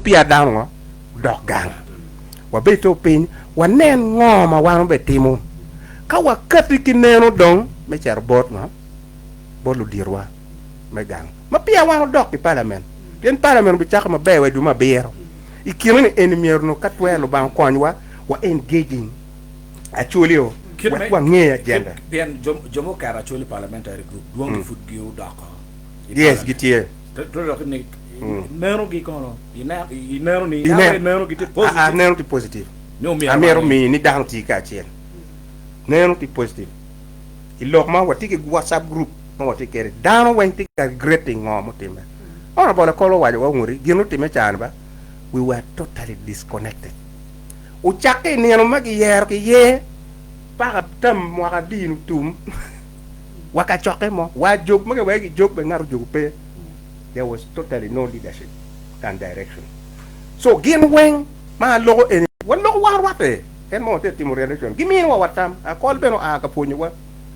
pia down dog gang wa beto pin wa nen ngoma wa be timu ka wa katiki neno dong me char bot no bolu dirwa me gang ma pia wa dog ki parliament yen parliament bi chak ma be wa du ma bero ikirene enemier no katwelo ban konwa wa engaging Acholi wa nge agenda bien jomo kara Acholi parliamentary group duong foot giu dako yes gitie to ni nero gi kono nero ni nero gi positive nero ti positive no mi amero mi ni down ti ka chen nero ti positive ilok ma wa ti WhatsApp group no wa ti kere down when ti ka greeting ngom timbe ona bola kolo wa nguri ginu time chan ba we were totally disconnected uchake neno magi yer ki ye para tam waka din tum waka choke mo wa jog mage wa jog be ngar jog pe there was totally no leadership and direction so gin weng ma logo en won logo war wate en mo te timur election gimi wa watam a kol beno a ka ponyo wa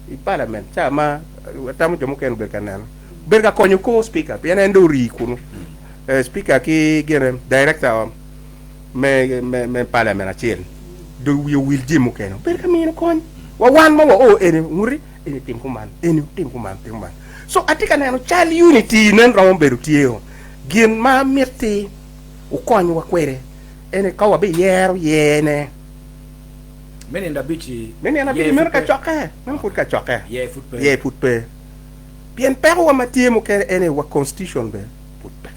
I parliament chama watam jomo ken be kanan berga konyo ko speaker pe en do ri kunu speaker ki gene director me parliament achel do we will jimu keno berga mi kon wa wan mo o eni nguri eni tim kuman so atika neno child unity nen rom beru tieo gin ma mirti u konyo wa kwere ene ka wa be yer yene meni nda bichi mer ka choke men fut ka choke ye fut pe bien pero wa matie mo kere ene wa constitution be fut pe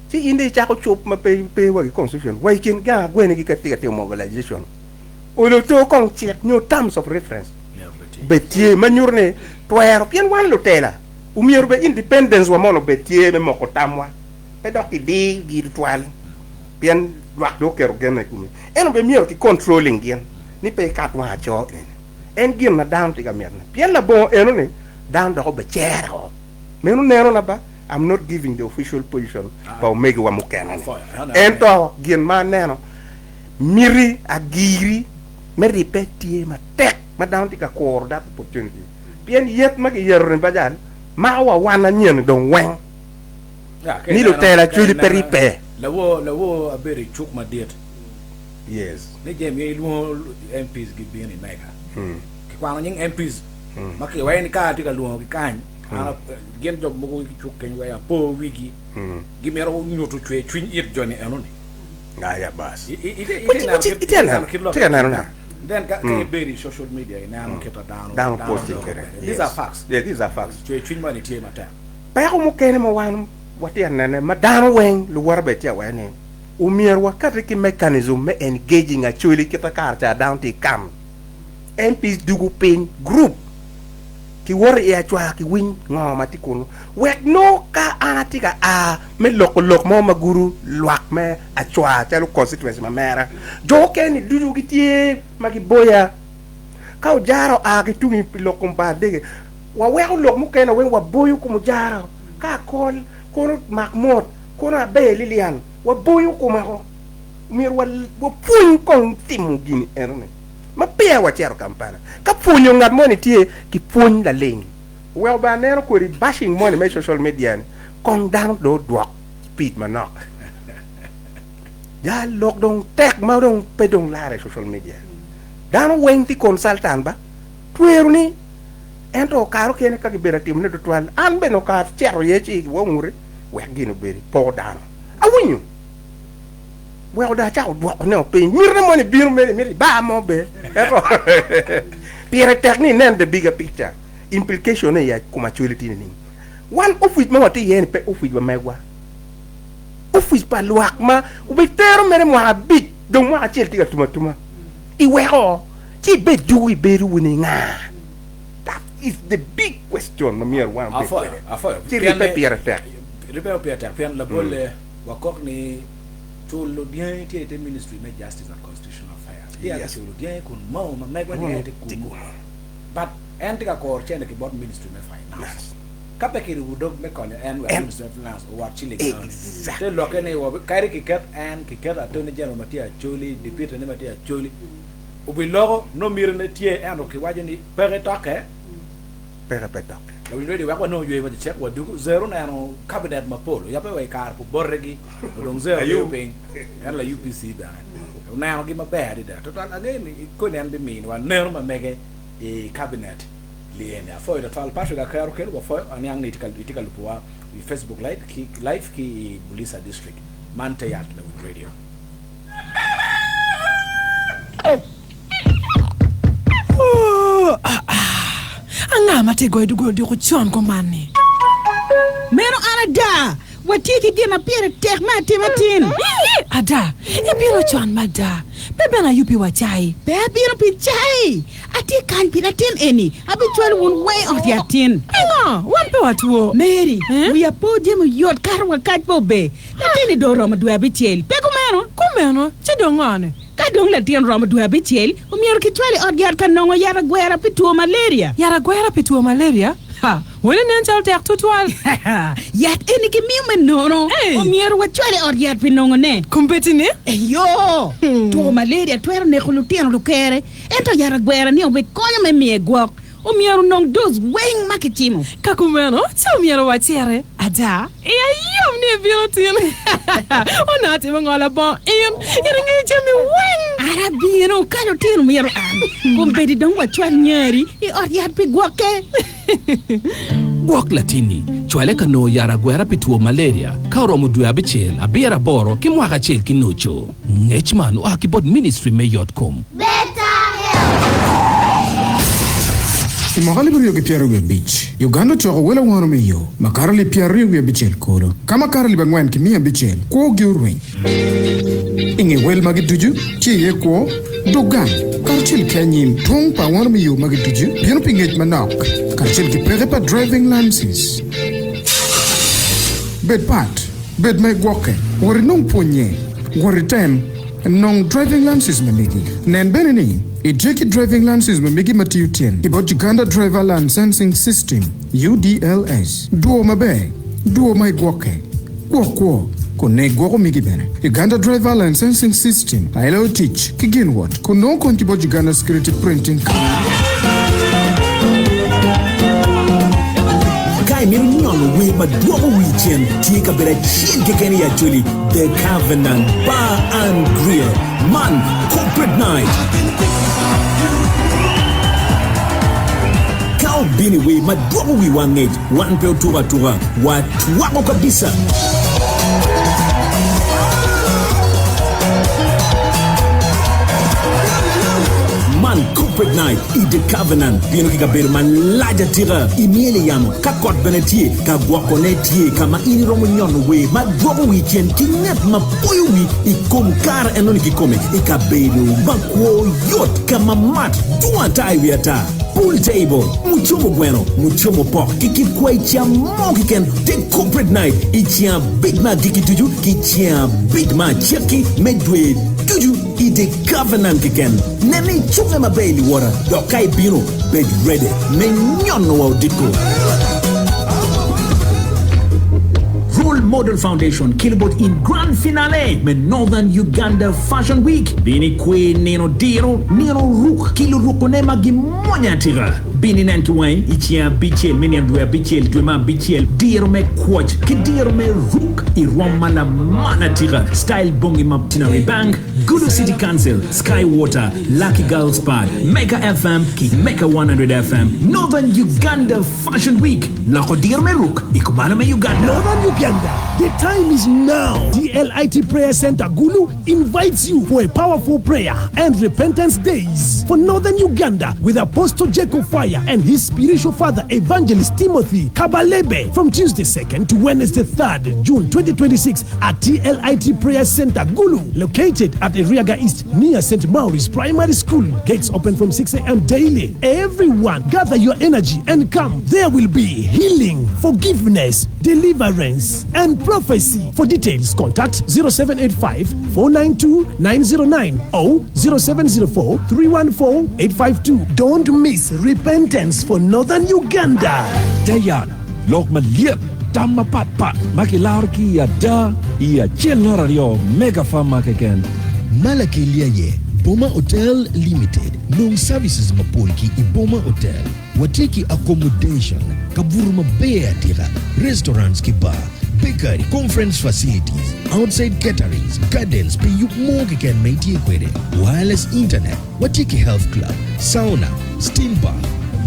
si inde cha ko chop ma pe wa constitution wa kin ga gwene gi ka tika mobilization o lo to kon check no terms of reference betie manyurne toero bien wan lo tela umier be independence wa mono betie me moko tamwa pe doki di gi toal bien wak do kero gene kumi eno be mier ki controlling gen ni pe kat wa cho en gin na down tiga merna bien la bon eno ni down do be chero menu nero na ba I'm not giving the official position for megi wa mukena ento gin ma neno miri agiri me repetie ma tek ma down tiga kor that opportunity bien yet ma ki yerren bajan ma wa wana nyen don wen ni lo tela chuli peripe lawo abere chuk ma diet yes ne jem ye lu MPs gi bien ni naika ki kwa nying MPs ma ki wa ni ka ti ka lu ki kan ana gen job mo ko chuk ken wa ya po wigi gi mero nyoto chwe twin it joni anoni ngaya bas ite na then ka beri social media ina no keta down posting these are facts these are facts chwe twin money tie mata pa ko mo kene mo wan wati anane madano wen lu warbe tia wane umier wakati ki mechanism me engaging actually kita karta down to come MPs dugu pin group ki war ya chwa ki win ngoma tikunu wek no ka anatika me lok mo maguru lwak me achwa telu constituency ma mera joke ni dudu gitie magi boya ka ujaro ki tumi lokum ba dege wa wek lok mu kena wen wa boyu ku mujaro ka kol kono makmot kono be lilian wa boyu ko mako mir wal bo pun kon timu gini erne ma pia wa tiaro kampana ka punyo ngat moni tie ki pun la ling well ba nero ko ri bashing money me social media kon down do drop speed manok ya lok dong tek ma dong pe dong la social media dan wenti consultant ba tueru ni ento karo kene ka beratim ne do twal an be no ka tiaro yechi wo ngure we gino beri po dan awinyu well da cha do no pe mirne moni bir me ba mo be pire technique nen the bigger picture implication ya kuma actuality ni one of which me wati yen pe of which ba megwa of which pa luak ma ubitero mere mo habit do mo achel tiga tuma I wero ti be du I be ru ni nga that is the big question no mere one afa ti repe pire tech repe pire tech pen la bole wa kok ni to lo bien ti ete ministry me justice and constitutional affairs ya to lo bien kun mo ma megwa ni ete ku but antika ko chene ki bot ministry me finance kapekiri wudog me kon en wa ministry of finance o wa chile te lo ke ne wo kairi ki ket en ki ket attorney general matia Acholi deputy ne matia Acholi o bi logo no mire ne tie en o ki wajeni pere toke we ready wa no you want to check what do zero na no cabinet mapolo ya pe we kar po borregi dong zero you ping and la UPC da now give my bad that total again ko ne be mean wa no ma mege e cabinet liene foi da tal pasho ga karo kero foi anyang ni tikal po Facebook live ki Bulisa district mante yat la radio Angama te go di ko chon ko manni Meno arada watiki dina pere tek mati matin ada e biro chon mada bebe na yupi wa chai biro pi chai ati kan piratin eni habitual one way of your tin engo wan pe watuo Mary we are podium yot karwa kat bobe latini do roma do habitual pe kumeno chidongane kadong la tin roma do habitual umier kitwali odgar kanongo yara gwera pituo malaria ha wole nenchal tek tutwal yat eni ki mimen no umier watwali odgar pinongo ne kumpetine yo to malaria twero ne khulutien lukere ento yara gwera ni obe konya me miegwok umier nong dos weng makitimo kakumeno umier watiere ada ya yom ne biotin onati ngola bon iringi jemi weng arabino kalo tin umier kumpeti dong watwali nyeri I odgar pigwoke Gwok latini, chwale kano yara gwera pituo malaria, kauro mudu abichel, abira boro, kimwaka chel kinucho. Ngechman o akibod ministry meyotkom. Imagali buriyo ki piaru beach. Uganda choko wela wano meyo. Makarali piaru bichel kolo. Kama karali bangwen ki miya bichel. Kwa giurwe. Inge wel magituju. Chiye kwa. Dogan. Karchil Anyim. Tong pa wano meyo magituju. Biano pingej manok. Karchil ki prepa driving licenses. Bed pat. Bed may gwoke. Wari nong ponye. Wari tem. Nong driving licenses mamigi. Nen benini. Ejeki driving licenses mamigi matiutien. Ibot Uganda driver licensing system. UDLS. Duo mabe. Duo may gwoke. Gwokwo. Kone gwoko migi bene. Uganda driver licensing system. Ailo teach. Kigin what? Kuno kontibo Uganda security printing. Miriam we but double weekend take a better chin kekeni actually the Covenant Bar and Grill man corporate night Cow bini we but double we one age one peo tua what wako kabisa corporate night in the Covenant bino kikabere man laja tira imiele yamo kakot benetie kagwakonetie kama ini romo nyono we madrobo weekend kinet mapoyo wi ikom kar enoni kikome ikabero makwo yot kama mat tuantai wiata pool table muchomo bueno muchomo pok kikikwai cha mokiken the corporate night ichia big ma gikituju kichia big ma cheki medwe tuju i the Covenant kiken neni chunga mabeli water dokai bino bed ready menyono wa diko Role Model Foundation kilobot in grand finale me Northern Uganda Fashion Week bini kwe neno diro neno ruk kilo rukone magimonya tira bini nanki wine ichia bichel meni andua bichel dwema bichel diro me kwaj ki diro me ruk i romana mana tira style bongi maptinary bank Gulu City Council Skywater Lucky Girls Pad Mega FM ki Mega 100 FM Northern Uganda Fashion Week lako diro me ruk ikumana me Uganda Northern Uganda. The time is now. DLIT Prayer Center Gulu invites you for a powerful prayer and repentance days for Northern Uganda with Apostle Jacob Fire and his spiritual father Evangelist Timothy Kabalebe from Tuesday 2nd to Wednesday 3rd June 2026 at DLIT Prayer Center Gulu, located at Ariaga East near St. Maurice Primary School. Gates open from 6 a.m. daily. Everyone gather your energy and come. There will be healing, forgiveness, deliverance, and prophecy. For details, contact 0785 492 909 or 0704 314 852. Don't miss repentance for Northern Uganda. Dayan, Lokman Liep, Tamma Pat Pat, Makilarki, Yada, Ia Chilnorario, Mega Farma Kaken. Malakilia ye, Boma Hotel Limited, no services mapolki i Boma Hotel. watiki accommodation, kaburma bea tira, restaurants ki bar, bakery, conference facilities, outside caterings, gardens, pe yuk mo ki ken maiti kwere, wireless internet, watiki health club, sauna, steam bar,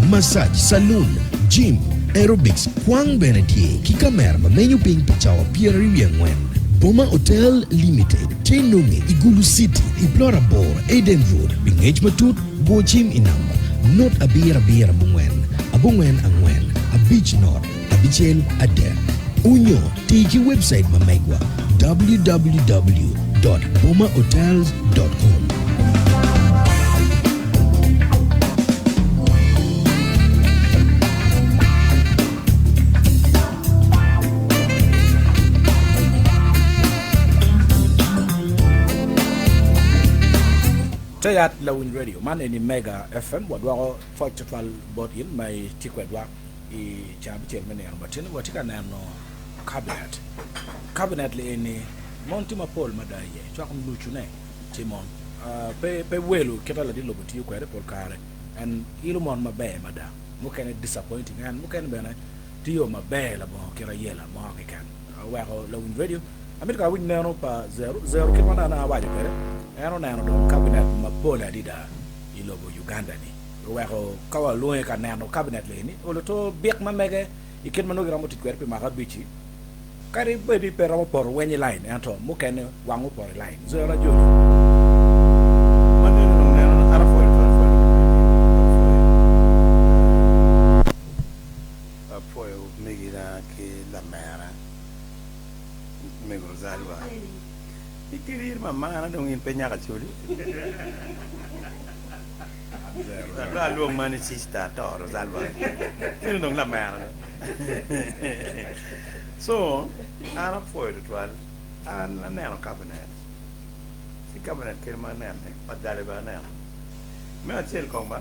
massage, saloon, gym, aerobics, kwang benetie, ki kamerma menu ping pichawa pieri wiengwen. Boma Hotel Limited, Chenunge, Igulu City, Iplora Bor, Eden Road, Bingage Matut, Bochim Inamba, Not Abira Abungwen Angwen, a Beach North, Abichel Ade. Unyo, tiki website mamegwa, www.bomahotels.com. Tayat Lawin Radio, man any Mega FM, what were for total bot in my tiquedwa, a champion many but what you can know cabinet. Cabinet any Montima Paul Madaye, Chakam Luchune, Timon, pay well, Ketala di Lobo to you quite a polcare, and Ilumon Mabe, madam. Mukan disappointing and Mukan Bena, Tio Mabe, about Kerayela, Markikan, well, Lawin Radio. America win nano pa 0 kimana na awaje pere ero nano do cabinet mapola dida ilobo Uganda ni weko kawa loe ka nano cabinet le ni oloto biek mamege iken manogira moti kwerpe maka bichi kari bedi pera por wenye line ento mukene wangu por line 0 jodi maneno nano ara foi apoio megira que la mera me Rosalba. Y querer mamá no en peña Acholi. La luego manicista to Rosalba. Pero no la mera. So, ana foi de toal. Ana nano cabinet. Si cabinet que man nano, pa dale ba nano. Me achel komba.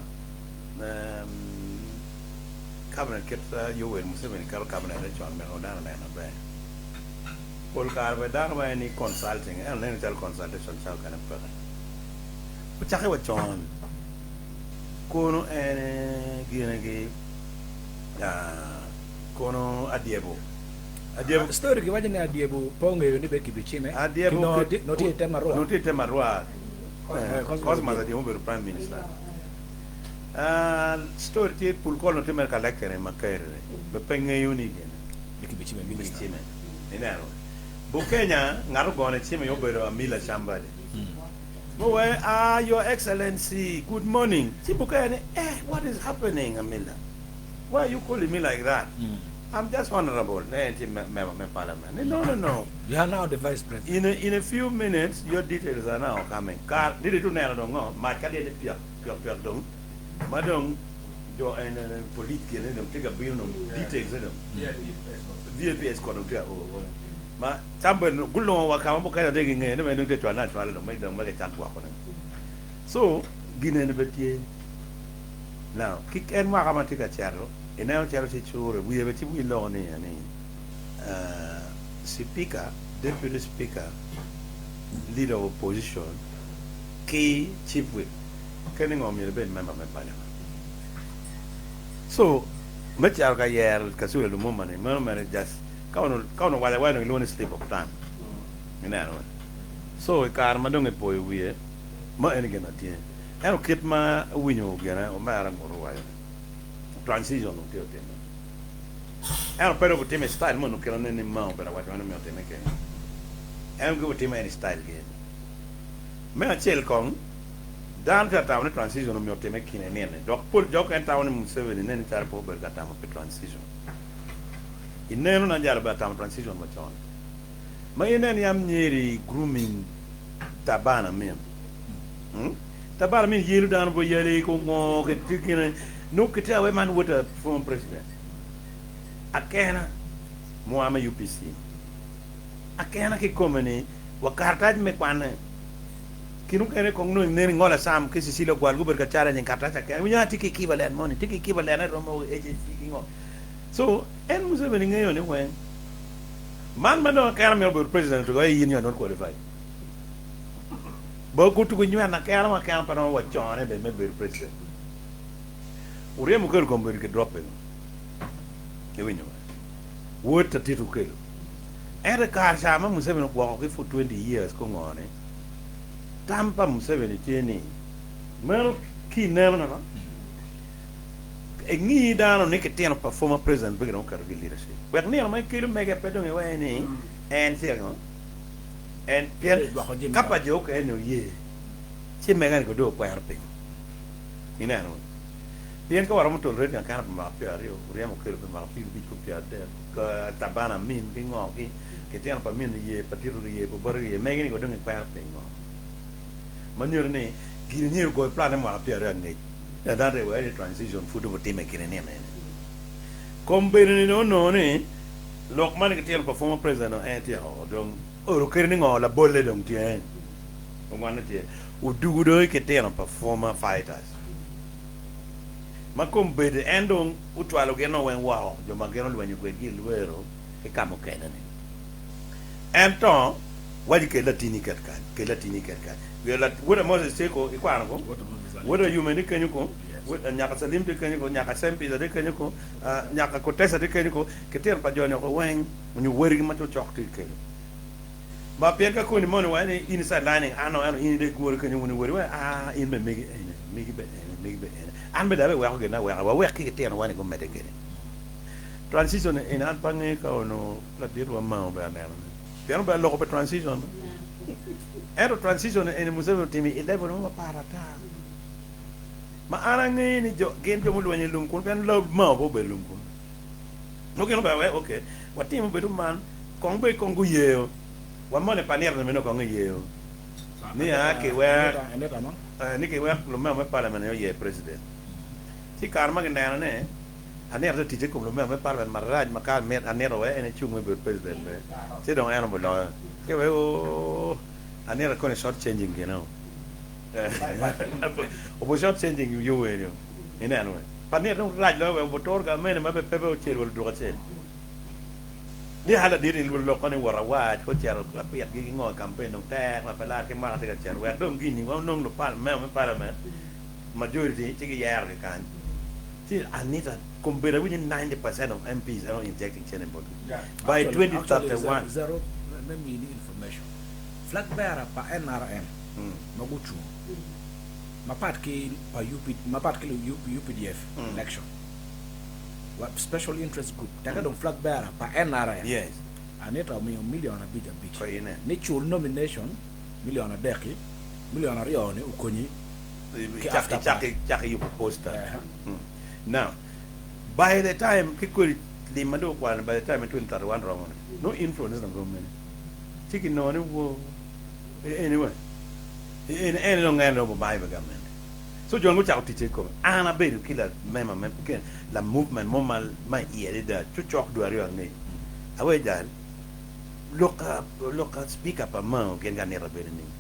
Cabinet que yo wer museveni karo cabinet de chon me odana nano ba. Polkar by done by any consulting and then tell consultation shall kind of person. But check what John Kono and Ginagi Kono Adiebo. Adiebo story giwaje Adiebo pongo ni beki bichime. Adiebo noti temarwa. Noti temarwa. Cosma the Uber Prime Minister. Story tit pulkol noti merka lecture in Makere. But penge unique. Beki bichime. Inero. Bukenya ngaro gone chime yobero amila shambali. Boy, Your Excellency, good morning. Chibukene, what is happening, Amila? Why are you calling me like that? I'm just honorable. Parliament. No. You are now the vice president. In a few minutes, your details are now coming. Car did it to Nero, my cadet, Pierdon, Madam, your political, take a bill details in them. VPS ma chamber gullo wa kama boka de ngene me nte twana twala no me dama le tantwa ko so gine ne betie now kick en wa kama tika charo ina on charo churo buye beti bu lo ne ani speaker deputy speaker leader of opposition key chief whip kene ngom yele ben member me parliament so me charo ka yer ka sule lu mo mane me just Kauno wale no ilone sleep of time. So kar madong epoy wiye ma enigena tie. Eno kit ma winyo gena o mara ngoro wa. Transition no tio tema. Eno pero ko tema style mo no kero ne ma pero wa no me tema ke. Eno go tema any style gen. Me achel kong dan ta ta transition no me tema kine ne. Dok pol jok en ta mu seveni ne tar po ber ta ma transition. Ineno na jara batam transition machon. Ma ineni am nyeri grooming tabana mem. Tabana min yelu dan bo yele ko ngo ke tikine no kita we man with a former president. Akena mo ama UPC. Akena ke komene wakartaj me kwane. Kinu kene ko no neni ngola sam ke sisilo gwal guber ka chara nyen kartaj akena. Winya tiki equivalent money, tiki equivalent romo agency ngo. So, and Museveni ngayon when man no caramel president to go in you not qualified. But go to win you and a caramel camp and what John and maybe president. Uriam Kel Comber ke dropping. Kewin. Wood to Titu Kel. And the car Shama Museveni walking for 20 years, come on. Tampa Museveni Jenny. Mel Key never. A knee down on Nick Ten of former president, big on leadership. But near my kilo make a pedal away and say, and Kappa joke and ye. She may go do a choir ping. In animal. The Enco Aramuto read a kind of Mapiario, Riamo Kilp and Mapi, Bicupia there, Tabana mean being all, Katian for me, ye, particularly, Bury, making go doing a choir ping. Manurne, giving you go plan and Mapia and that they were a transition food over team making a name. Comparing no, look, money can tell performer president or anti or curling all a bullet on the end. One would do good can performer fighters. Macum be the end on Utualogeno when wow, the Magano when you go Gilwero, a camo cannon. And Tom, what you get Latini cat, we are like what a Moses Seco, Equanabo, what are you many can you go? With a Nakasalim de Canico, Nakasempi, the Canico, Nakakotessa de Canico, Catel Pajono Wang, when you wearing much of chocolate. But Pianca Kuni Mono, inside lining, I know in the work and when you were in the make it. I'm better working now where I work it and one go medicated. Transition in Alpanica or no, that did one mount by now. Piano by local transition. Aero transition in the museum team 11 over parata. Ma arangay ni game to when you look and love Mabo Belunkum. Looking about okay. What team of man, Congo Congo Yale. One money panier the Mino Congo Yale. Niaki where Nicky where Lumama Parliamentary president. See Karma and Diana. I never teach a compliment Parliament Maraj Macar met a narrow way and a chung with president. Sit on animal lawyer. I never call a short changing, you know. Was short changing you in anyway. But near don't right low, but Torga men and pepper chill will do a chain. They had a deal with look on a war a white hotel, giving all campaign of tag, Lapalaki Martin, where don't give you one known to Parliament. Majority, take a year can. Still, I need a compare within 90% of MPs are injecting anybody. By 2031. Zero, let me need information. Flag bearer pa NRM, Maguchu. Mapatki pa UPDF election. What special interest group? Take on flag bearer pa NRM. Yes. And it a million a bit a bit. Nature nomination, million a deki, million a rione, Ukonyi. Jackie, you proposed that. Now, by the time Kikuri, the Madokwan, by the time in 2031, no influence on government. Chicken no one anyway. In any long end of by the government. So John would out to take over. And I bet you kill a member, the movement, Moma, my ear, to chalk to a real name. Away that look up, speak up a mouth, can get never better name.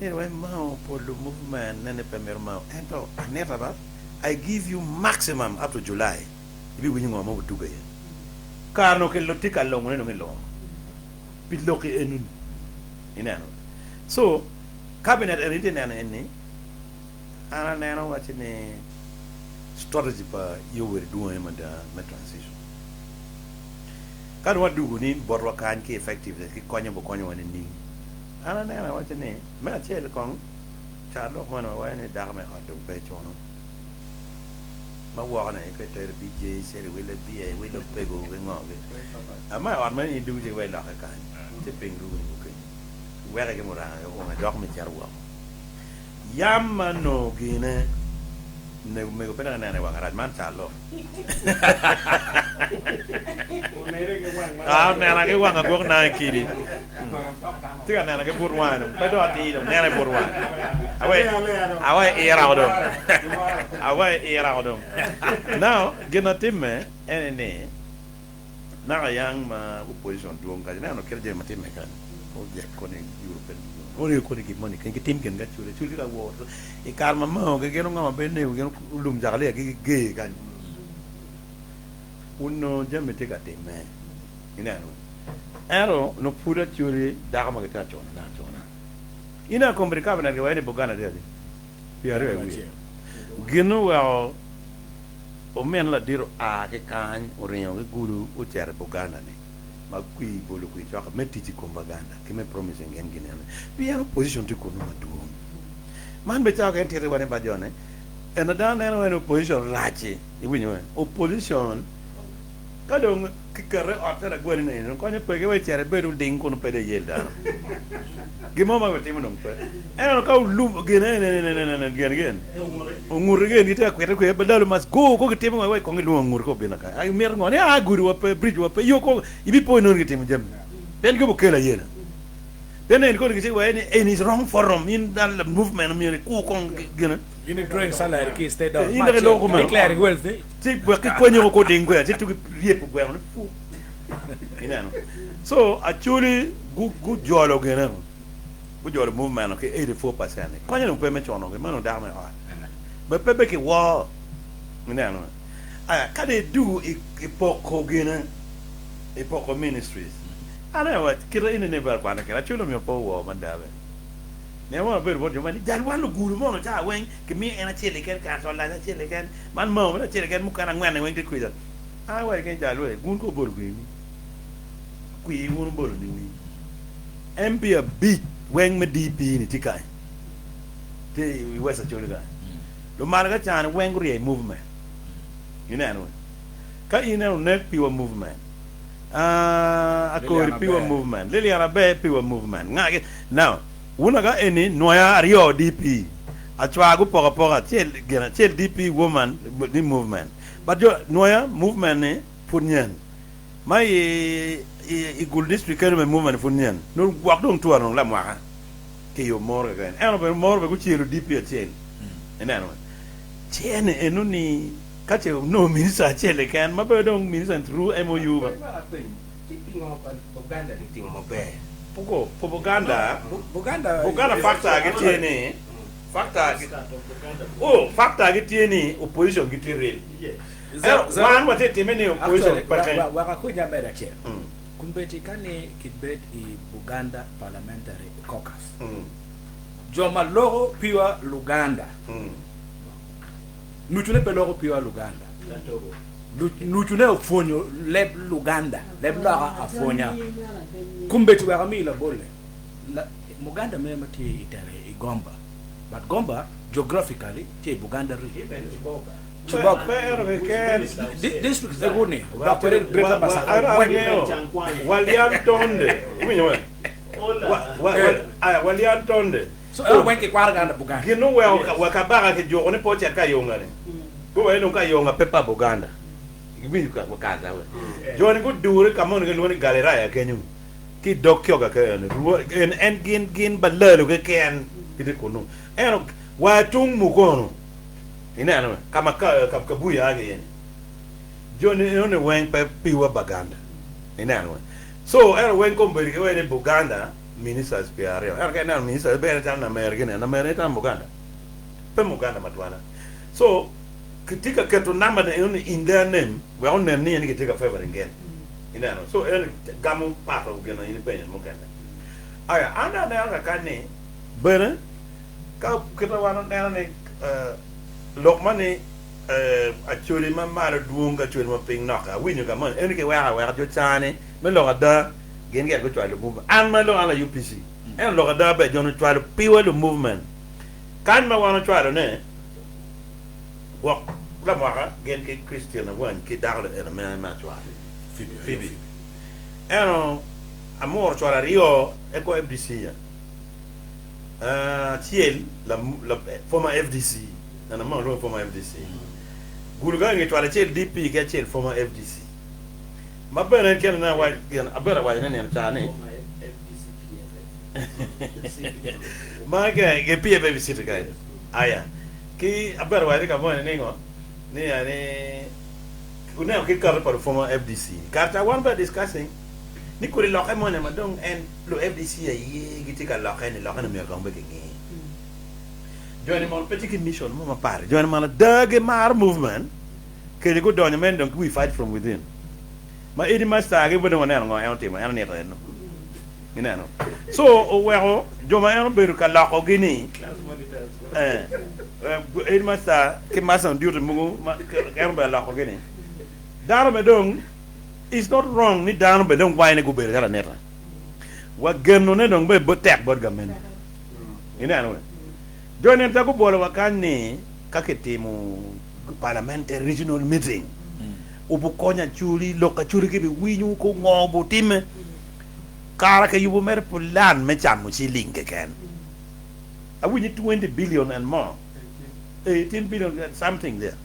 Anyway, Mao for the movement, and the Premier Mao, and I never. I give you maximum up to July. If you win one more to be. Carno can look a long way long. Bit lucky in so, cabinet and any. I know what in a strategy you will do him and the transition. Can what do we need? But what can't be effective? The Konyo and ending. I don't know what's the name. May I tell the Kong? Charlotte, one away in a dame or to pay on. My warning, I could tell the BJ, said it will be a will of pego going on. I might want many do the way like a kind. Tipping room. Where I can around a documentary work. Yamano Guinea. No, make a pen and I want man Charlotte. I'm never going to go now, kidding. Think I'm never going to put one. But don't eat them, never put one. I ear out of them. I ear out of them. Now, get a team, and now a young opposition to Uncle. Now, kill them a team. European. Only could give money. Can team can get you the children water. A karma mo, get on a bend, we can loom Jale, gay. Uno Jemmy take a team, man. In Arrow, no put a jury, Dama touch on that. In a company cabinet, any Baganda, we are very Gino, well, o men la diro a ke kan o rinyo ke guru o chere Buganda ni ma qui bolo qui choka metti ti con Baganda che me promise ngen gine we are opposition to ko no madu man be choka enti wane bajone and dan na opposition rachi I winyo opposition kadong kikare otera gwani ne ko ne pege we chere bedu ding ko no pede yelda gimoma we timo no pe eno ka lum gene ne gen ngur gen ita kwete ko bedalo mas go ko timo we ko ngilu ngur ko bina ka ay mer ngone a guru wa pe bridge wa pe yo ko ibi po no ngitimo jam ben go kela yena then en ko ngi we ni is wrong forum in the movement mi ko gene ini drawing salary ki stay down ina ke lo ko me declare wealth ti ba ki ko nyo ko ding ko ti tu riep ko no fu ina no so actually good jolo gene good jolo movement okay 84% ko nyo pe me chono ke mano da me ha ba pe ke wa ina no ka de do e poko gene e poko ministries ana wa kira ina ne ba kwa na kira chulo mi po wo mandabe ne wa ber bo jomani dal wanu guru mo no ta wen ke mi ena chele ken ka so la chele ken man mo na chele ken mu kana ngwan wen ke kuida a wa ken jalu e gun ko bor kui won bor ni ni MP a big wen me DP ni tikai te wesa chole ga lo mar ga chan wen gri movement you know ka ina no pure movement Acoli pure movement Liliana be pure movement ngage now una ga eni noya rio DP achwa gu poga chel DP woman the movement but jo noya movement ne funyen mai igul district kan movement funyen no wak dong tuar no la mwa ke yo mor ga eno be mor be ku chelu DP chel enano chene enu ni kache no minister chele kan ma be dong minister through MOU ba Uganda ni tingo mabe Pogo, Buganda factor get any factor. Oh, factor get any opposition get real. One what it many opposition but wakakuja mbele chair. Kumbetikane kibet I Buganda Parliamentary caucus. Joma logo piwa Luganda. Nutune pe logo piwa Luganda. Nutune ofonyo leb Luganda. Leb la afonya. Kumbe tuwa kamila bole Muganda mema ti itare Gomba but Gomba geographically ti Buganda region Chiboga district zeguni Bakwere Greater Basoga Walian Tonde Walian Tonde so wenke kwaraganda Buganda gino wakabara ke jo one pocha ka yonga ne ko eno ka yonga pepa Buganda gibi ka wakaza we joni go dure kamon ke loni galera ya kenyu ki dokyo ga ken en gin balelo ke ken kide kono eno wa tung mukono ina no kama ka buya age yen joni eno ne wen pe piwa Baganda ina no so eno wen ko mberi ke wen Buganda ministers pe area eno ke na ministers be na America na America na Buganda pe Buganda matwana so kitika keto namba na eno in their name we on name ni kitika favor again so gamu pato gena independent mukanda aya anda na kane bere ka kita wana ne lokmane Acholi ma mara duunga Acholi ma ping naka winyo ka man enike wa jo chane me lo da gen get go try the movement and ma lo ala UPC en lo da be jono try the pure the movement kan ma wana try ne wa la mara gen ke Christian wan ke darle en ma try Phoebe. Eno amor chola Rio eko FDC ya. Tiel la former FDC. Na ma lo former FDC. Guluga ngi chola tiel DP ke tiel former FDC. Ma bere ken na wa ken abera wa ne tane. Ma ke PFC te kai. Aya. Ki abera wa ka mo ne ngo. Ne ya ne kuna ke kar par former FDC karta one by discussing ni kuri lo mo ne madong en lo FDC ye gitika lo ne me gombe ke ngi joni mon petit mission mo ma pare joni mala dage mar movement ke go donyo men donc we fight from within ma edi master ge bodo ne ngo en tema en ne no ina no so o wero joma en beru ka lo ko gini el masa ke masa ndiuto mugo kerba la ko gene daro me dong it's not wrong ni daro be dong wayne go be gara neta wa genno ne dong be tek bod gamen ina no jonen ta ko bolo wakani kaketimu parliamentary regional meeting ubu konya chuli loka chuli ke bi winyu ko ngobo time kara ke yubu mer plan me chamu chi linke ken we need 20 billion and more 18 billion something there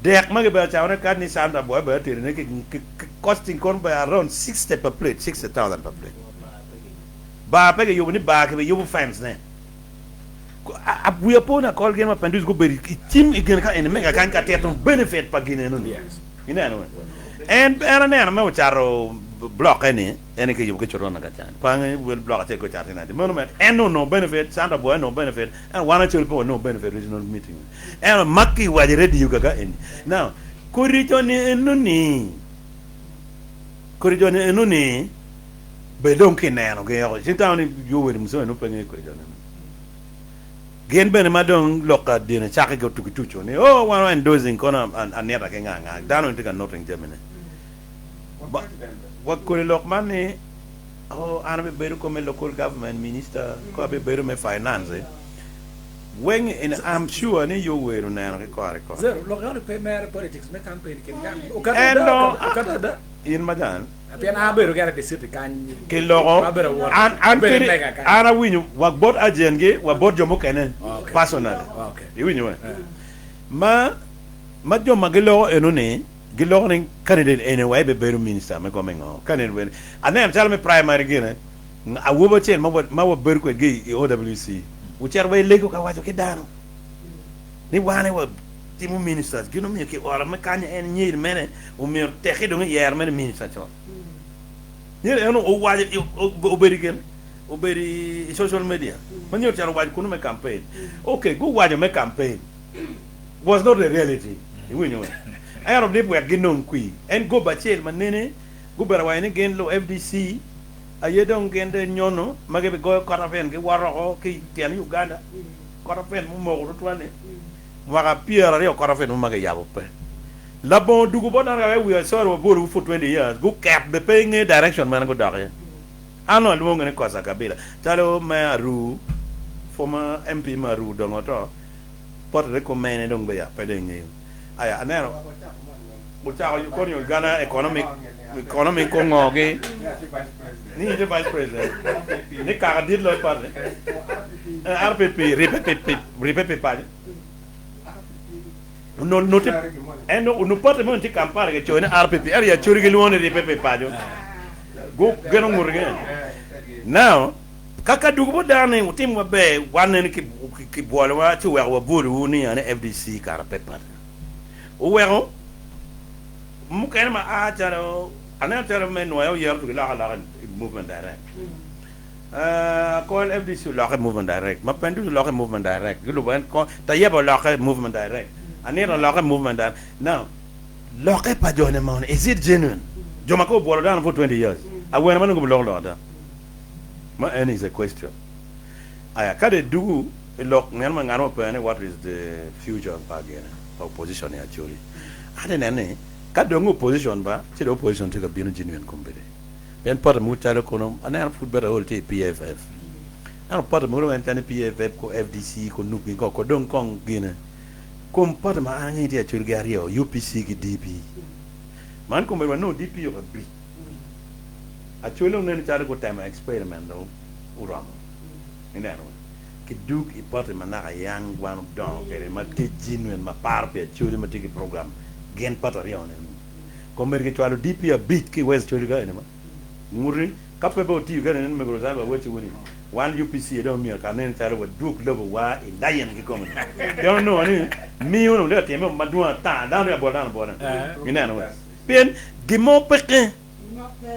dek mage ba chawana kan ni sanda boy ba tir ne ke costing kon by around 60 per plate 60,000 per plate ba pe ke yubu ni ba ke yubu fans ne we upon a call game of Pandus go be team again and make a can benefit pagine no yes you know and ana ma charo block any ke you get your on gatan pang will block take go charting the monument and no benefit Santa boy no benefit and one actual no benefit regional meeting and maki wa ready you gaga in now korijoni enuni be don kineno ge yo sitawni you we mso no penge korijoni gen bene madong loka dina chaka go tukutucho ni oh one dozing kona anera ke nganga dano ntika nothing Germany what could look money oh ana be beru come local government minister ko be beru me finance when in I'm sure ni you were na ko zero local pay mayor politics me campaign ke ngam in madan apian aberu gara de city kan ke logo ana winyu wa bot agenge wa bot jomo kenen personal okay winyu ma jomo gelo enone gelo nen candidate anyway be beru minister me ko mengo candidate anem tell me primary gene a wobo chen ma wo beru ko ge OWC ucher way lego ka wajo ke dano ni wane wa timu ministers gino mi ke ora me kanya en nyir mene o mi texe do yer mene minister cho ni eno o waje o beri gen o beri social media man yor charo waje kuno me campaign okay go waje me campaign was not the reality we know I have de we ginon kui en go bachel manene go berawayne gen lo FDC ayedon gen de nyono magebe go korafen ge waro ke tian Uganda korafen mo mo rutwane waka pierre re korafen mo mage yabo pe la bon dugu bon na we so boru for 20 years go cap the paying direction man go dare ano lo ngene ko sa kabila talo maru former MP maru dongoto pot recommend dong be ya pedengi aya anero buta you ko yo Ghana economic ko ngoge ni the vice president ni ka dit lo par RPP répété pas no te eno no porte mo ti campare che c'è RPP area churi che luone répété pas go geno ngurge now kaka dugu bo dane utim wa be wane ki boole wa ci wa bolu ni ane FDC kara pepar o wero mu kene ma a taro ana taro men no yo yer du la movement direct call FDC la movement direct ma pendu la movement direct gulu ban ko tayeba la movement direct ane la movement direct now la pa jone man is it genuine joma ko bolo dan for 20 years awena man go lo da ma any is a question aya kade do look nelma ngano pane what is the future of Baganda opposition actually ade nene kade ngo opposition ba ti opposition ti ka bino genuine kombere ben par mu tale kono ana football holte PFF ana par mu ro entane PFF ko FDC ko nuki ko don kon gine kom par ma angi ti actually gario UPC ki DP man ko me no DP yo bi actually on any tare ko time experiment do uramo inero ki duk i porte manaka yang one don kere ma te genuine ma parpe actually ma tiki program gen patarion ko mer ke twalo DP a bit ki west actually ga ene ma muri kapebo ti ga ene me go zaba wechi woni one UPC do mi ka nen tare wa duk level wa i lion ki kom don't know ni mi wono le teme ma duan ta dan ya bodan inero bien gimo peke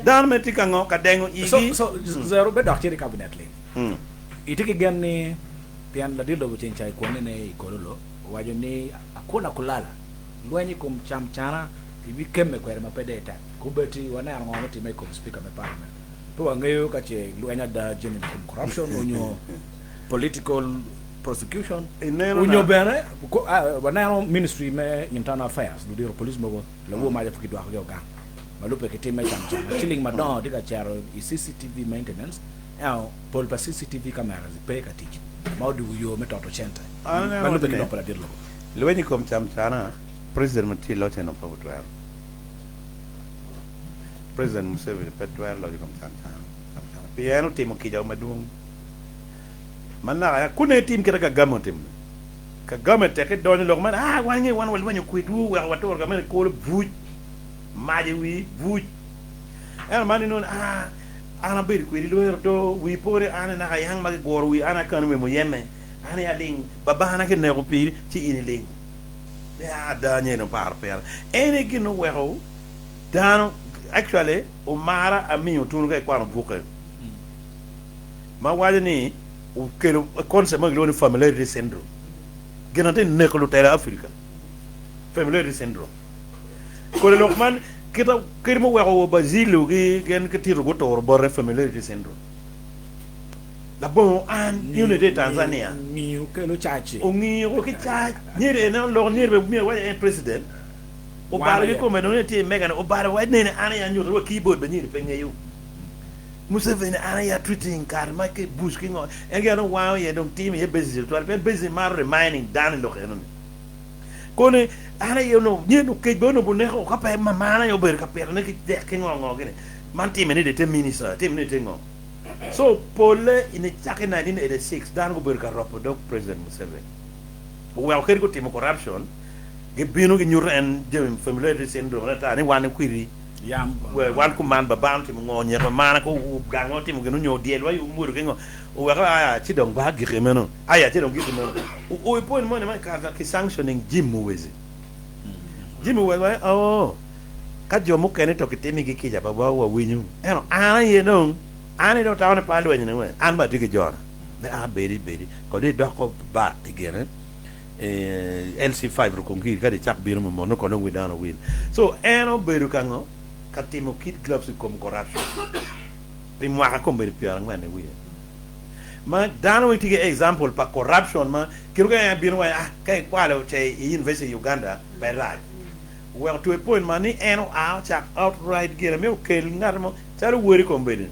dan me tika ngo ka dengo igi so zero be doctor cabinet le itiki ganni pian la dildo buchenchai ko ne kololo wajo ni akuna kulala lwenyi kum chamchana ibi kemme kwere mapedeta kubeti wana ngo ti me ko speaker me parliament to wangeyo ka che lwenya da genuine corruption onyo political prosecution Ineno unyo na- bene wana ministry me internal affairs do police mo la wo ma ja fiki do ko ga malupe ke time cham chilling madon diga charo CCTV maintenance pol pa CCTV cameras pe ka tiki maudu yo metodo chenta malupe ke do para dirlo Lweni kom cham chana president mati lo teno pa butwa. President Museveni petwa lo kom cham chana. Piano timo ki jaw madung. Manna ya kune tim kira ka gamo tim. Ka gamo te ke doni lo man wangi wan wal wanyu kwitu wa wator ka men ko buj. Maji wi buj. Mani non ana bir kwiri lo to wi pore ana na yang mag gor wi ana kan me mo yeme. Ana ya ding babana ke ne ko pi ci ini ling ya danye no par per ene ki no wero dan actually o mara ami o tunu ke kwano buke ma wale ni o kelo konse mag lo ni familiarity syndrome genante ne ko Tela Africa familiarity syndrome ko le lokman kita kirmo wero bazilu gi gen ke tiro go tor borre familiarity syndrome la bon an unité Tanzania ni ke lo chachi ongi o ke cha nyere na lo nyere be mi wa president o bala ko me no te mega o bala wa ne ana ya nyoto keyboard be nyere penye yo Museveni ana ya tweeting kar ma ke bush ki ngo e ga no wa ye donc team ye busy to al busy mar remaining dan lo ke no ko ne ana yo no nye no ke bono bu ne ko ka pa mama na yo ber ka per ne ke de ke ngo ke man team ne de te minister team ne te ngo so pole in chake 1986 dan go ber ka ropo dok president Museveni well ker go timo corruption ge bino ge nyur en dem familiarity syndrome na ta ni wan kwiri yam wan ku man ba bam timo ngonye ba mana ko gango timo ge no nyo diel wa yu mur ge ngo o wa chi dong ba ge meno aya chi dong ge meno o point mo ne ma ka ki sanctioning Jim Muwezi Jim Muwezi ka jomo kene to kitemi ge kija ba wa winyu eno ana ye no ani do tawne palu ni we an ba digi jor be beri ko de do ko ba again LC5 ro kongi ka de chak biru mo no ko no we down a win so eno beru kango katimo kit gloves comme corruption primo aka ko beru piar ngane we ma dano we tige example pa corruption ma kiru ga biru wa kay kwalo che university Uganda by right well to a point mani eno out chak outright gere me kel ngarmo charu wori ko beru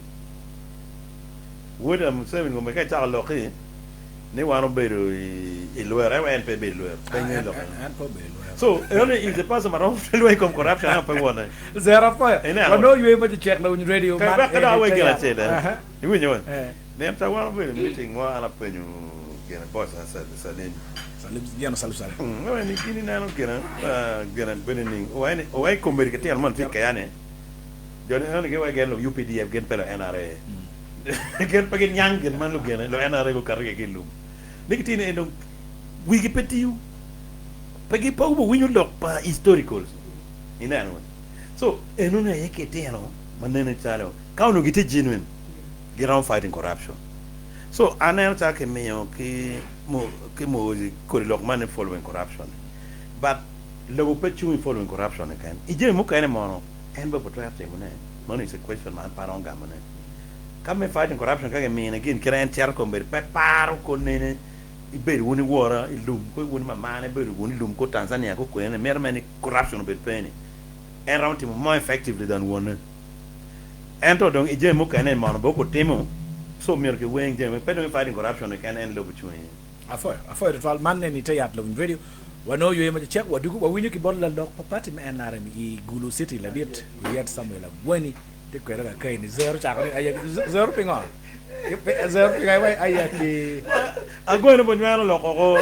woda Museveni ngombe ka cha lo ki ne wano beru ilwere wa NPB ilwere penye lo so only if the person around lo com corruption ha pe wona zero fa no you able to check no radio man ka da we gela cheda ni winyo ne mta wano beru meeting wa ala penyo gena boss sa den salim diano salu sale no ni kini na no gena bening o ai kombe ke tel man fika yane jone no ke wa gelo UPDF gen pela NRA gen pagen yang gen man lu gen lo NRA go karge ke lu nikitine en donc wigi petiu pagi pa ubo winyu lok pa historicals inano so enuna yake teno manene chalo kauno gite genuine ground fighting corruption so anel ta ke meyo ki mo ko lok man following corruption but lo petiu following corruption kan ije mo kan mo en ba potwa te mo ne money is a question man paronga mo ne come fighting corruption kage mean again kira en tiar ko ber paro ko nene iber woni wora ilum ko woni mamane ber woni lum ko Tanzania ko ene mermani corruption ber peni en round more effectively than one ento donc ije mo kane man boko temo so mer ke wen je pedo fighting corruption kan en lo between afo de man ne te yat lo video wano yo yema check wadugo wa winyo ki bolla dok papati me NRM i Gulu City la dit yet Samuel Bweni te ko ra kay ni zero cha ko ay zero pingo zero pingo ay ay ki agora bo nyano lo ko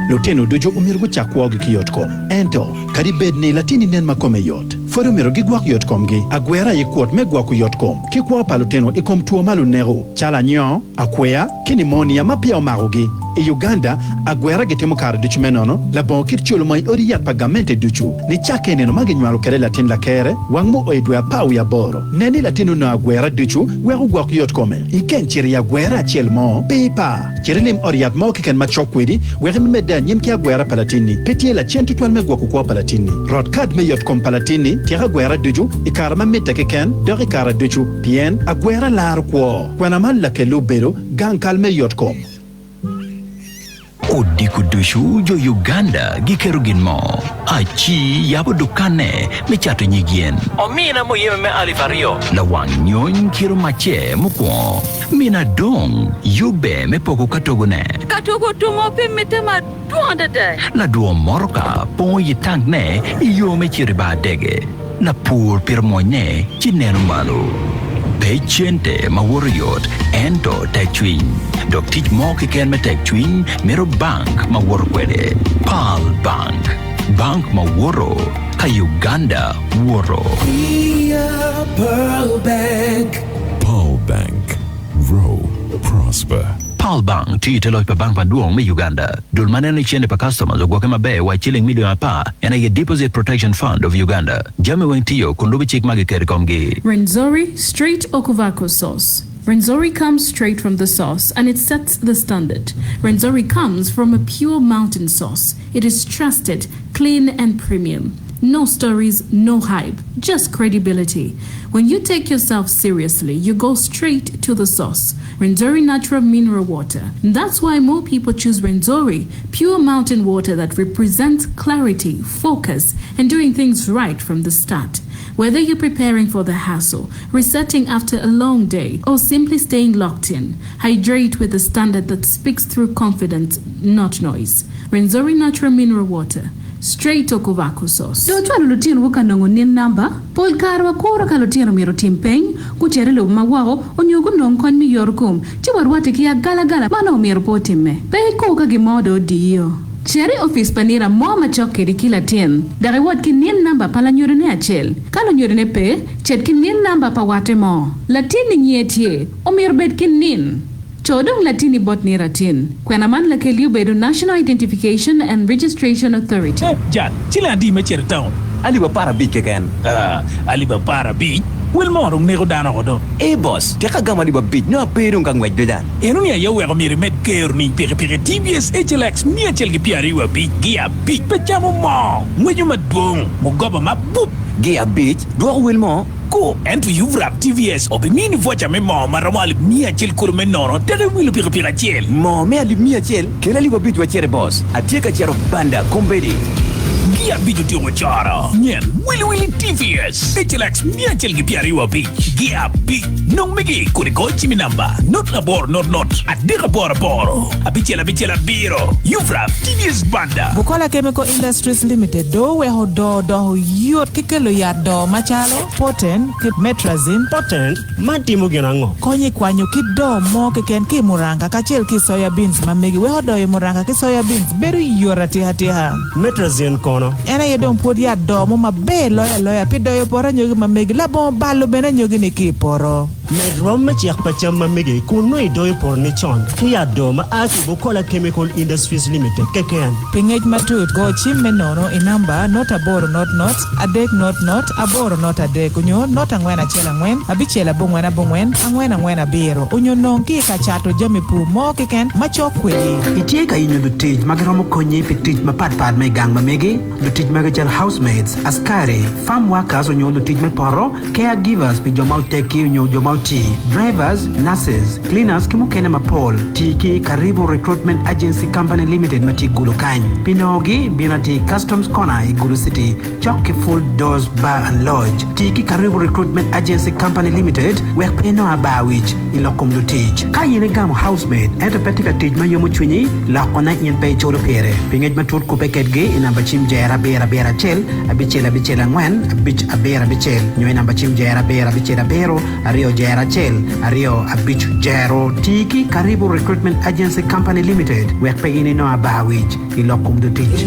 Luteno dojo umirgo chakwa gi kiyotko ento kadi bedne latini nen makome yot foro mero gi gwak yotkom gi agwera ye kwot me gwaku yotkom ki kwa paluteno ikom tuo malu nero chala nyo akwea kini moni ya mapia omarugi E Uganda, a guerra che temo cara di cimenono, la bon kircholo mai oriat pagamento duchu. Ni chake ne no maginwalo kere latin la kere, wangmo o edwe pau ya boro. Neni latino na guerra duchu, weru gwak yot kome. Iken chiri ya guerra chielmo, pepa. Chirilim oriat mo kiken machokwidi, werim medan yim kia guerra palatini. Petie la chentu tuan me gwaku kwa palatini. Rod kad me yot kom palatini, tira guerra duchu, ikarama meta keken, dori kara duchu, pien, a guerra lar kwa. Kwanaman la kelu bero, gang kalme yot kom. Odiku dushu jo Uganda gikerugin mo. Achi yabo dukane mechato nyigien. Omina mo yeme me alifario. La wang nyon kiro mache mukwo. Mina dong yube me poko katogone. Katogo tumo pe metema duanda de. La duo morka pon yitang ne yo me chiriba dege. La pur pirmonye chinenu malu. Patiente ma warrior ento tek twin. Dok teach mo kiken me tek twin mero bank ma warkwede. Pal bank. Bank ma woro ka Uganda woro. We are Pearl Bank. Pearl Bank. Grow. Prosper. Pearl Bank ti telo pa bank pa duong me Uganda. Dul manene chende pa customers ogwa kema be wa chilling million pa and a deposit protection fund of Uganda. Jame wentiyo kundubi chik magi kerikomgi. Renzori straight okuvako sauce. Renzori comes straight from the sauce and it sets the standard. Renzori comes from a pure mountain sauce. It is trusted, clean and premium. No stories, no hype, just credibility. When you take yourself seriously, you go straight to the source. Renzori natural mineral water. That's why more people choose Renzori, pure mountain water that represents clarity, focus, and doing things right from the start. Whether you're preparing for the hassle, resetting after a long day, or simply staying locked in, hydrate with a standard that speaks through confidence, not noise. Renzori natural mineral water. Straight okuvako sauce. Do twa lutien wuka nongo nin number, pol karwa kora ka lutien miro timpeng, ku chere lo mawao, onyogo nong kon mi yorkum, ti warwate ki gala mano miro potimme. Pe ko ka gimodo dio. Chere office panira mo machoke di kila tien. Dare wat ki nin number pala nyorene achel. Kalo nyorene pe, chet ki nin number pa wate mo. Latini nyetie, omir bed ki nin. Chodong Latini botni ratin. Kwenaman la keliu bedu National Identification and Registration Authority. Jan, chila di mecher town. Aliba para bi keken. Aliba para bi. Wil morong nego dana kodo. Boss, teka gama liba bi no perung kang wed dan. Enu ya yo wego miri met keur ni pere TBS HLX ni achel gi piari wa bi gia bi pechamo mo. Mwenyu madbong mo goba mabup. Gia bi do wil mo. Go and to you wrap TVS or be mini vocha me mo marawali mi achel kurme nono tere wilu pira chel. Mo me ali mi achel kela liba bi chere boss. Atieka chero banda kombedi. Gia bidu tiyo chara. Nyen wili TVS. HLX mi achel gi piari wa bi. Gia bi nong megi kuri go chimi namba. Not labor not. Adira boro. Abichela biro. You wrap TVS banda. Bukola Chemical Industries Limited do we ho do yot kikelo ya do machalo potent ki metrazine potent matimo ginango konyi kwanyo ki do mo keken ki muranga kachel ki soya beans mamegi we ho do muranga ki soya beans beru yorati hatiha metrazine kono ena yedon podi ya do mo mabe loya pido yo pora nyogi mamegi la bon ballo bena nyogi ni ki poro medrom ma chiak pacham mamegi kuno ido por ni chon ki ya do ma asi Bukola Chemical Industries Limited keken pingej matut go chimme nono inamba not aboro not adek not aboro not adek unyo not angwena chela ngwen abichela bongwen angwena biro unyo nongi ka chato jami pu mo keken machokweli itie ka inyo dutij magiromo konyi pitij mapat me gang mamegi dutij magajal housemaids askari farm workers unyo dutij me poro caregivers pi jomau teki unyo jomau ti drivers nurses cleaners kimukene mapol tiki karibu recruitment agency company limited mati gulu kany pinogi binati customs corner igulu city choke full doors bar and lodge tiki karibu recruitment agency company limited wek peno abawich ilokum do teach kayene gam housemaid enterpetika teach mayomo chunyi lakona yen pay cholo pere pingej matut ku peket ge inamba chim jera bera chel abichela ngwen abich abera bichel nyoy namba chim jera bera bichela bero ario jera chel ario abich jero tiki karibu recruitment agency company limited wek pay no abawich ilokum do teach.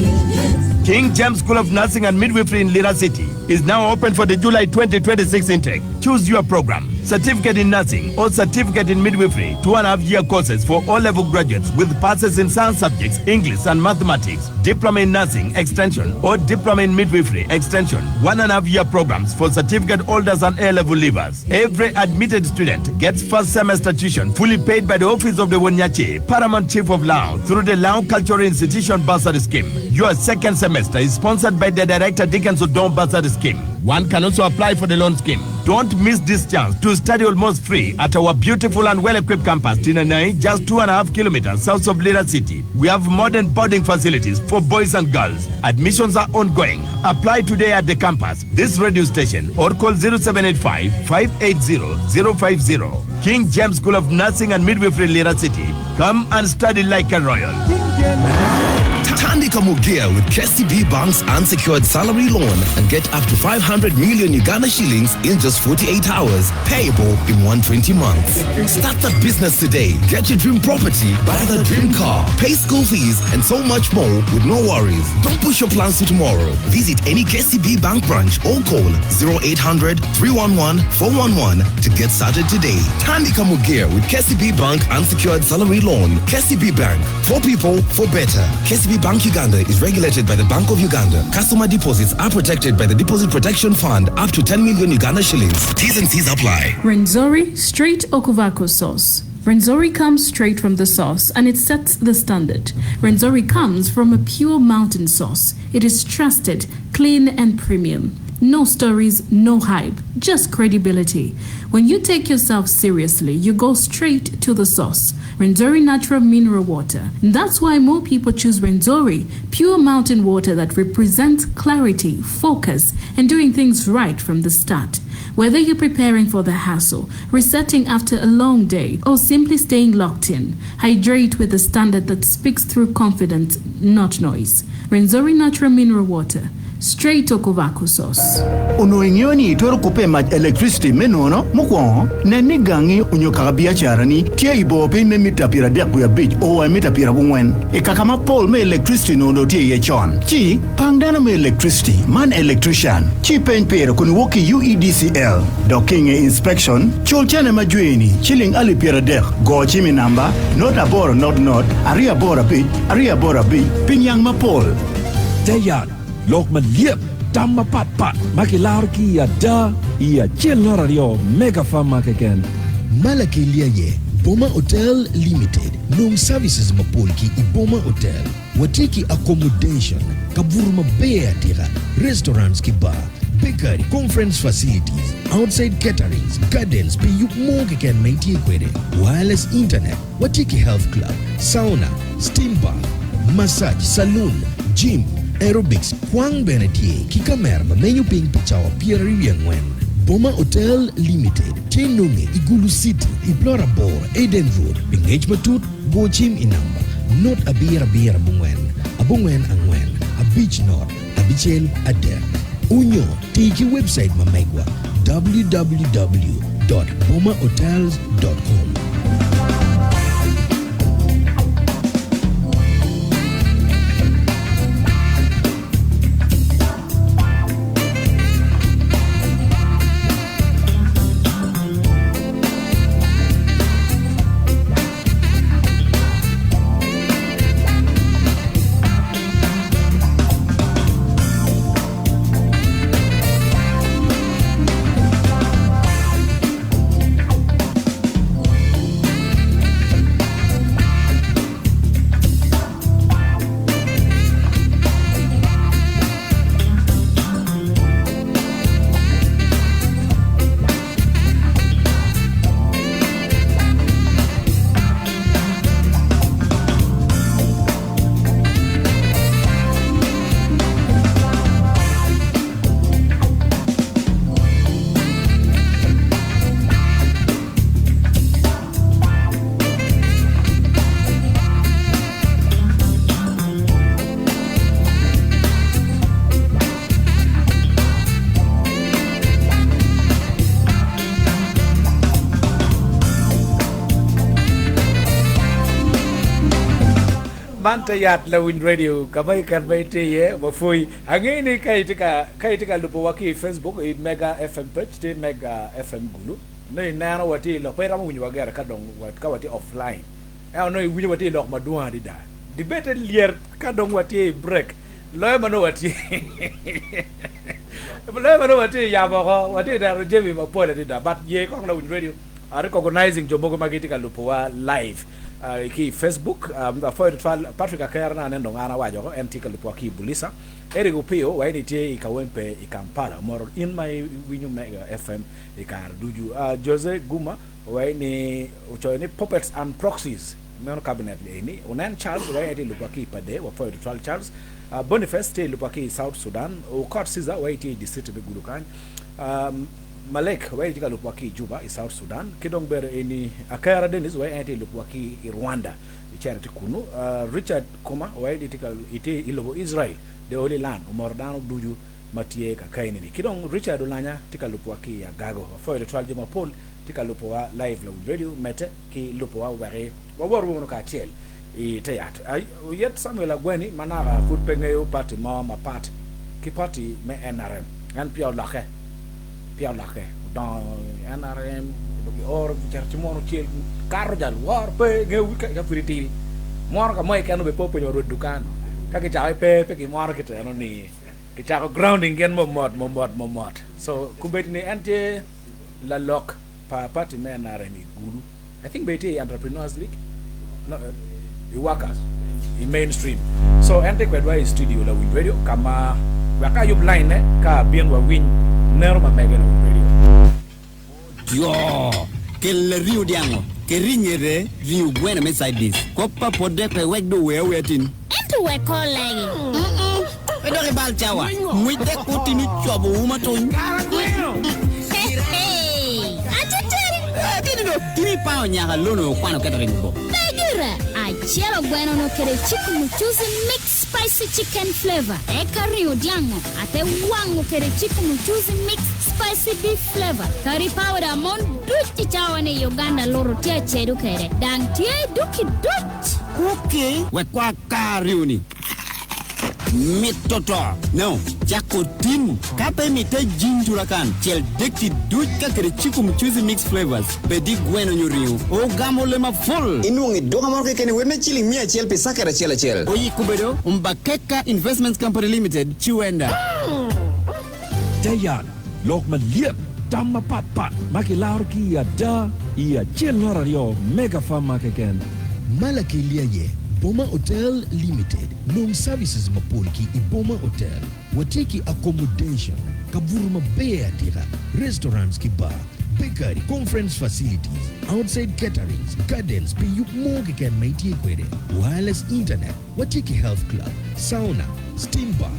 King James School of Nursing and Midwifery in Lira City is now open for the July 2026 intake. Choose your program. certificate in nursing, or certificate in midwifery, 2.5-year courses for all-level graduates with passes in science subjects, English and mathematics, diploma in nursing extension, or diploma in midwifery extension, 1.5-year programs for certificate holders and A-level leavers. Every admitted student gets first semester tuition fully paid by the Office of the Wonyache, Paramount Chief of Lao, through the Lao Cultural Institution Bursary Scheme. Your second semester is sponsored by the Director Dickens Odom Bursary Scheme. One can also apply for the loan scheme. Don't miss this chance to study almost free at our beautiful and well-equipped campus, Tinanai, just 2.5 kilometers south of Lira City. We have modern boarding facilities for boys and girls. Admissions are ongoing. Apply today at the campus, this radio station, or call 0785-580-050. King James School of Nursing and Midwifery, Lira City. Come and study like a royal. Tandika Mugia with KCB Bank's unsecured salary loan and get up to 500 million Uganda shillings in just 48 hours, payable in 120 months. Start the business today. Get your dream property, buy the dream car, pay school fees, and so much more with no worries. Don't push your plans to tomorrow. Visit any KCB Bank branch or call 0800-311-411 to get started today. Tandika Mugia with KCB Bank unsecured salary loan. KCB Bank, for people, for better. KCB Bank Uganda is regulated by the Bank of Uganda. Customer deposits are protected by the Deposit Protection Fund up to 10 million Uganda shillings. T's and C's apply. Renzori straight okuvako sauce. Renzori comes straight from the source and it sets the standard. Renzori comes from a pure mountain source. It is trusted, clean and premium. No stories, no hype, just credibility. When you take yourself seriously, you go straight to the source. Renzori natural mineral water. That's why more people choose Renzori, pure mountain water that represents clarity, focus, and doing things right from the start. Whether you're preparing for the hassle, resetting after a long day, or simply staying locked in, hydrate with a standard that speaks through confidence, not noise. Renzori natural mineral water. Straight okuvako sauce. Uno inyoni toro kupe maj electricity menono mukwo neni gangi unyo kakabia charani tia ibo pe me mitapira deku ya beach o mitapira bungwen e kakama pole me electricity no tia ye chon chi pangdana me electricity man electrician chi pen pero kun woki UEDCL docking inspection cholchane majueni chilling alipira dek go chimi number not abora not aria bora beach pinyang mapol Dayat Lokman liep tamma pat makilarki ya da ya chelnorario mega fama keken Malaki liaye Boma Hotel Limited Nung services mapolki I Boma Hotel Watiki accommodation Kaburuma bea tira restaurants ki bar bakery conference facilities outside caterings gardens pe yuk mo keken maiti kwere wireless internet Watiki health club sauna steam bath massage saloon gym aerobics kwang benetie kikamerma menu ping pichawa pieri yengwen Boma Hotel Limited Chenunge Igulu City Iplora Bor Eden Road Engagement Tut Bochim Inamba Not Abira Bungwen Angwen A Beach North Abichel Ader Unyo Tiki website mamegwa www.bomahotels.com Manta yat la win radio kamay karmay tiye mafui angin ni kay tika lupo waki Facebook i Mega FM page ti Mega FM Gulu Nei nana wati lo pera mu nywa gara ka dong wat ka wati offline. E no winyo wati lo madua di da. Debate lier ka dong wati break. Lo ma no wati. Lo ma no wati ya ba wati da jemi ma pole di da but ye ko na win radio are recognizing jomogo magiti ka lupo live. Ki Facebook for Patrick Akera na ndo ngana wajo entika lupo ki bulisa. Eri gupio wa ni tie ikawempe ikampala more in my winyu mega FM ikar duju Jose Guma wa ni uchoini puppets and proxies no cabinet ni unan Charles wa eti lupaki pade wa for Charles Boniface te lupaki South Sudan o court Caesar wa eti district be gulukan Malek wa eti lupaki Juba South Sudan kidong bere ni Akara Dennis wa eti lupaki Rwanda charity kunu Richard Koma wa eti ilobo Israel the Holy Land umordano duju matie ka kaini ni kidong Richard Olanya tika lupo ki ya gago for the trial jema Paul tika lupo wa live lo radio mete ki lupo wa ware wa woru no ka tiel e teyat ay yet Samuel Agweni manara foot pengeyo party mama part ki party me NRM an Pierre Lake dans NRM do or charti mono tiel karo jal war pe ngewi ka fritiri mor ka moy kanu be popo nyo dukan kaki chai pe ki mor ki tano ni ki chako grounding gen momot so kubet ni ante la lock pa party men are ni guru I think beti entrepreneurs league no the workers in mainstream so ante kwedwa studio la win radio kama waka yub line ka bien wa win nerma mega la radio yo kel riu diango ke rinyere riu buena me side this kopa pode pe wegdo we tin to we call lagi. We don't bal chawa. Muite kutini chobo umatun. Hey, Timi pao nyaka lono kwano catering bo. Bagira, achero bueno no kere chicken muchuzi mix spicy chicken flavor. Ekario diango, ate wango kere chicken muchuzi mix spicy beef flavor. Curry powder mon duchi chawa ne Uganda loro tia chedu kere. Dang tia duki dut. Okay, we kwa kariuni. Mitoto. No, jako tin. Kape mite jinjurakan. Chel deki duka kere chiku mchuzi mix flavors. Pedi gweno nyuriu. O gamo lema full. Inungi doga morke kene weme chili mia chel pe sakara chel. Oyi kubedo, Kaka Investments Company Limited, Chuenda. Dayan, lok maliep. Tamma pat. Makilaur ki ya da. Ia chel norario. Mega fama keken. Malakilia ye Boma Hotel Limited long services mapolki i Boma Hotel wateki accommodation kaburuma bea tira restaurants ki bar bakery conference facilities outside caterings gardens pe yuk mogi ken maiti kwede wireless internet wateki health club sauna steam bar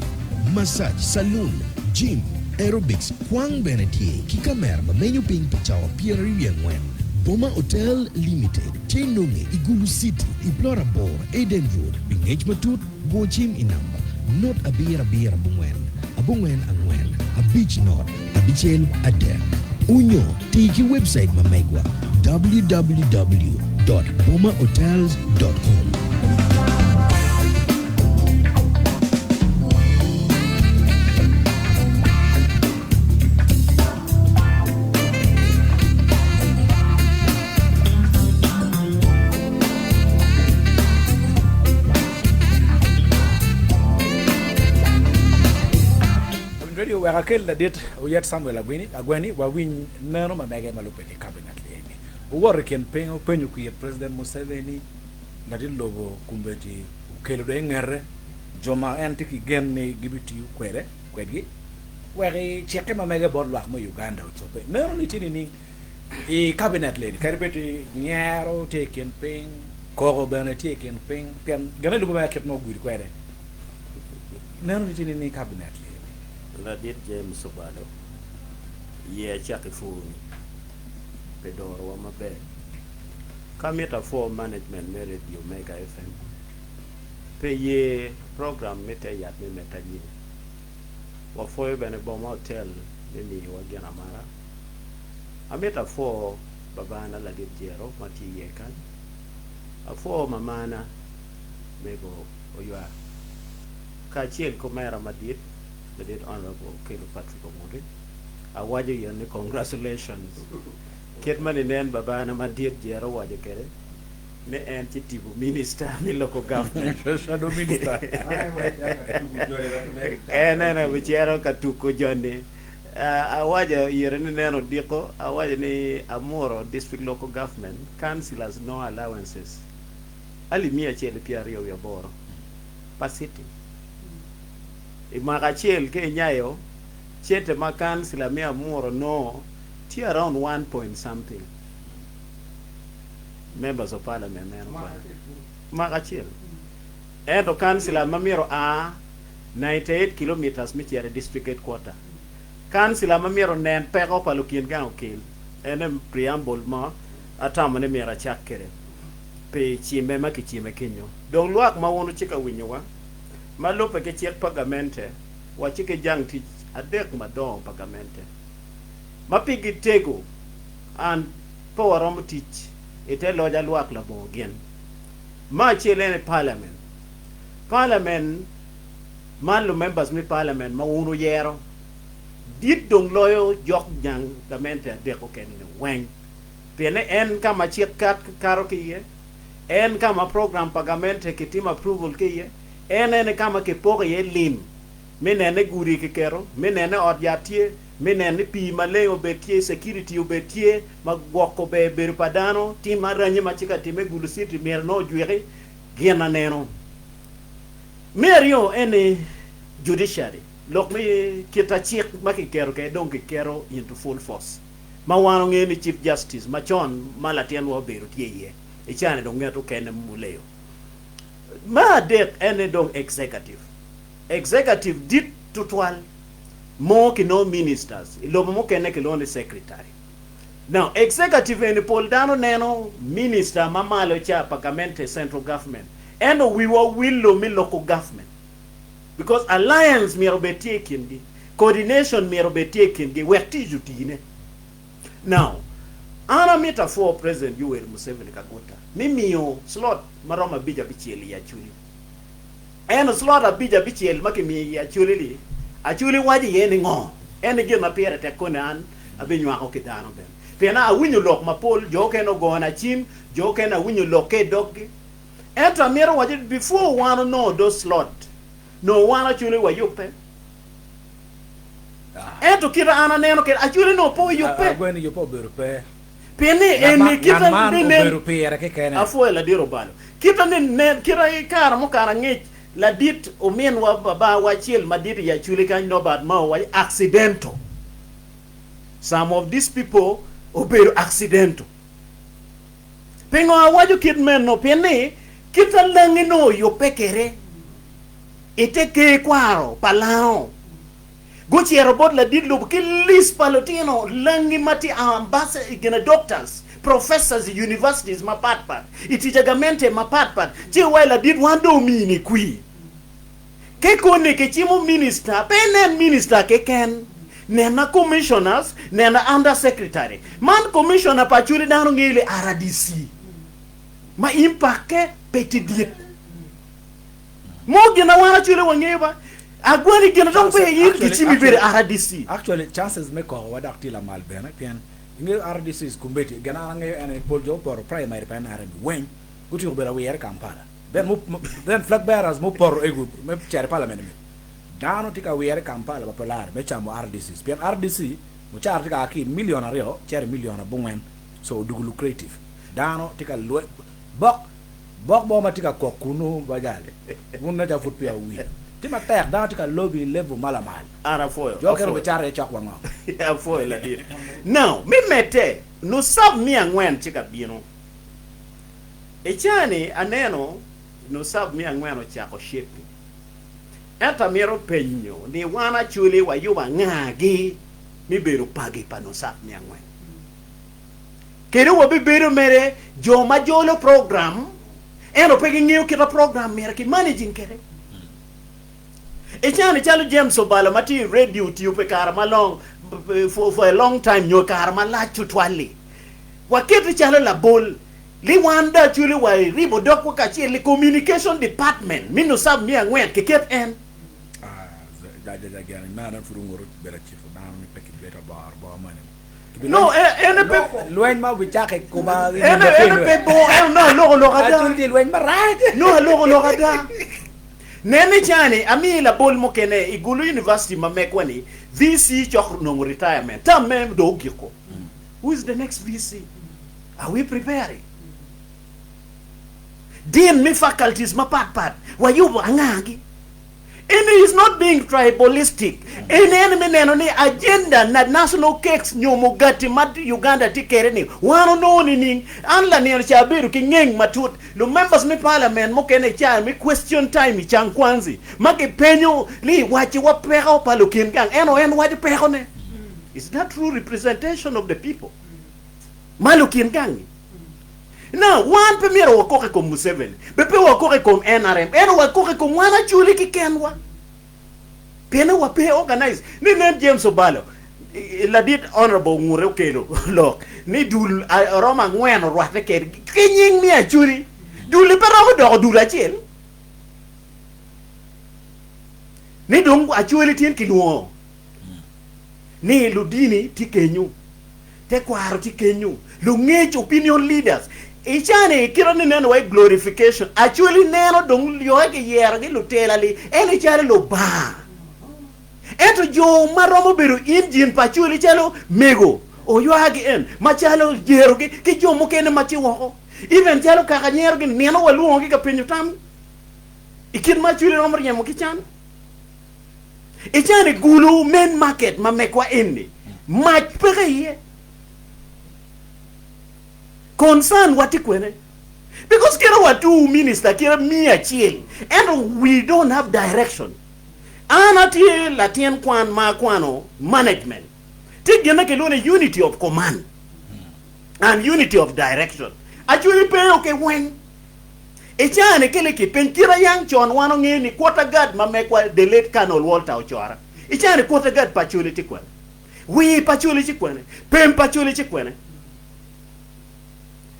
massage saloon gym aerobics kwang benetie ki kamer ma menu ping pichawa piera riengwen Boma Hotel Limited, Chenunge, Igulu City, Iplora Bor, Eden Road, Bingage Matut, Bochim Inamba, not Abira Abungwen Angwen, a beach north, Abichel Ade. Unyo, take your website Mamegwa, www.bomahotels.com. Wakakel la dit uyet Samuel Agweni wa win nano ma mege malupe ni cabinet leni uwor ken penyo ku ye president Museveni la dit logo kumbeti ukelo de ngere joma entiki genni gibiti kwedgi wari cheke ma mege bodwa mo Uganda Chope nano ni tini ni e cabinet leni karbeti nyaro teken pen ko bana teken pen gana lugo ma ket no gudi kwede nano ni tini ni cabinet la dit James Sobado ye chake funi pedoro wa mabe kameta for management merit you mega FM pe ye program meta yat me metaji wa for bene Boma Hotel ni wa Gimara ameta for babana la dit jero mati ye kan a for mamana mego oywa ka chiel ko mera madit the date honorable Kilo Patrick Omondi. I want you congratulations. ket mani nen babana madiet jero waje kere ne en chitibu minister ni local government shadow minister ene bichero katuko jonde awaja yere ni neno diko awaja ni Amoro district local government councillors no allowances ali mia chele pia rio ya boro pa city imaka chel ke nyayo chete ma councillor mia Amoro no ti around 1 point something members of parliament maka chel ento councillor mamiro a 98 kilometers mi chere district headquarter councillor mamiro nen peko palukien ga okil enem preamble ma atamane mera chakere pe chime ma kichime kinyo dong luak ma wono chika winyowa ma lope ke chek pagamente wa chike jang ti adek madong pagamente ma pigi tego and power teach ite loja luak la bo gen ma chele parliament malu members mi parliament ma wono yero dit dong loyo jok jang gamente de ko ken weng pene en kama chek kat karo kiye en kama program pagamente kitim approval kiye en kama ke poke ye lim menene guri ke kero menene od yatie menene pi maleo betie security obetie magwoko be beru padano tima ranye machika time gulu city mer no juere gena neno merio ene judiciary lok me kita chik makikero ke don kero into full force ma wano ngeni chief justice ma chon malatien wo beru tie e chane don ngato kene muleo ma det ene don executive dit tutwal mo ki no ministers lobo mo kene ke lone secretary now executive ene poldano neno minister mamalo cha pagamente central government and we will me local government because alliance mi robetie kindi coordination mi robetie kindi werti jutine now ana meta for president Yoweri Museveni Kaguta mimio slot maroma bija bicheli ya chuli en slot abija bicheli makimi ya chuli li achuli waji yeni ngo en gima pere te konan abinywa ko kidano ben pena awinyo lok mapol joke no gona chim joke na winyo loke doggi enta mero waji before one no do slot no wana chuli wa yupe ento kira ana neno kira achuli no po yupe gweni yupo berupe pene eni kita ne berupe era ke kene afuela diro balo kita ne kira ikara mo kara ngich la dit o men wa baba wa chiel madit ya chuli kan no bad ma wa accidental some of these people oberu accidental pengo awaju kid men no pene kita langi no yo pekere ite ke kwaro palao gochi robot la dit lo ke lis palotino langi mati ambassador igena doctors professors universities mapatpat itijagamente mapatpat chi wala dit wando mini kui ke kone ke chimo minister penen minister ke ken nena commissioners nena under secretary man commissioner pachuli dano ngile RDC ma impake petit diet mo gina wana chule wangeba agwani gina don pe yir kichimi bere RDC actually chances me ko wada aktila mal bena pian ngi RDC is kumbeti gana ngi ene poljo por primary pan RDC wen guti ko bera wer kampala then flag bearers mo por egu me chere parliament me dano tika wer kampala ba polar be chamo RDC pian RDC mo char tika aki million ario chere million bungen so dugu lucrative dano tika bok bo matika ko kunu bajale munna ta fut pia wi tima tek dano tika lobby level malamal ara foyo jokero be chare chakwa ngo ya foyo la dit now mi mete no sab mi angwen chika bino echani aneno no sab mi angweno chako shepi eta mero penyo ni wana chuli wa yuba ngagi mi beru pagi pa no sab mi angwen kero wa beru mere joma jolo program eno pegi ngiu kita program mere ki managing kere echani chalo James Obala mati radio ti upe karma long for a long time nyo karma la chutwali wakati chalo la bol li wanda chuli wa ribo doko kachi li communication department mino sab mi angwen keket en jaja gani mana furungoro bela chifu na mi peki beta bar ba mane No, ene pe luen ma wichake kuma ene pe bo no logo ada. Atundi luen ma right. No logo ada. Nene chani ami la bol mo kene igulu university ma mekwani VC chok no retirement. Tam mem do giko. Who is the next VC? Are we preparing? Then me faculties ma pat. Wa yubo angangi. And it is not being tribalistic. Any enemy nenoni agenda na national cakes nyomugati mat Uganda tikereni. Wano no ni anla ni chabiru kingeng matut. Lo members me parliament mo kene cha me question time chang kwanzi. Make penyo li wachi wa pera palo kingang. Eno wachi pera ne. Is that true representation of the people? Malo kingang. Now, one premier wakoke kom Museveni, bepe wakoke kom NRM, eno wakoke kom wana chuli ki kenwa. Pena wape organize. Ni name James Obalo. La dit honorable ngure ukelo. Look, ni dul Roma ngweno rwate kere. Kinying ni a chuli. Duli pero do dula chel. Ni dongu a chuli tien kinuo. Ni ludini ti kenyu. Te kwaro ti kenyu. Lungecho opinion leaders. Ichane kirani neno wa glorification. Actually neno dong yoke yergi lo Tela li. Eni chale lo ba. Eto jo maromo biru injin pachuli chalo mego. O yoagi en. Machalo jerogi. Ki jo mokene machi wako. Even chalo Kaka nyerogi neno waluongi ka penyo tam. Ikin machuli romor nyemo kichan. Ichane gulu main market mamekwa eni. Mach peke ye. Concern what kwene. Because kira watu minister kira mia chiel and we don't have direction. Anati latien kwan ma kwano management. Tigena kelone unity of command and unity of direction. Actually pay okay when echane kele ki penkira yang chon wano ngeni quarter guard mamekwa the late Colonel Walter Ochora. Echane quarter guard pachuli chikwene. We pachuli chikwene. Pem pachuli chikwene.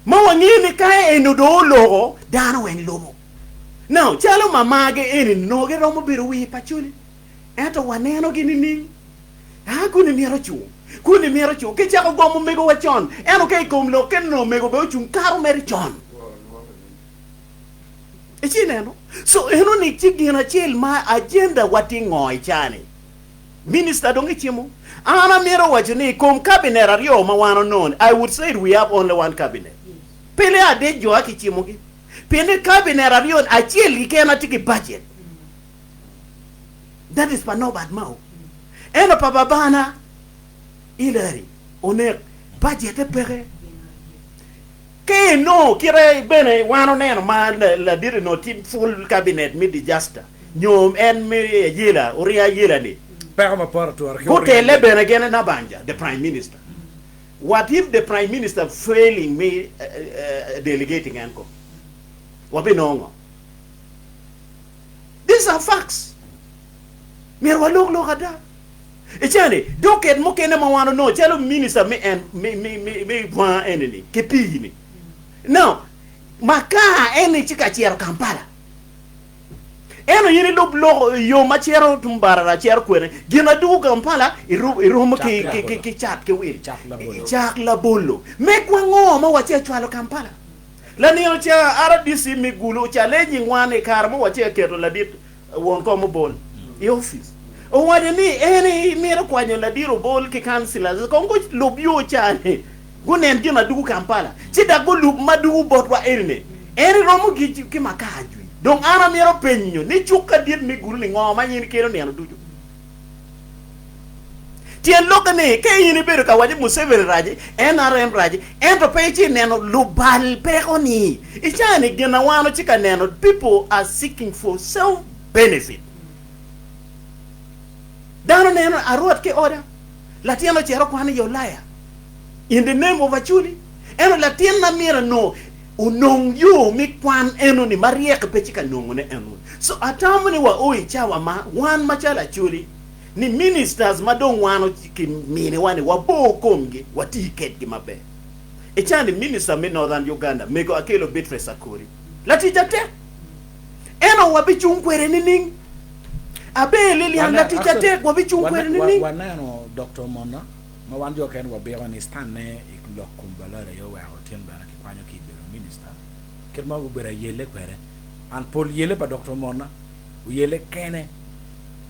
Mawangini kaya enudo logo dana wen logo. Now chalo mamage eni noge romo biruwi pachuli. Eto waneno gini ni. Ha kuni miero chu. Kuni miero chu. Ke chako gomo mego wachon. Eno kei kumlo keno mego beo chung karo meri chon. Echi neno. So eno ni chigina chil ma agenda wati ngoi chani. Minister dongi chimo. Ana miero wachini kum cabinet ario mawano non. I would say we have only one cabinet. Pele ade jo akichimugi. Pele cabinet avion achiel ikena tiki budget. That is for no bad mouth. Eno pababana ileri onek budget pere. Ke no kire bene wano neno ma la dire no team full cabinet mi disaster. Nyom en mi yela oria yela ni. Perma porto arki. Ko tele bene gene na banja the prime minister. What if the prime minister failing me delegating anko? Wabi nongo. These are facts. Mirwa log ada. Echane, doket mokene mawano no. Chalo minister me wan enemy. Kepi ni. Now, maka eni chika chiaro Kampala. Eno yini lo yo machero tumbara la chero kwene gina du Kampala irumo ki chat ke wil chak la bolo me kwango ma wache chwalo Kampala la ni ocha RDC mi gulu cha leji ngwane kar mo wache keto la dit won ko mo bol i office o wade ni eni mira kwanyo la diro bol ki councilors ko ngo lobyo cha ne gunen gina du Kampala ci da go lub madu botwa ene romo ki makaju. Donc ana mero penyo ni chuka dit mi gulu ni ngoma nyini kero ni anu duju. Tien loka ne ke yini beru ka waje Museveni raje NRM raje ento pechi neno lubal peko ni. Ichani gena wano chika neno people are seeking for self benefit. Dano neno aruat ke order. Latiano chero kwani yo liar. In the name of Acholi. Eno latiana mira no. Unong yu mi kwan eno ni maria kapechika nongo ne eno. So atamani wa oi chawa ma wan machala chuli ni ministers madong wano ki mine wani wabo komge watiket ki mabe. Echani minister me Northern Uganda mego akelo Beatrice Acoli. Latija te eno wabichunkwere nining. Abe Lilian latija te wabichunkwere nining. Wanano Dr. Mona ma wan jo ken wa be on stand ne iklo kumbala yo wa hotel bana ki kwanyo ki be minister ket ma ubera yele kwere an pol yele ba Dr. Mona u yele kene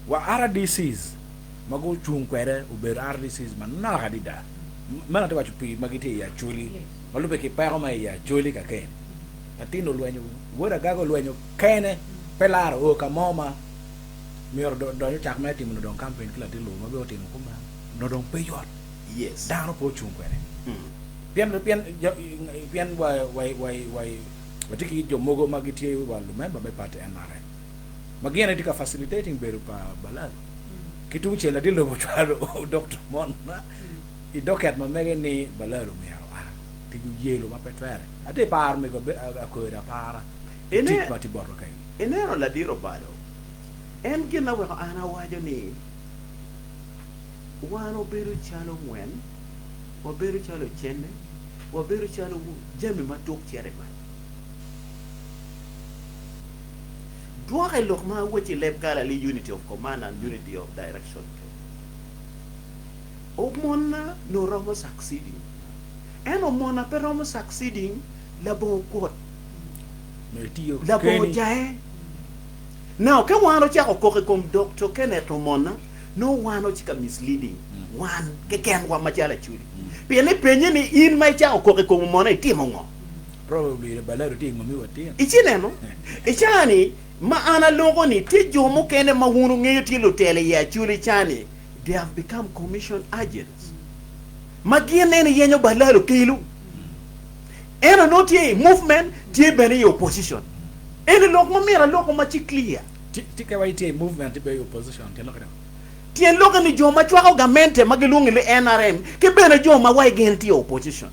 wa RDCs mago chung kwere uber RDCs man na hadida mana te wachu pi magite ya chuli malube ki pa ma ya chuli ka ken atino lwenyo wora gago lwenyo kene pelar o ka moma mior do chak meti mun don campaign kila tilo mabe otino kuma no don peyot yes daro po chung kwere pian wai watiki jo mogo magiti wa lumemba be parte NRM magiana tika facilitating beru pa balalo kitu chela dilo bochalo Dr. Mona I docket ma mege ni balalo mi tigu yelo ma petwere ate par me go akoira para ene pati borro kay ene la diro balo en gina wa ana wajo ni wano beru chalo mwen o beru chalo chenne o beru chalo jemi ma tok chere ma doare lokma woti leb kala li unity of command and unity of direction o mona no romo succeeding en o mona per romo succeeding la bon kot la bon jae now ke wano cha ko kom Dr. Kenneth Omona no wano chika misleading wan ke ken wa machala chuli pene penye ni in mai cha ko Omona itimo ngo probably the balado tingo mi watin ichine no ichani ma ana logo ni ti jomo kene ma hunu ngeyo ti lo tele ya chuli chani they have become commission agents magine ni yenyo balado kilu ena no ti movement ti bene opposition ene logo mera logo ma chi clear ti ke waite movement be opposition te lokada tien logo ni joma chwa gamente magilungi le NRM ke bene joma wai genti opposition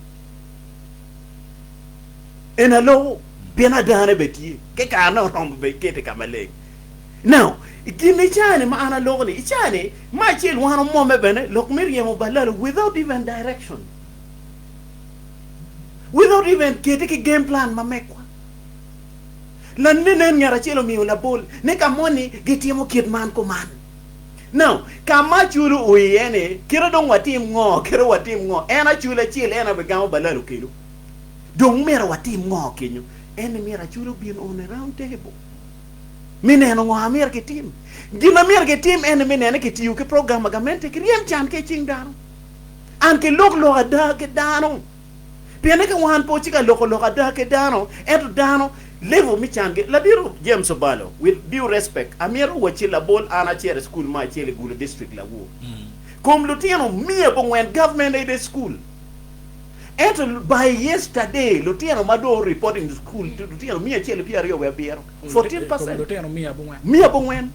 ena lo bena dane beti ke kana rombo be kete kamale now ikini chane ma ana logo ni chane ma chil wano mo me bene lok miriamo balalo without even direction without even kete ke game plan ma mekwa la nenen ngara chelo mi la bol ne ka moni getiemo kit man ko man now kama chulu uyene kira don watim ngo kira watim ngo ena chula chile ena be gamo balalo kilo don mera watim ngo kinyo ena mera chulu bin on a round table mineno ngo amer ke team gina mer ke team ena minene ke tiu ke program agamente kriem chan ke ching dano an ke lok lo ada ke dano piene ke wan po chika lok lo ada ke dano et dano level mi change la biro James Obalo with due respect amero wachi la bol ana chere school ma chere gulu district la wo kom lutiano mia bo when government aid school and by yesterday lutiano mado reporting to school lutiano mia chere pia rio we biero 14% lutiano mia bo when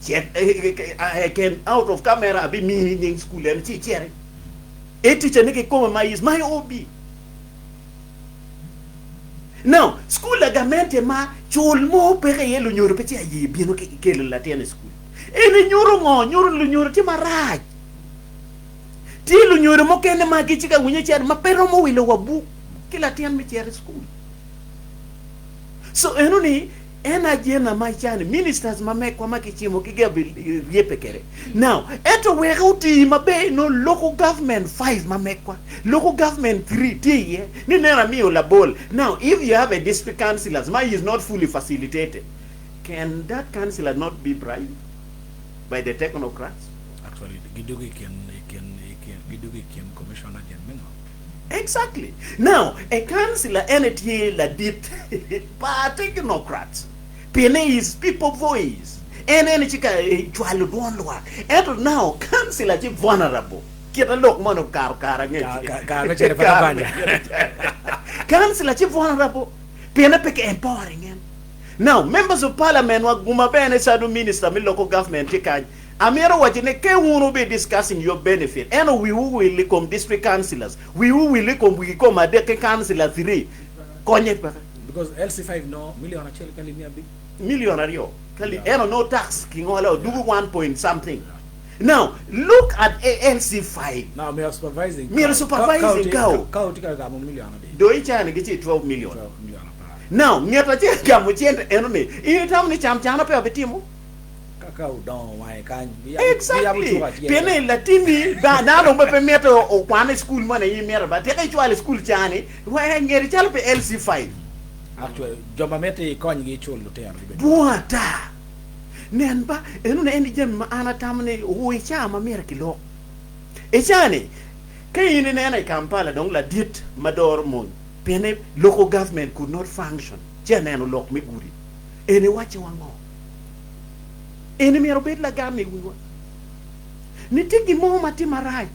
I can out of camera be meaning school and chere e teacher ne ke come is my OB. Now, school agamente ma chul mo pere yelo nyoro peti ayi bieno ke la tiene school. Ene nyoro ngo nyoro lu nyoro ti maraj. Ti lu nyoro mo kene ma gichika winye cher ma pero mo wilo wabu ke la tiene mi cher school. So enuni ena jena ma chane ministers ma me kwa ma kichimo kige riepekere. Now, eto we uti ma be no local government 5 ma mekwa. Local government 3 ti ni nera mi la ball. Now, if you have a district councillors, my is not fully facilitated. Can that councillor not be bribed by the technocrats? Actually, Gidugi can commissioner general. Exactly. Now, a councillor entity la dit by technocrats. Pene is people voice. And chika chwalu donwa. And now councillor is vulnerable. Kita lok mano kar chere parabanya. Councillor is vulnerable. Pene peke empowering him. Now, members of parliament wa gumabene sadu minister mi local government tikany. Amero wajine ke wunu be discussing your benefit. And we will come district councillors. We will come adeke councillor 3. Because LC5 no million actually can be a big millionaire. No tax kingola do 1 point something. Now look at LC5. Now me are supervising. Me are supervising cow. Cow tika ga million a day. Do each and get 12 million. Now me are take ga muchende enemy. In time ni cham chana pe abetimo. kau don wai kan. Exactly. Pene latini da na no be meto o kwane school man yi mer ba te kai chwale school chani wa ngeri chal pe LC5. Actually joma mete kon gi chul lu ter. Buata. Nen ba enu ne endi jem ma ana tamne o chama mer kilo. E chani kay ni ne na Kampala donc la dit mador mon. Pene local government could not function. Chene no lok me guri. Ene wache wango. Ene mero bet la gami wiwa. Ni tiki mo mati marai.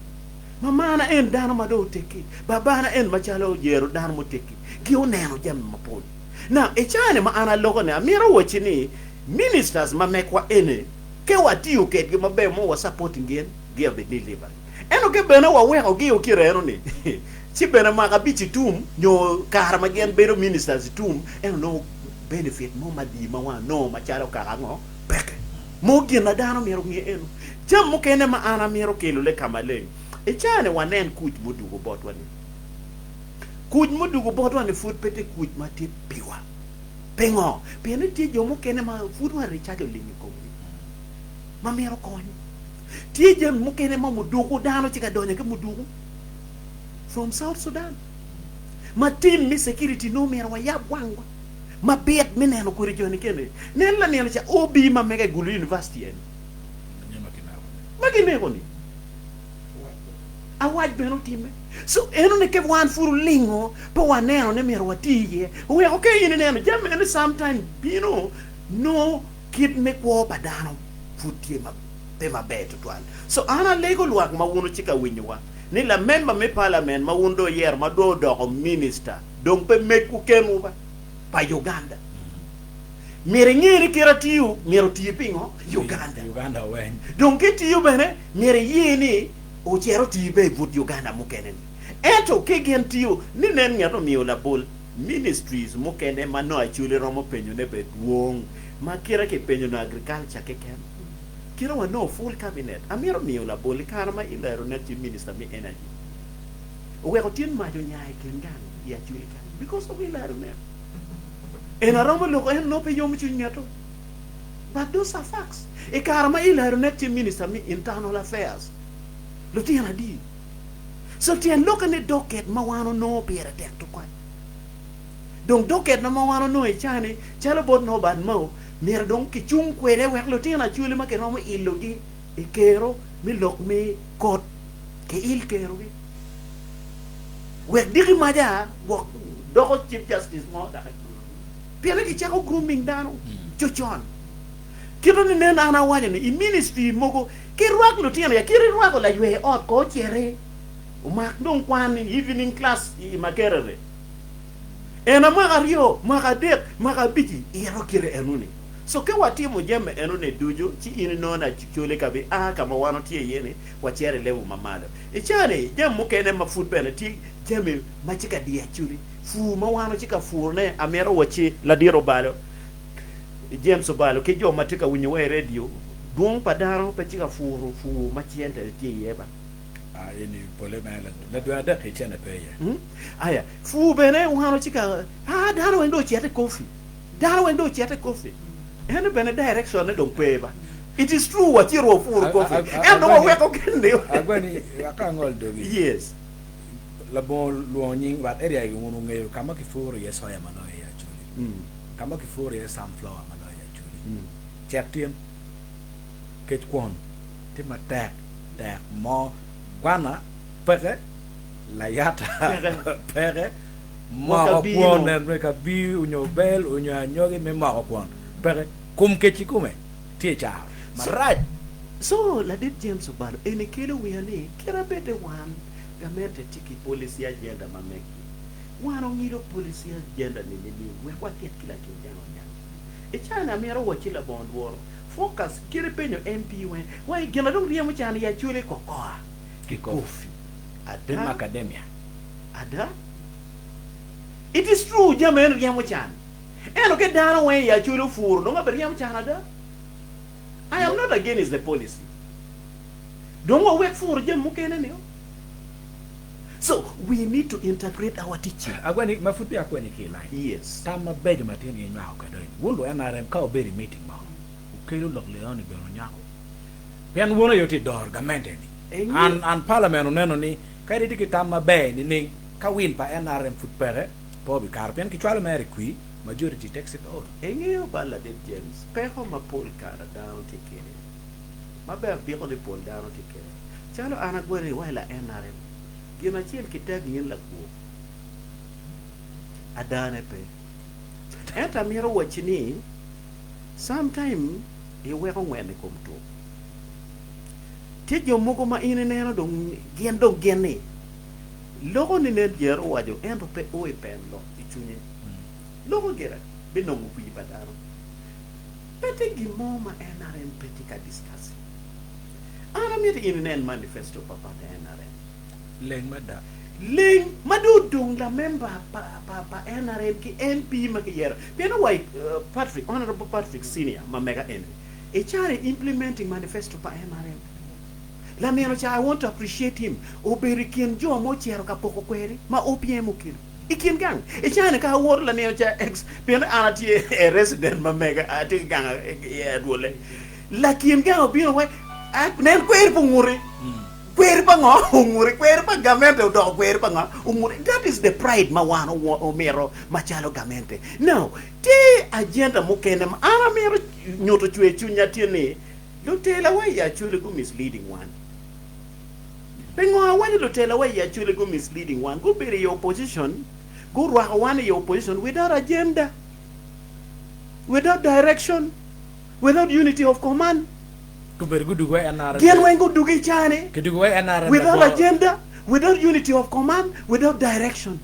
Mamana en dano mado teki. Babana en machalo yero dano mo teki. Gio neno jam mapoli. Now, echane ma ana loko ne amira wachini ministers ma mekwa ene ke watiyo ket gi mabe mo wa supporting gen give the delivery. Eno ke bena wa we ogi okire eno ni. Chi bena ma kabichi tum nyo karma gen beno ministers tum eno no benefit mo madi ma wa no machalo karango peke. Mo gina dano mero ngi eno. Jam mo kene ma ana mero kelo le kamale. Echane wanen kuj mudugo bot wani. Kuj mudugo bot wani food pete kuj mati piwa. Pengo. Pene ti jomo kene ma food wani chajo lingi ko. Ma mero konyi. Ti jam mo kene ma mudugo dano chika donya ke mudugo. From South Sudan. Ma team mi security no mero wa yab wangwa. Ma bet mineno kuri joni kene. Nella nella cha obi ma mega gulu university en. Magine ko ni. Awaj beno time. So eno ne ke wan furu lingo po waneno ne mero watiye. We okay ine neno jam ene sometime bino no kid me ko padano futie ma pe ma beto twan. So ana lego luak ma wono chika winyowa. Ni la member me parliament ma wundo yer ma do do minister. Donc pe me ku kenu ba pa Uganda. Mere ngiri kira tiyu, mero tiyu pingo, Uganda. Uganda wen. Donc tiyu bene, mere yini, o chero tiyu be vut Uganda mukenen. Eto kegen tiyu, ni nen ngato miyo la bol, ministries mukene mano achuli romo penyo ne bet wong. Ma kira ke penyo na agriculture keken. Kira wa no full cabinet. Amiro miyo la bol, karama ila eroneti minister mi energy. Uwe kotin majo nyae kengan, ya chuli kan. Because of ila eroneti. En aramo loko en no pe yom chinyato. But those are facts. E karama ila net minister mi internal affairs. Lo tiana di. So tian loka ne docket ma wano no pera tek to kwai. Donc docket na ma wano no e chane, chalo bot no bad mo, mera donc ki chung kwere wek lo tiana chuli ma ke no illo di e kero mi lok mi kot ke il kero bi. Wek digi maja wok doko chief justice mo da. Pele ki chako grooming dano chochon kiro ni nena ana wanya ni ministry mogo ki ruak lo tiana ya kiri ruak la ywe ot ko chere o mak don kwan evening class I makerere ena maka rio maka dek maka biki iro kire enuni so ke wati mo jemme enune dujo ci ini nona chole kabe kama wano tie yene wa chere lewu mamalo e chare jem mo kene ma food bene ti jemme ma chika dia churi fu ma wano chika furne amero wachi la diro balo James balo ke jo matika winyo we radio don padaro pe chika furu fu ma chiente ti yeba ini pole mala na do ada ke chana pe ya aya fu bene wano chika daro endo chiate coffee daro endo chiate coffee ene bene direction ne don peba it is true what you ro furu coffee and no we ko kende agwani akangol dogi yes la bon luonying wat area gi ngunu ngeyo kama kifuru ye soya manoya ya chuli kama kifuru ye sunflower manoya ya chuli cheptien ket kwon te matak tak mo kwana pere la yata pere mo kwon ne ka bi unyo bel unyo anyoge me mo kwon pere kum kechikume tie cha right so la dit James Obalo ene kilo wiani kira bete wan Gamente tiki policy agenda mameki. Wano ngiro policy agenda ni we kwa kila kinjano nyano. Echana mero wachila bond war. Focus kiri penyo MP wen. Wai gena dong riya mchana ya chule kokoa. Kikofi. Ada academia. Ada? It is true jamen riya mchana. Eno ke dana wen ya chule furu. Nonga beriya mchana da? I am not against the policy. Don't work for jam mukene niyo. So we need to integrate our teaching. Agwani mafupi akweni kila. Yes. Tama bejo matini yenyu hao kadoi. Wundo NRM kao beri meeting mao. kilo lok leoni bero nyako pian wono yoti dor gamente ni an parliament neno ni kay di kitama be ni ka win pa NRM futpere po bi karpian ki chwalo mere qui majority takes it all engeo balla de James peho ma pol kara down tikere ma be bi ko de pol down tikere chalo ana gwere wala NRM gina chiel kitag yin la ku adane pe eta miro wachini sometime e weko ngwene komto tijo moko ma ine neno dong geni logo ni nen jero wajo endo pe o e pen lo ichunye logo gera bino mu bi badaro pete gi moma NRM pete ka discuss ana mi ine nen manifesto papa NRM leng madu dung la member pa NRM ki MP makiyera peno wai Patrick honorable Patrick senior ma mega en e chare implementing manifesto pa NRM la neno cha I want to appreciate him oberi kien jo mo chero ka poko kweri ma OPM ukil ikin gang e chane ka wor la neno cha ex peno anati e resident ma mega ati gang e dole la kien gang obino wai nen kweri punguri that is the pride mawano omero machalo gamente now te agenda mokene ana mero nyoto chwe chunya tiene lo Tela way ya chule go misleading one pengo awani lo Tela way ya chule go misleading one go be your opposition go rwa one your opposition without agenda without direction without unity of command without agenda, without unity of command, without direction.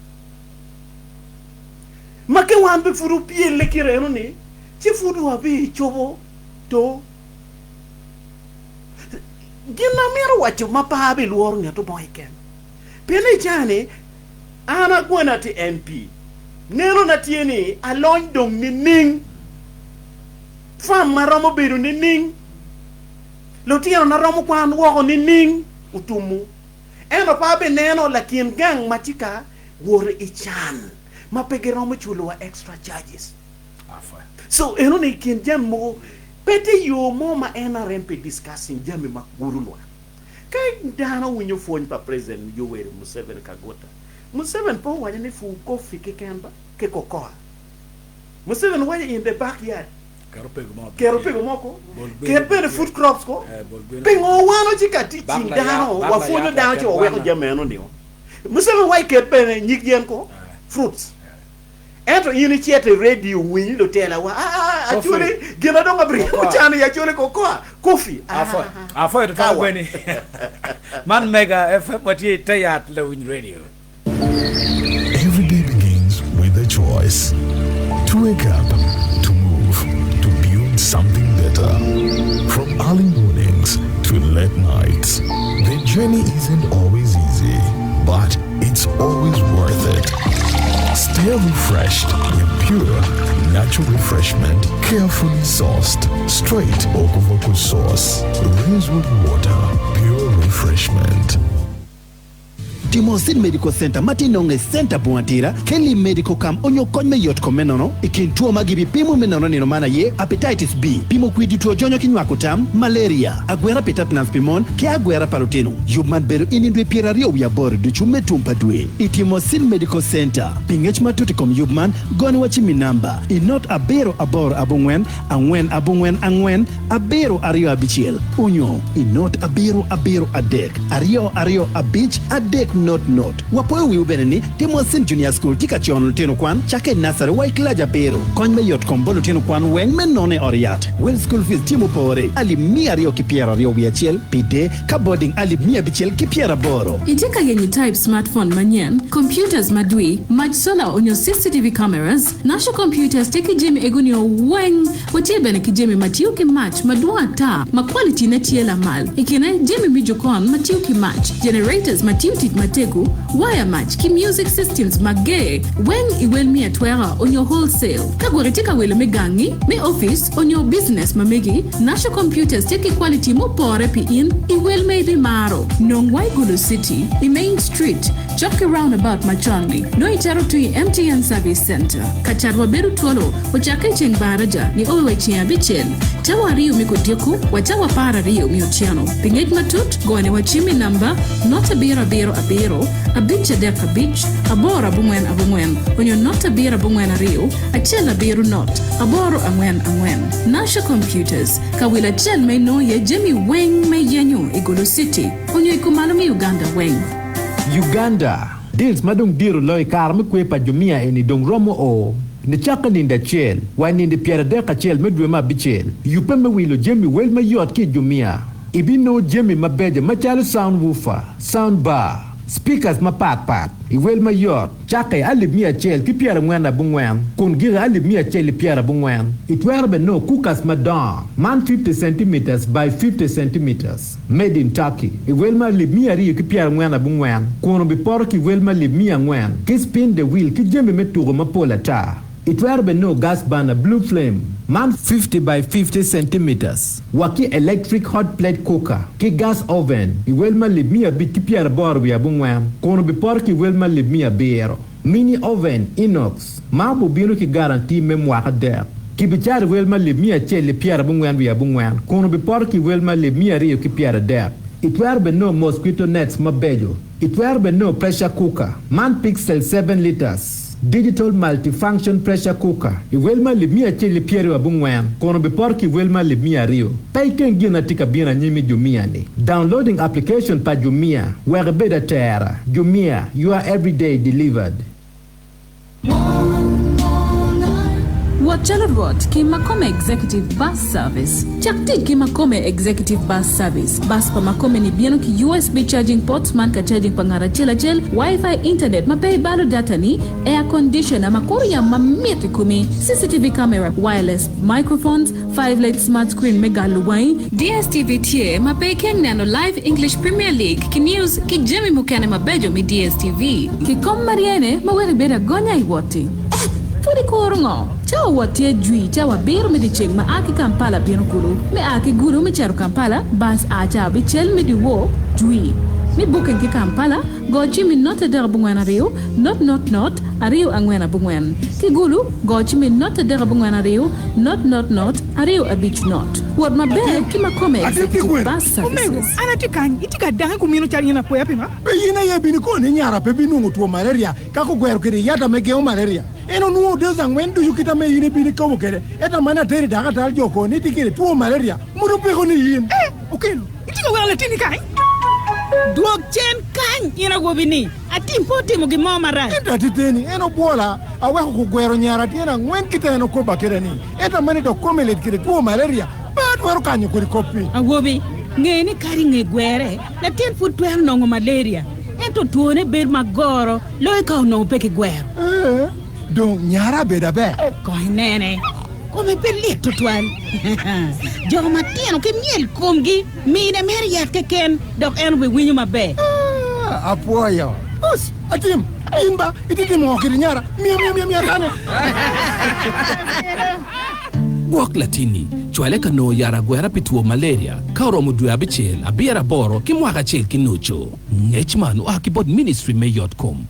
Make wan be furu pie lekire ni, chi furu abi chobo to. Gina mero wacho mapa abi luor ngato boyken. Pele chane ana kwena ti MP. Nero na tieni alon dong ni ning. Fam maromo biru ni ning. Lotino na romo kwan woko ni ning utumu eno pa be neno lakin gang machika wore ichan mapege romo chulo wa extra charges so eno ni kin jam mo pete yo mo ma NRM pe discussing jam ma gurulwa kay dana winyo phone pa president Yoweri Museveni kagota Museveni po wanya ni fu coffee ke kemba ke kokoa Museveni wanya in the backyard Kero pego moko. Kero food crops ko. Pengo wano chika teaching dano. Wafuno dano cho weko jameno niyo. Museme wai kero nyigyen ko. Fruits. Ento initiate radio wini lo Tela wa. Actually, gina donga bringo chani ya chole kokoa. Coffee. Afo ito tawa kweni. Man mega FM wati tayat la win radio. Every day begins with a choice. To wake up. Something better. From early mornings to late nights, the journey isn't always easy, but it's always worth it. Stay refreshed with pure, natural refreshment, carefully sourced, straight Okovoko sauce, rinsed with water, pure refreshment. Timosin Medical Center matinonge center buantira Kelly Medical Camp onyo konyme yot komenono ikintuo magibi pimo menono nino mana ye hepatitis B pimo kwidi tuo jonyo kinywako tam malaria agwera petatnas pimon ke agwera paroteno yubman beru inindwe pierario ya bor duchume tumpadwe Timosin Medical Center pingech matuti kom yubman goni wachimi namba inot abero abor abungwen angwen abero ario abichiel unyo inot abero adek ario abich adek not wapo wi ubeneni Timosin Junior School tika chon teno kwan chake nasare wai klaja pero konme yot kombolo teno kwan weng menone oriat well school fees timo pore ali mia rio kipiera rio wiachiel pide ka boarding ali mia bichiel kipiera boro iteka yenye type smartphone manyen computers madui maj solar on your CCTV cameras nasho computers teki jemi egunio weng watiebene kijemi matiuki match madua ta ma quality netiela mal ikine jemi bijokon matiuki match generators matiuti mategu wire match ki music systems magge when iwelmi atwera on your wholesale kagoritika wele megangi me office on your business mamegi nasho computers take quality mo pore pi in iwelme di maro non waigulu city the main street Choke roundabout Machonli, no icharo tui MTN Service Center. Kacharwa beru tuolo, wachake cheng baraja, ni owe chia bichel. Chawa riu mikutioku, wachawa para riu miuchiano. Pingej matut, goane wachimi namba, nota bira biro abiro, abicha deka bich, abora abungwen, onyo nota bira bungwen riu, achela biru not, aboro angwen. Nasha Computers, kawila chel me no ye Jimmy Weng me yenyo Igulu City, onyo ikumalumi Uganda Weng. Uganda, deals madung diru loy karme kwe pa jumia eni dong romo o. Ne chaka ninda chel, wani ndi piara deka chel medwe ma bichel. Yupe me wilo Jimmy wel me yot ki jumia. Ibi no Jimmy mabeja machalo sound woofer, sound bar. Speakers ma pat iwel ma yot chake alib mia chel ki piara ngwana bungwen kun gira alib mia chel piara bungwen itwerbe no kukas madan man 50 centimeters by 50 centimeters made in Turkey iwel ma lib mia ri ki piara ngwana bungwen kun bi por ki wel ma lib mia ngwen ki spin the wheel ki jembe meturo ma pola ta itwerbe no gas burner blue flame man 50 by 50 centimeters. Waki electric hot plate cooker. Ki gas oven. Iwelma libmia bi kipiara borbi abungwam. Kono bi porki welma libmia biero. Mini oven inox. Mabu bino ki garanti memoire der. Ki bichari welma libmia cheli piara bungwam bi abungwam. Kono bi porki welma libmia rio ki piara der. Itwerbe no mosquito nets mabejo. Itwerbe no pressure cooker. Man pixel 7 liters. Digital multifunction pressure cooker. Iwelma libmia cheli piero abungwam. Kono be porki welma libmia rio. Paiken gina tika bina nyimi Jumia ni. Downloading application pa Jumia. Where better terra. Jumia, you are everyday delivered. Wachalot Kimakome Executive Bus Service. Chakti Kimakome Executive Bus Service. Bus pa Makome ni biano ki USB charging ports man ka charging pangara chela Wi-Fi internet mapay balo data ni air conditioner makori ya mamiti kumi CCTV camera wireless microphones 5 LED smart screen mega luwai DSTV tie mapay keng nano live English Premier League ki news ki Jimmy Mukane mabejo mi DSTV ki kom mariene mawere beda gonya iwoti. Furi korongo, chawa watie jui, chawa biru midi cheng ma aki Kampala bino kulu. Me aki guru me charu Kampala, bas acha bichel midi wo, jui. Mi buken ki Kampala, gochi mi nota dera bungwana riu, not, ariu angwena bungwen. Ki gulu, gochi mi nota dera bungwana riu, not, ariu abich not. Wad ma be, ki makome executive bus services. Anatikang, itika danga kumino chari na poya pima. Pe yina ye biniko ni nyara pe binungu tuwa malaria, kako gweru kiri yata megeo malaria. Eno nuo deza ngwendu yukita me yini bini kawo kere. Eta mana teri daga tal joko ni tikiri tuwa malaria. Muru peko ni yin. Okelo, itika wala tini kai. Duok chen kan ina gobini. Ati mpote mo gimo marai. Eta titeni eno bola awe ko gwero nyara tiena ngwen kita eno ko bakere ni. Eta mani to komelet kire tuwa malaria. Bad wero kanyo kuri kopi. Agobi ngeni kari ngegwere. Na tien futu eno nongo malaria. Ento tuone ber magoro. Loe ka no peke gwero. Donc nyara beda be. Koi nene. Come pelletto tuan. Jo matino che miel komgi mi ne meria te ken dok en we winyu mabe. Apoyo. Us, atim, imba, ititi mo kiri nyara. Mia kane. Buok latini, chwale kano yara gwera pituo malaria, kauro mudu abichel, abiera boro, kimwaka chel kinucho. Ngechmanu akibod ministry me.com.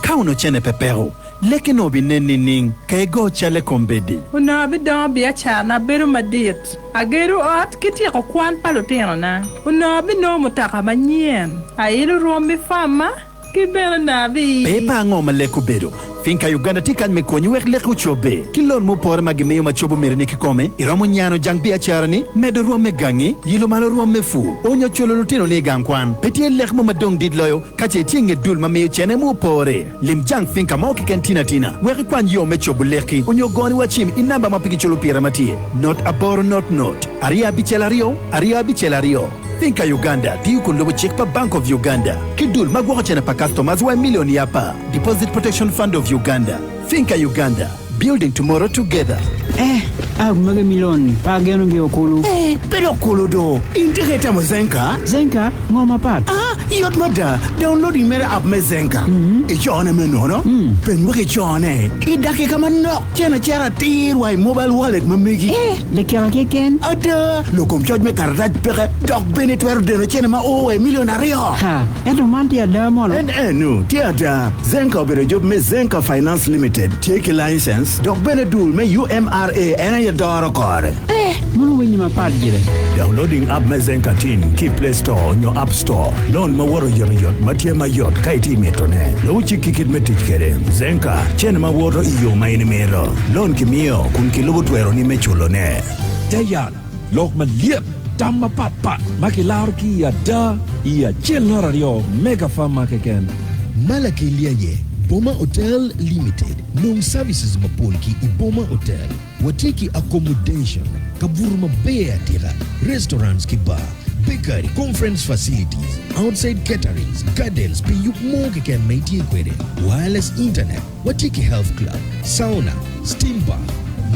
Kauno chene pepero. Leke no bi ning kay go chale kombedi. Una bi don bi achana beru madit. Ageru ot kiti ko kwan paloteno na. Una bi no mutaka manyien. Airu rombi fama ki bena na bi. Pepa ngoma leku beru. Finka Uganda tikan me konyu wek leku chobe. Kilon mo por magime ma chobo merni ki kome. Iromo nyano jang bi acharani. Medo ruome gangi. Yilo malo ruome fu. Onyo cholo lutino ni gangkwan. Peti lek mo madong didloyo. Kache tienge dul ma meyo chene mo pore. Lim jang finka mo ki tina. Weki kwan yo me chobo leki. Onyo goni wachim inamba mapiki cholo piramati. Not aboro not. Aria bichelario. Finka Uganda, diu kundobo check pa Bank of Uganda. Kidul magwaka chene pa customers wa million yapa. Deposit Protection Fund of Uganda. Finka Uganda, building tomorrow together. Mga milon, pagano bi okulu. Pero okulu do. Integrate mo Zenka? Zenka, ngoma pat. Yot mada downloading mere app me zenka. E chone me no. Pen mo ke chone. I dake kama no. Chena chera tir wai mobile wallet me megi. Le kera ke ken. Ada lo kom charge me karaj pere dok benetwer de no chena ma o e millionaire. Ha, edo manti ada mo. No, tiada. Zenka bere job me Zenka Finance Limited. Take a license. Dok benedul me UMRA ena ya doro kore. Mulu winyi mapajire. Downloading app me Zenka tin. Keep Play Store on your App Store. Loan ma woro yot matie ma yot kaiti metone. Lo uchi kikit metich kere. Zenka chen ma woro iyo ma inimero. Loan kimio kun kilubu twero ni mechulo ne. Dayan, lok man liep, tamma pat pat, makilar ki ya da, ya chel norario, mega fama keken. Malakilia ye. Boma Hotel Limited, long services mapolki i Boma Hotel. Wateki accommodation, kaburuma bea tira, restaurants ki bar, bakery, conference facilities, outside caterings, gardens, piyuk mo keken maiti kwede, wireless internet, wateki health club, sauna, steam bar,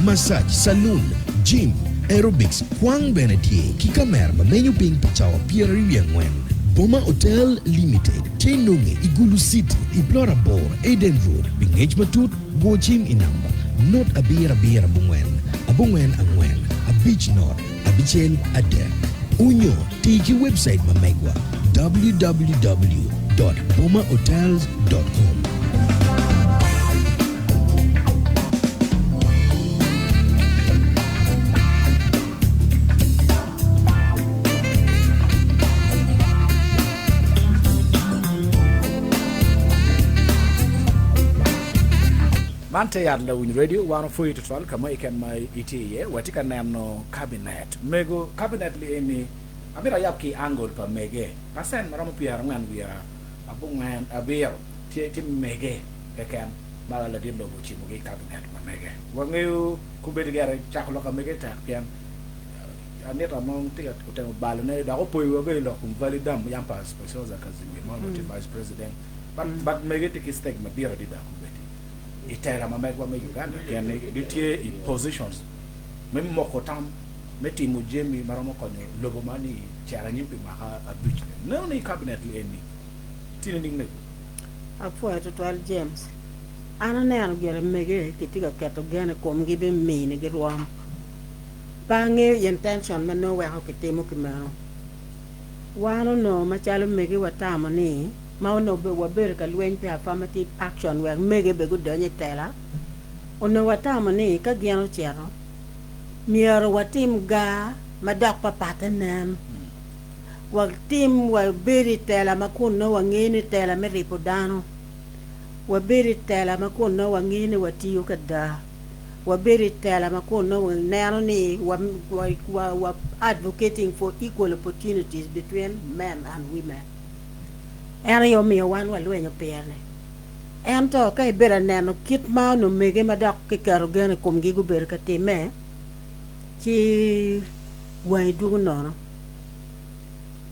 massage, saloon, gym, aerobics, kwang benetie, kikamerma, menu ping pichawa, piera riviangwen. Boma Hotel Limited, Chenunge, Igulu City, Iplora Bor, Eden Road, Bingage Matut, Bochim Inamba, not Abira Abungwen Angwen, a beach north, Abichel Ade. Unyo, tiki website mamegwa, www.bomahotels.com. Mante yard la win radio 104.12 kama ikan mai ite watika namno cabinet mego cabinet li eni amira yapki angle pa mege pasen maramo piar ngan via abungan abir ti mege keken mala la dim logo chi mogi cabinet pa mege wangeu kubedi gare chaklo ka mege ta pian aneta mong tiga uteng balone da ko poi wage lo kum validam yam pas personza kazimi mo vice president but mege tikistek mabira di da itera mamegwa me Uganda yani ditie in positions meme mokotam meti mujemi maramo konyo logo mani chara nyimpi maka abuch no ni cabinet eni tini ningne apo total James ana ne an gere mege kitiga kato gane kom gibe mine ge ruam bange intention man no wa kitemo kimano wano no machalo mege watama ni Mauno be waber ka lwen pe affirmative action we mege be gudonye Tela ono watama ni ka giano chero miero watim ga madak papatanen watim wa beri Tela makuno wangini Tela meripodano wa beri Tela makuno wangini watiyo kada wa beri Tela makuno nano ni wa advocating for equal opportunities between men and women. Ana yo mi wan wa lwenyo perne ento ka ibera neno kit ma no mege madak ke karo gene kom gi guber ka time ki wai du no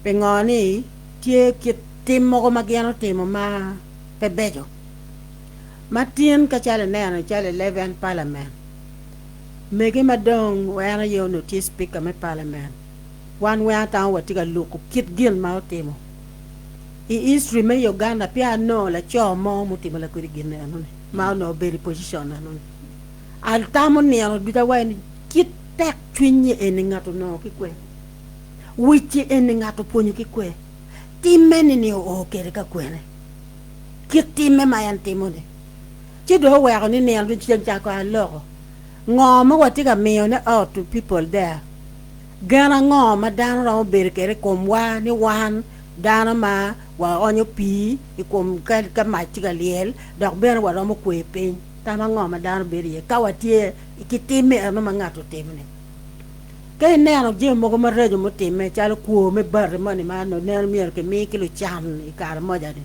pengoni tie kit timo ko magiano timo ma pebejo matien ka chale neno chale 11 parliament mege madong wana yo no ti speaker me parliament wan wa ta wa tiga luku kit gin ma timo history me Uganda pia no la cho mo mutima la kuri gine no ma no beri position no al tamo ni alo bita wa ni kit tek twinye eningato no kikwe wichi eningato ponyo kikwe timeni ni o kere ka kwene kitime mayantimo ne chido wa ni alo chicha ko alo ngoma watika me ne out to people there gana ngoma dan ro beri kere komwa ni wan dana ma wa onyo pi ikom ka machiga liel dok ben wa mo kwepe tama ngoma dana beri ka watie ikitime no mangato temne kay neno je mo ko marejo mo time chalo kuo me bar mani ma no neno mier ke mi kilo cham ikar mo jadi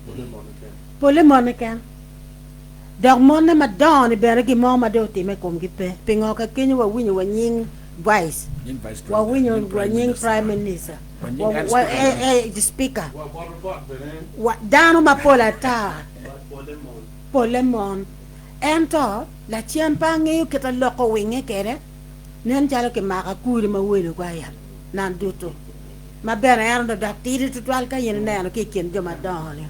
pole monika dok monne ma don beri ki mo ma do time kom gipe pingo ka kinyo wa winyo wa nying vice wa winyo wa nying prime minister the speaker wa dano ma pola ta polemon ento la chiampa ngi ke ta loko winge kere nen jalo ke maka kuri ma wele kwa ya nan duto ma bene ero do tiri tutwal ka yin neno ki kin joma dole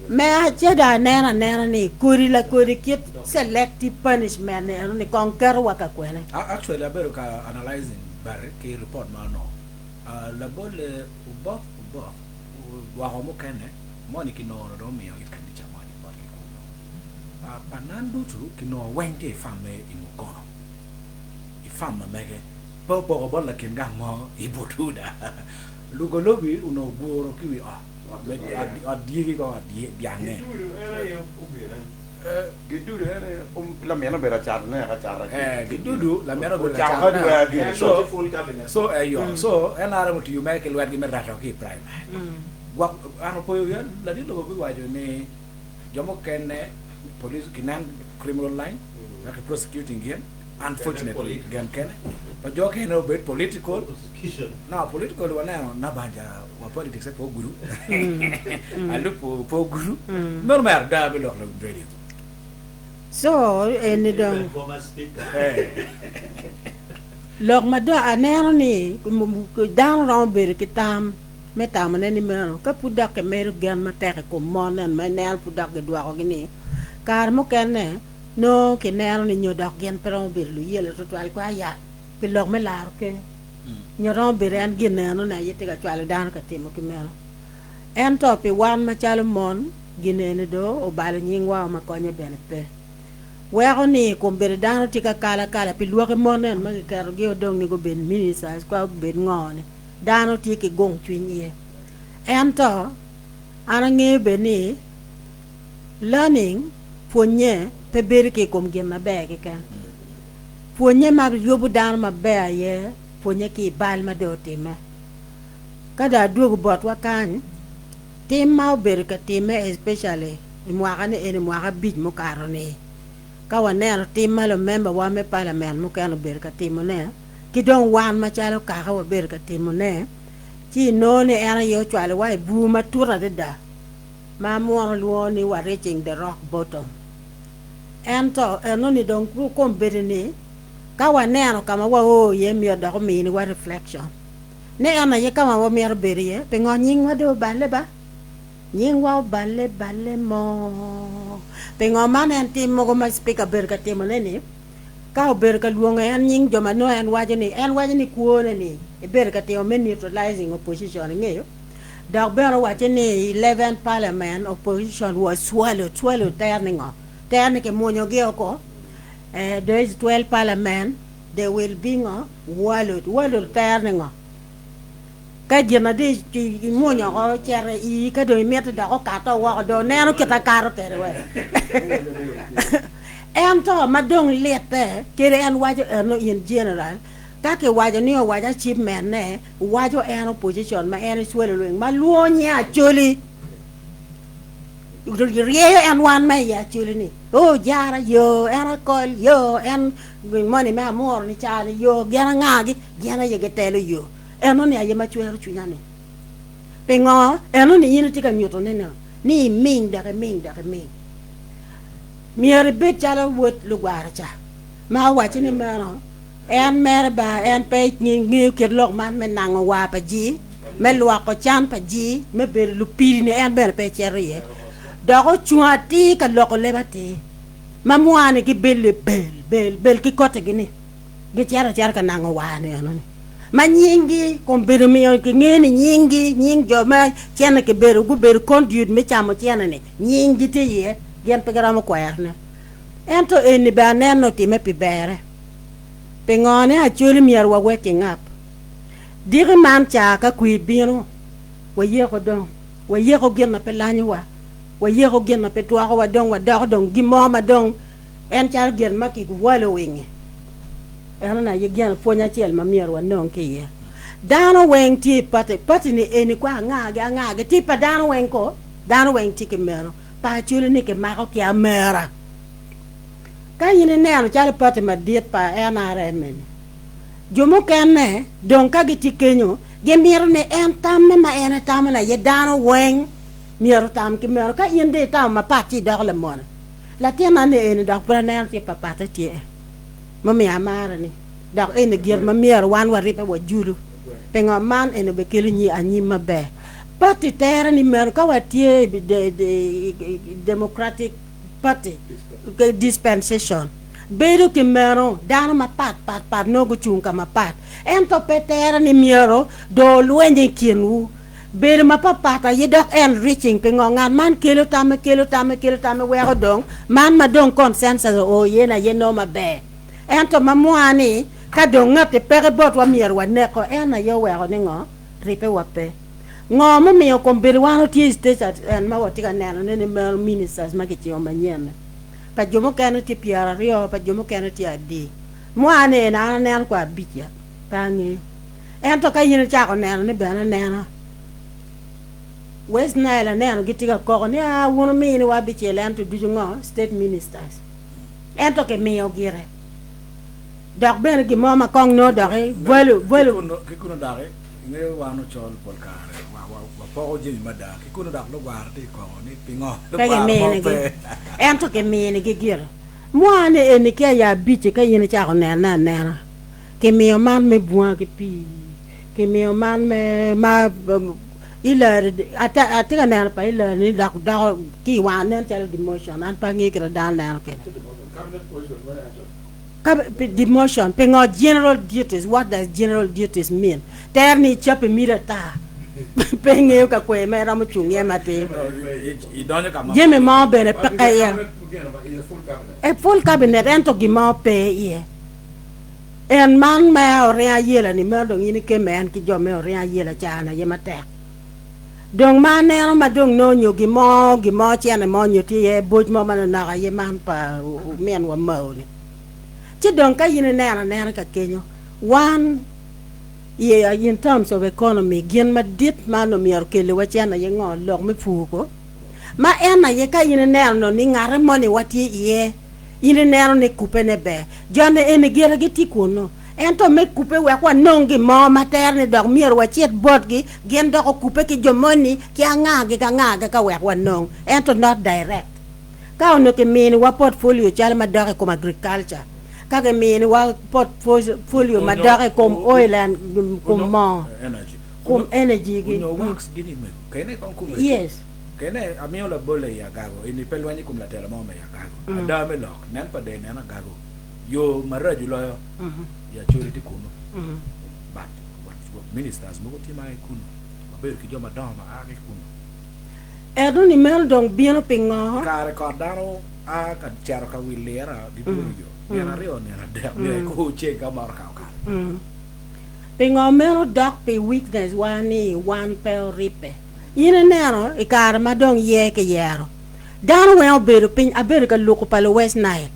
me a cheda nena ni kuri la kuri kit selective punishment neno ni conquer waka kwene actually abero ka analyzing bare ki report ma no la bole ubo wa homo kene moni kino do mi yo ikandi chamani ba ki kuno panandu tu kino wente fame imukono ifama mege popo bola kinga mo ibutuda lugolobi uno goro kiwi adigi ko biange gidudu la mena bera charne ka charra gidudu la mena bera charne so yo so enara mutu you make lwet gi merata ki prime gwa ano po yo la di lo bi wajo ni jomo kenne police kinan criminal line like prosecuting again unfortunately gan kenne but jo kenne bit political now political wana na banja wa politics po guru alu po guru normal da bi lo radio so eni dong lok ma do anero ni ku dan ron ber kitam metam ne ni mero ka puda ke mer gan ma tek ko monen ma nel puda ke dwa ko ni kar mo kenne no ke nero ni nyodak gen pero ber lu yele to twal ko aya pi lok me lar ke nyoron ber an gen no na yete ka twal dan ka timo ke mero en to pi wan ma chalo mon ginene do o bal nyingwa ma ko nye bene pe wero ni ko ber dan ti ka kala pi luoke monen ma ke kar ge dong ni go ben minister ko ben ngone dano ti ki gong twinye ento anange beni learning ponye pe berke kom gen ma bege kan ponye ma yobu dan ma be ye ponye ki bal ma do time kada duogo bot wa kan tim ma berka time especially imwaga ne ene mwaga bij mo karone ka wane tim ma lo member wa me parliament mo kan berka timone ki don wan ma chalo Kaka wa ber ka timone ki no ne era yo chwale wa bu ma tura de da ma mo lo ni wa reaching the rock bottom ento eno ni don ku kom berni ka wa ne ano kama wa o ye mi da ko mi ni wa reflection ne ana ye kama wa mi berie pe ngon nying wa do balle ba nying wa balle mo pe ngon man en tim mo go ma speaker ber ka timone ni ka ber ka luonga en nying joma no en waje ni kuone ni e ber ka teo men neutralizing opposition ngeyo da ber waje ni 11 parliament opposition was swallowed terninga ke monyo geoko there is 12 parliament they will be wallowed terninga ka jena de monyo ko chere I ka do met da ko ka to wa do nero kita karo tere we ento madong lete kere en wajo no in general ta ke wajo ni wajo chief man ne wajo en opposition ma en swelo ma luonya choli riyo en wan ma ya choli ni o jara yo en kol yo en money ma mor ni chali yo gena ngagi gena ye getelo yo eno ni aye ma chwero chunyane pengo eno ni yin tika nyoto ne ni ming da mier bet chala wot lu gwaracha ma wachi ni mero en mer ba en pe ngi ke lok man men nang wa pa ji me lwa ko chan pa ji me ber lu piri ni en ber pe cherie do ko chuati ka lok le bati ma muane ki bel ki kote gini gi chara ka nang wa ne no ma nyingi ko ber mi ki ngeni nying jo ma chen ke ber gu ber conduit me chamo chen ne nyingi te ye gen pegramo kwerne ento eni ba neno time pi bere pengone a chuli mier wa waking up diri man cha ka kwi biro wa ye ko don wa ye ko gen na pe lanyi wa ye ko gen na pe twa wa don gimoma don en cha gen ma ki walo wingi na ye gen fonya chel ma mier wa non ke ye dano wen ti pati ni eni kwa ngage ti pa dano wen ti ke mero pa chuli ni ke ma ko kya mera ka yini ne anu chali pati ma diet pa NRM ni jomo kenne don ka giti kenyo ge mero ne en tam ma en tam na ye dano wen mero tam ki mero ka yinde tam ma pati dole mon la tiena ne en da pranel ti pa pata ti ma mi amara ni da en gier ma mero wan wari pa wa julu penga man ene be kele ni Anyim mabe party terra ni mer ka watie the Democratic Party dispensation bedo ke mero dano ma pat no go chunga ma pat ento petera ni miero do luenye kienu bedo ma papa ye dok en reaching pengongan man kelo tame wero dong man ma dong consensus o yena ye no ma be ento ma muani ka dong ngate pere bot wa miero wa neko ena yo wero ni ngo ripe wape ngo mo mio kombere wano ti state en ma watika neno ne ministers ma ke ti o manyeme pa jomo kana ti piara rio pa jomo kana ti adi mo ane na nan kwa bitia pangi ento ka yin cha ko neno ne bana neno West Nile neno gitiga ko ne a wono mi ni wa bitia lan to dujungo state ministers ento ke mi ogire dak ben gi mama kong no dare volu ke kuno dare nge wano chol polkare wa po jini mada ke kuno dak lo warti ko ni pingo ento ke mi ni gigir mo ane ene ke ya biche ka yin cha ko na ke mi man me bua ke pi ke mi man me ma ila ata na pa ila ni dak ki wa nen tel demotion an pa ngi kra dan na ke demotion pengo general duties. What does general duties mean? Terni Chope mirata penge ka kwe me ramu chungi mate jeme mo bene pekaya e full cabinet ento gimo pe ye en man me ore ayela ni me dong ini ke men ki jo me ore ayela chana ye mate dong man ne ma dong no nyo gimo chana mo nyo ti ye boj mo man na ye man pa men wa mo ni ti dong ka yine na ka kenyo one yeah, in terms of economy, gien ma dit ma no mier kele wachana ye ngo lok me fuko ma ena ye ka ine no ni ngare moni wati ye ine nero ne kupe ne be jone ene gere giti kuno ento me kupe we kwa nongi mo materne dog mier wachet bot gi gien do kupe ki jomoni ki angage ka we kwa nong ento not direct ka ono ke mini wa portfolio chala ma dog ko agriculture kaga mini wa portfolio madare kom oil and kom energy gi no wax gini me kene kon kum yes kene amio la bole ya gago ini pelwani kum la tela mo me ya gago ada me lok nan pa de nan gago yo maraju lo ya choriti kuno but what ministers mo ti mai kuno ber ki joma dama age kuno edo ni mel dong bieno pingo ka recordaro a ka charo ka wilera di buyo Nera rio nera dek nera ko chega mar ka pingo mero dak pe weakness one pel ripe yine nero e kar ma dong ye ke yero dan we obedo pin abero ka loko palo West Nile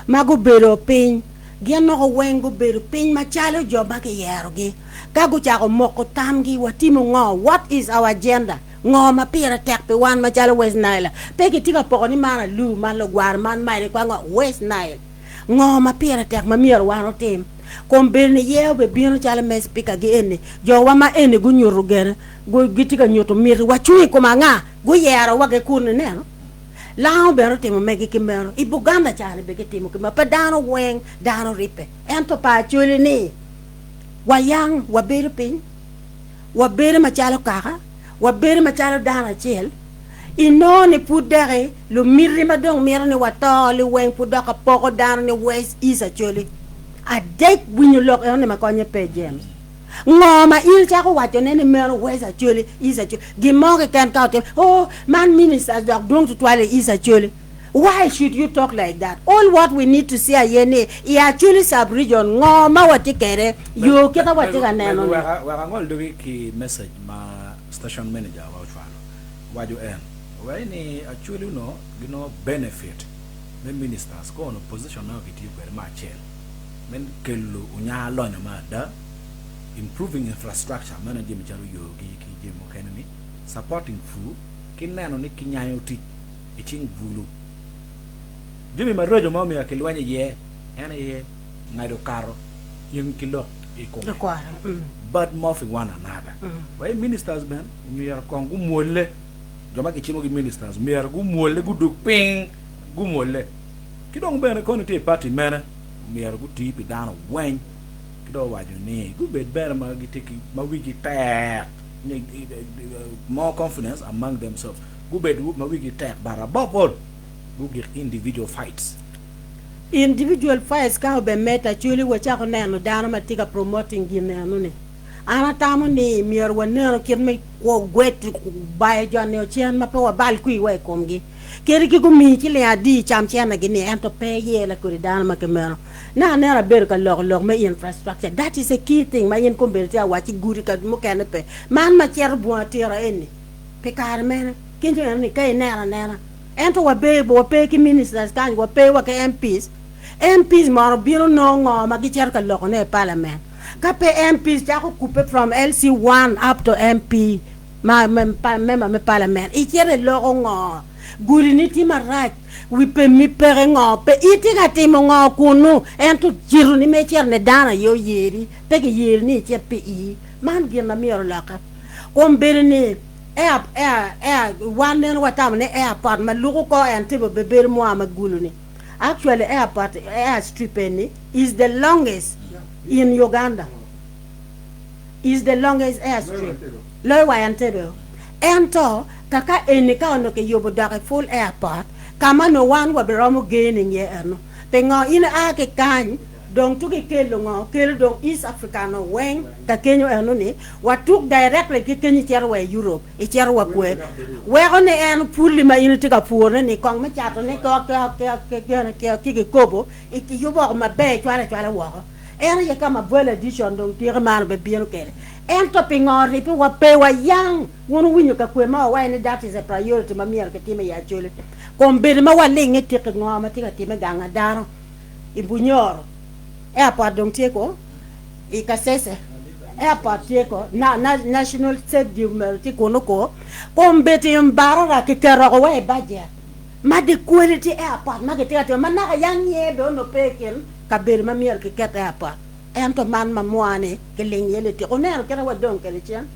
mago bedo pin gieno ko wengo bedo pin ma chalo joba ke yero gi kago chako moko tamgi watimo ngo what is our agenda ngo ma pira tek pe wan ma chalo West Nile pe ki tika poko ni mara lu man lo gwar man mai kwa ngo West Nile ngo ma pira tek ma mier wano tim kom belni yew be bino chala me speaker gi ene jo wa ma ene gu nyuru gere go gitika nyoto mir wa chui ko ma nga go yero wa ge kun ne no lao bero tim me gi kimero I Buganda chala be gi tim ko ma pa dano weng dano ripe ento pa chuli ni wa yang wa bero pin wa bero ma chala Kaka wa bero ma chala dana chel inoni pudere lo mirri ma dong mirni watoli weng pudaka poko dano ni West East Acholi a date when you look on the Maconya Pay James. Ngoma il chako wacho nene mero West Acholi East Acholi Gimara can count him. Oh man ministers that don't to twile East Acholi. Why should you talk like that? All what we need to see ayene I actually sub-region ngoma watikere you kita watika neno. Warangol do ki message ma station manager waju en. Why ni actually no benefit the ministers go on a position now with you very much men kelu unya lo na mada improving infrastructure managing jaru yo ki jemo kenani supporting food kinano ni kinyayo ti ichin bulu jimi marojo mami ya kelwanye ye ene ye ngado karo yung kilo iko but morphing one another why ministers ben mi ya kongu mole joma ke chimo gi ministers mi ya gu mole gu duk ping gu mole kidong ben ko ni te party mena mi ya gu ti pi dano wen do waju ni gu bet ber ma gitiki ma wigi tek more confidence among themselves gu bet ma wigi tek bara bopol gu get individual fights ka be meta chuli wacha ko neno dano matika promoting gineno ni ana tamu ni mier wanero kirme ko gwet bae jone chen ma pe wa bal kui we komgi keri ki gumi kile adi cham chen na gini ento pe ye la kuri dano ma kemero na nera ber ka log me infrastructure that is a key thing ma yen ko ber ta wachi guri ka mo kene pe man ma cher bo tira eni pe kar men kinjo ni kay nera ento wa be bo pe ki ministers kan wa pe wa ka MPs maro biro no ngo ma gi cher ka log ne parliament ka pe MPs ja ko coupe from LC1 up to MP me parliament I chere logo ngo guri ni ti marat we pe mi pere ngo pe iti ga ti mo ngo kunu ento jiru ni me cher ne dana yo yeri pe ge yeri ni cher pe I man gi na mi ro ka kom bere ni one nen watam ne airport ma lugo ko ente be ber mo ama gulu ni actually airstrip is the longest in Uganda. Is the longest airstrip. Lowa Antebeo. Ento kaka enika ono ke yobo dake full airport. Kama no one wa beromo gaining ye ano. Pengo ina ake kany dong tuki kelo ngo kelo dong East Africano weng ka Kenya ano ni watuk directly ke Kenya cherwa Europe e cherwa kwe we one en puli ma ina tika pure ni kong ma chato ni ko ke kobo e ki yobo ma be twala wa en ye kama vola edition dong tire man be bien kele en topping on ripi wa pe wa yang wono winyo ka kwe ma wa ni that is a priority ma mier ke time ya chole kombe ma wa linge tika ngo ma tika time ganga daro I Bunyoro airport dong tieko I kasese airport tieko na national stadium tieko noko kombeti mbara ke kero we budget ma de quality airport ma ke tiate ma na yang ye do no peken ka ber ma mier ke ket airport ento man ma moane ke lingele ti oner kera wa don ke chen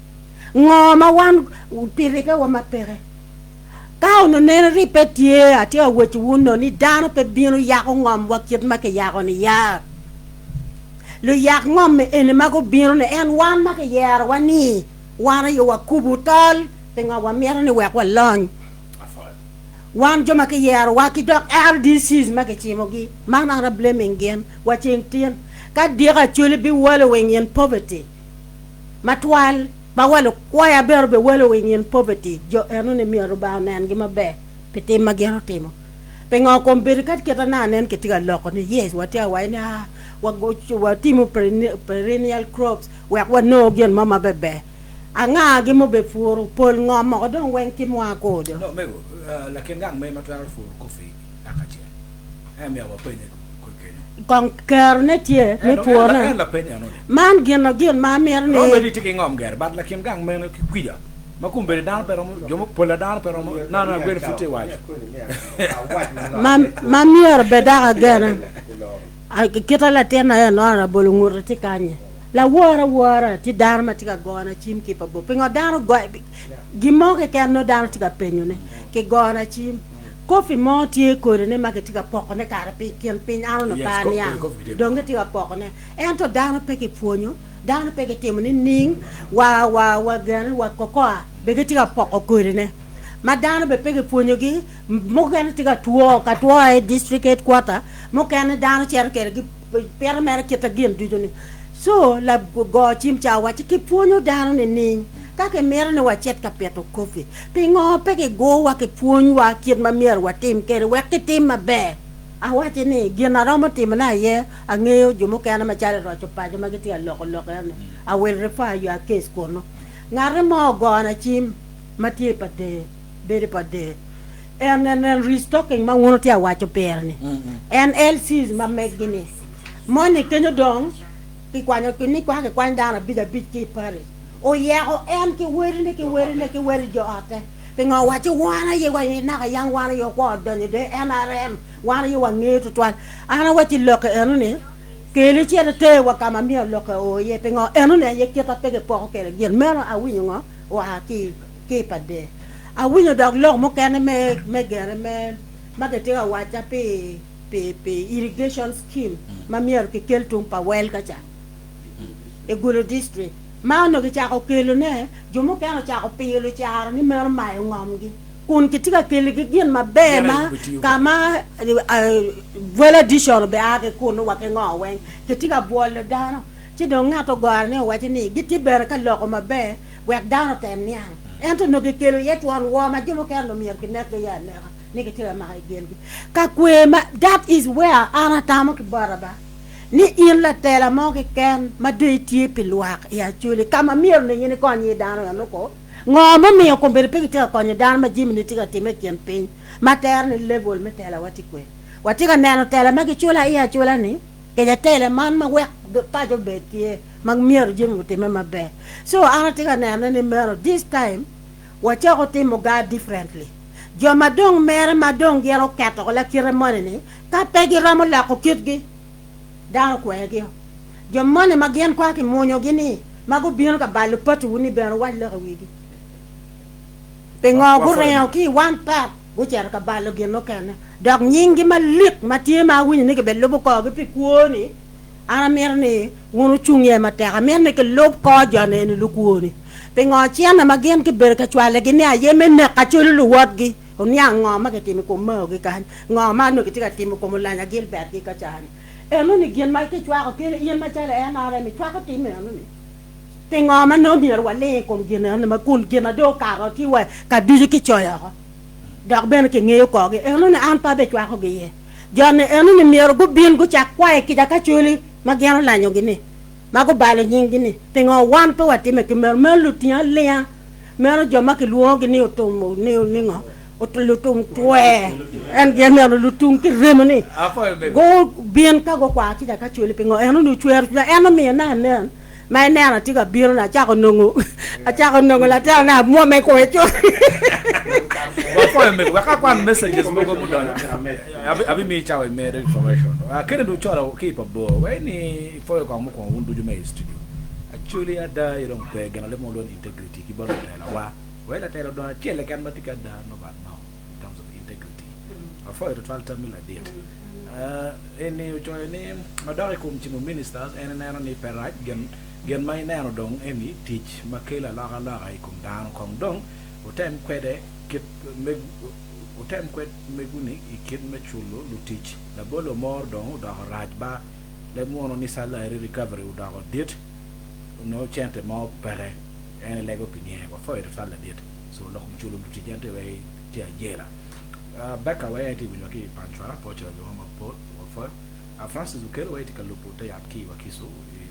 ngo ma wan pirika wa ma pere ka ono ne repetie ati a wechi wuno ni dano pe bino ya ko ngom wa kit ma ke ya ko ni ya lo yak ngom ene mago biro ne en wan ma ke yer wani wana yo wa kubutal tenga wa mer ne wa kwa lon wan jo ma ke yer wa ki dok RDCs ma ke chimogi ma na blaming gen wa ching tien ka dira chule bi wallowing in poverty matwal ba walo kwaya berbe wallowing in poverty jo eno ne mi roba nan gi mabe pete ma gero timo penga ko mbirkat ke tanan ke tiga loko ni yes watia wa ina wa timu perennial crops wa no gen mama bebe anga gi mo be furu pol ngom mo don wen ki mo ko do no mego la ken gang me matwal furu kofi akache em ya wa pene ko kenya kon kerne tie me pora man gen ma mer ne no be tiki ngom ger bad la ken gang me no kwija makumbe dan pero jomo pola dan pero na gwer futte wa ma mer be da gana kita la tena no ara bolungur ti kanye la wara ti darma ti gona chim ki pa bo pengo daro go gimo ke no daro ti penyo ne ke gona chim kofi mo ti ko ne ma ke ti poko ne kara pe ken pin alo no pa nia donga ti poko ne ento daro pe ke fonyo daro pe ke temo ne ning wa gan wa kokoa be ke ti poko ko ne madano be pege fonyo gi mo gan ti tuo e district headquarter mo kan dano cher ker gi per mer ke ta gen du ni so la go chim cha wa ti fonyo dano ne ni ka ke mer ne wa chet ka peto kofi pingo pege go wa ke fonyo wa kit ma mer wa tim ke wa ke tim ma be a wa ti ni gen na mo tim na ye a ngeo ju mo kan ma chale ro pa ju ma ke ti loko ne I will refer your case ko no ngare mo go na chim mati pa de bere pa de and restocking ma wono tia wacho perni and LCs ma megini money kenyo dong ki kwanyo ni kwa ke kwanda na bida bitki pare o ya o en ki weri jo ate pingo wacho wana ye wa na ka yang wana yo ko don de NRM wana yo wa ngeto twan ana wati loke enu ne kele chere te wa kama mi loke o ye pingo enu ne ye kita pege po ke gen mero a winyo ngo wa ki pa de a winyo dog log mo kan me gere me ma ke te wa cha pe irrigation scheme ma mier ke kel tum pa wel ka cha e golo district ma no ke cha ko kelo ne jomo ka cha ko pelo cha ni mer mai ngom gi kun kitika kele gi gen ma be ma kama vola dishon be ake kun wa ke ngo wen kitika bol dano ti do ngato gwar ne wa ti ni giti ber ka loko ma be wek dano tem niang ento no ke kelo yet wan wa ma jomo ka no mier ki ne ke ya ne ni ke tira ma gen gi ka kwe ma that is where ana tamo ki baraba ni in la tela mo ke ken ma de ti piluak ya chuli kama mier ne ni ko ni dano ya no ko ngoma mi ko ber pe ti ko ni dano ma jimi ni ti ka ti me ken pin materne level me tela wati kwe wati ka nano tela ma ki chula ya chula ni ke ya tela man ma wek pa jo betie mag mier jimi ti me ma be so ana ti ka nano ni mero this time wati ko ti mo ga differently jo madong mere madong gero kato la kire mone ni ka pegi ramo la ko kitgi dano ko egi jo mone magen kwa ki monyo gini mago bion ka balu patu woni ben wala ka wigi pe ngo go reo ki one part go cher ka balu geno kana dog nyingi malik matie ma wini ni ke be lobo ko bi kuoni ana mer ni wono chungye mata mer ni ke lob ko jane ni lu kuoni pe ngo chiana magen ke ber ka chwale gini ayeme ne ka chulu wotgi onya ngoma ke timi ko mo ke kan ngoma no ke tika timi ko mulanya gilbert ke ka chani eno ni gen mai ke chwa ko ke yen ma chale ena re mi chwa ko timi eno ni te ngoma no mi ro wale ko gen eno ma kun gen do ka ro ti wa ka diji ki choya ko dak ben ke ngeyo ko ke eno ni an pa be chwa ko ge ye jone eno ni mi ro go bin go cha kwa e ki da ka chuli ma gen la nyo gini ma go bale nyingi ni te ngo wan pa wa timi ke mer lu tian le ya mer jo ma ke luo gini o to mo ni ngo lutung tue en gen no lutung ki remoni go bien ka go kwa ti da ka chuli pingo en no chuer en me na ne mai na ti ga biro na cha ko nongo a cha ko nongo la ta na mo me ko echo wa fo me wa ka kwan messages mo go mudona abi mi cha we me information kene do chora keep up do we ni fo ko mo ko wundu ju me studio actually ada iron pe gana le mo don integrity ki baro la wa we la tela do chele kan matika da no ba for the 12 mil a date any join name madare kum chimu ministers and na ni perat gen mai na dong emi teach makela la ai kum dan kong dong utem kwede kit me utem kwed meguni ikit me chulo lu teach la bolo mor dong da rajba le mono ni salary recovery da date no chente mo pere en lego pinie ko for the date so lo kum chulo lu teach ante we tia jela Beka way ati binyoki panchwa pocha lo homa pot for Francis Ukelo way tika lupo te yatki wakiso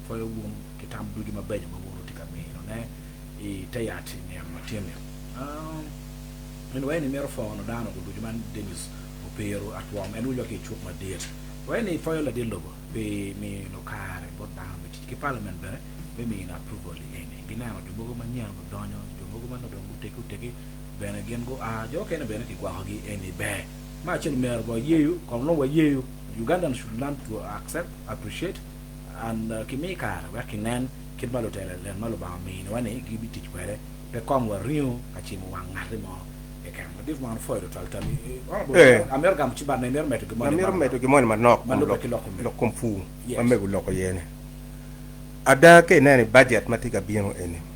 for yo wum kitam dugi mabenye maboro tika me no ne e te yati ne mateme en way ni mero for no dano ko dugi man Dennis Opero at wam en ulo ke chuk ma date way ni for yo la de logo be me no kare bot down be ki parliament be me na approval ene ginano do bogo manya go donyo do bogo man do teki ben again go jo kena ben ki kwa gi any be ma chen mer go yeyu kom no wa yeyu Ugandan should learn to accept appreciate and kimika working nan kid malo tele len malo ba mi no ne gi biti kwere be kom wa rio ka chi mo wangare mo e kan div man fo do tal tami America mu ci ba na mer meto gi mo ma nok lo kom fu ma megu lo ko yene ada ke nani budget matika bieno ene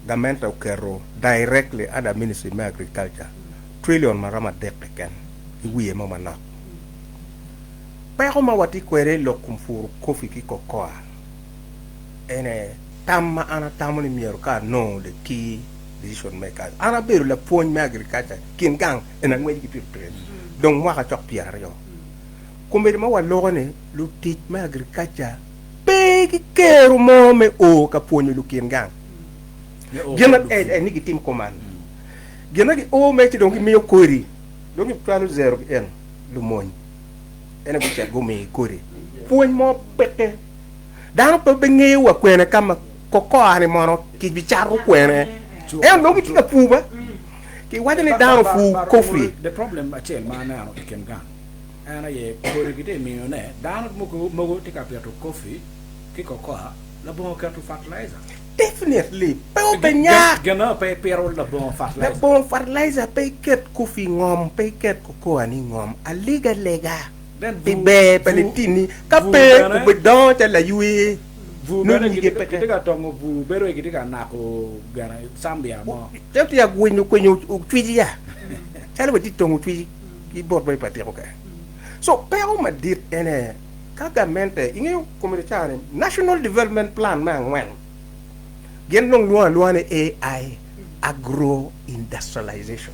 Government of Kero directly under Ministry of Agriculture trillion marama dekeken wiye mama na pa ko mawati kwere lo kumfuru kofi ki kokoa ene tamma ana tamoni miero ka no the key decision makers ana beru la pon me agriculture kin gang ena ngwe ki pire donc moi ka chok pierre yo kumbe ma wallo ne lu teach me agriculture pe ki kero mo me o ka pon lu kin gang gena ni ki team command gena ki o me ti donc mi kori donc planu 0 en lu moñ ene ko ci go me kori poñ mo pete dan ko be ngi wa kwene kam ko ani mono ki bi charu kwene e donc ki ka puba ki wadani dan fu kofi the problem achel mana no ken gan ana ye kori ki de mi ne dan mo ko ti ka to coffee ki ko la bon ka to fertilizer definitely pe benya gana pe pero la bon fertilizer la bon fertilizer pe ket kofi ngom pe ket ko ani ngom aliga lega be palestini ka pe ko be don ta la yui Bero kita tongo bero kita nako gara Zambia mo. Tapi ya gwenyu twiji ya. Chala bati tongo twiji ki bot bay pati ko. So pero madit ene kagamente inge komunitare National Development Plan man wen. Gen nong luane AI agro industrialization.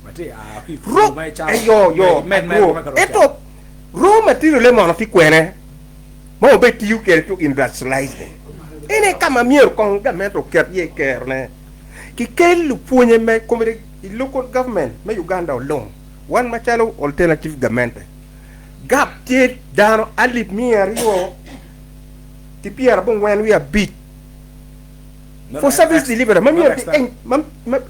Mati yo eto raw material le mo fi kwene. Mo be tiu ke to industrialize. Ene kama mier kon gamento ker ye kerne. Ki kel lu punye me komere local government me Uganda alone. One machalo alternative government. Gap tie down alip mier yo. Ti pier bon when we are beat. For service delivery,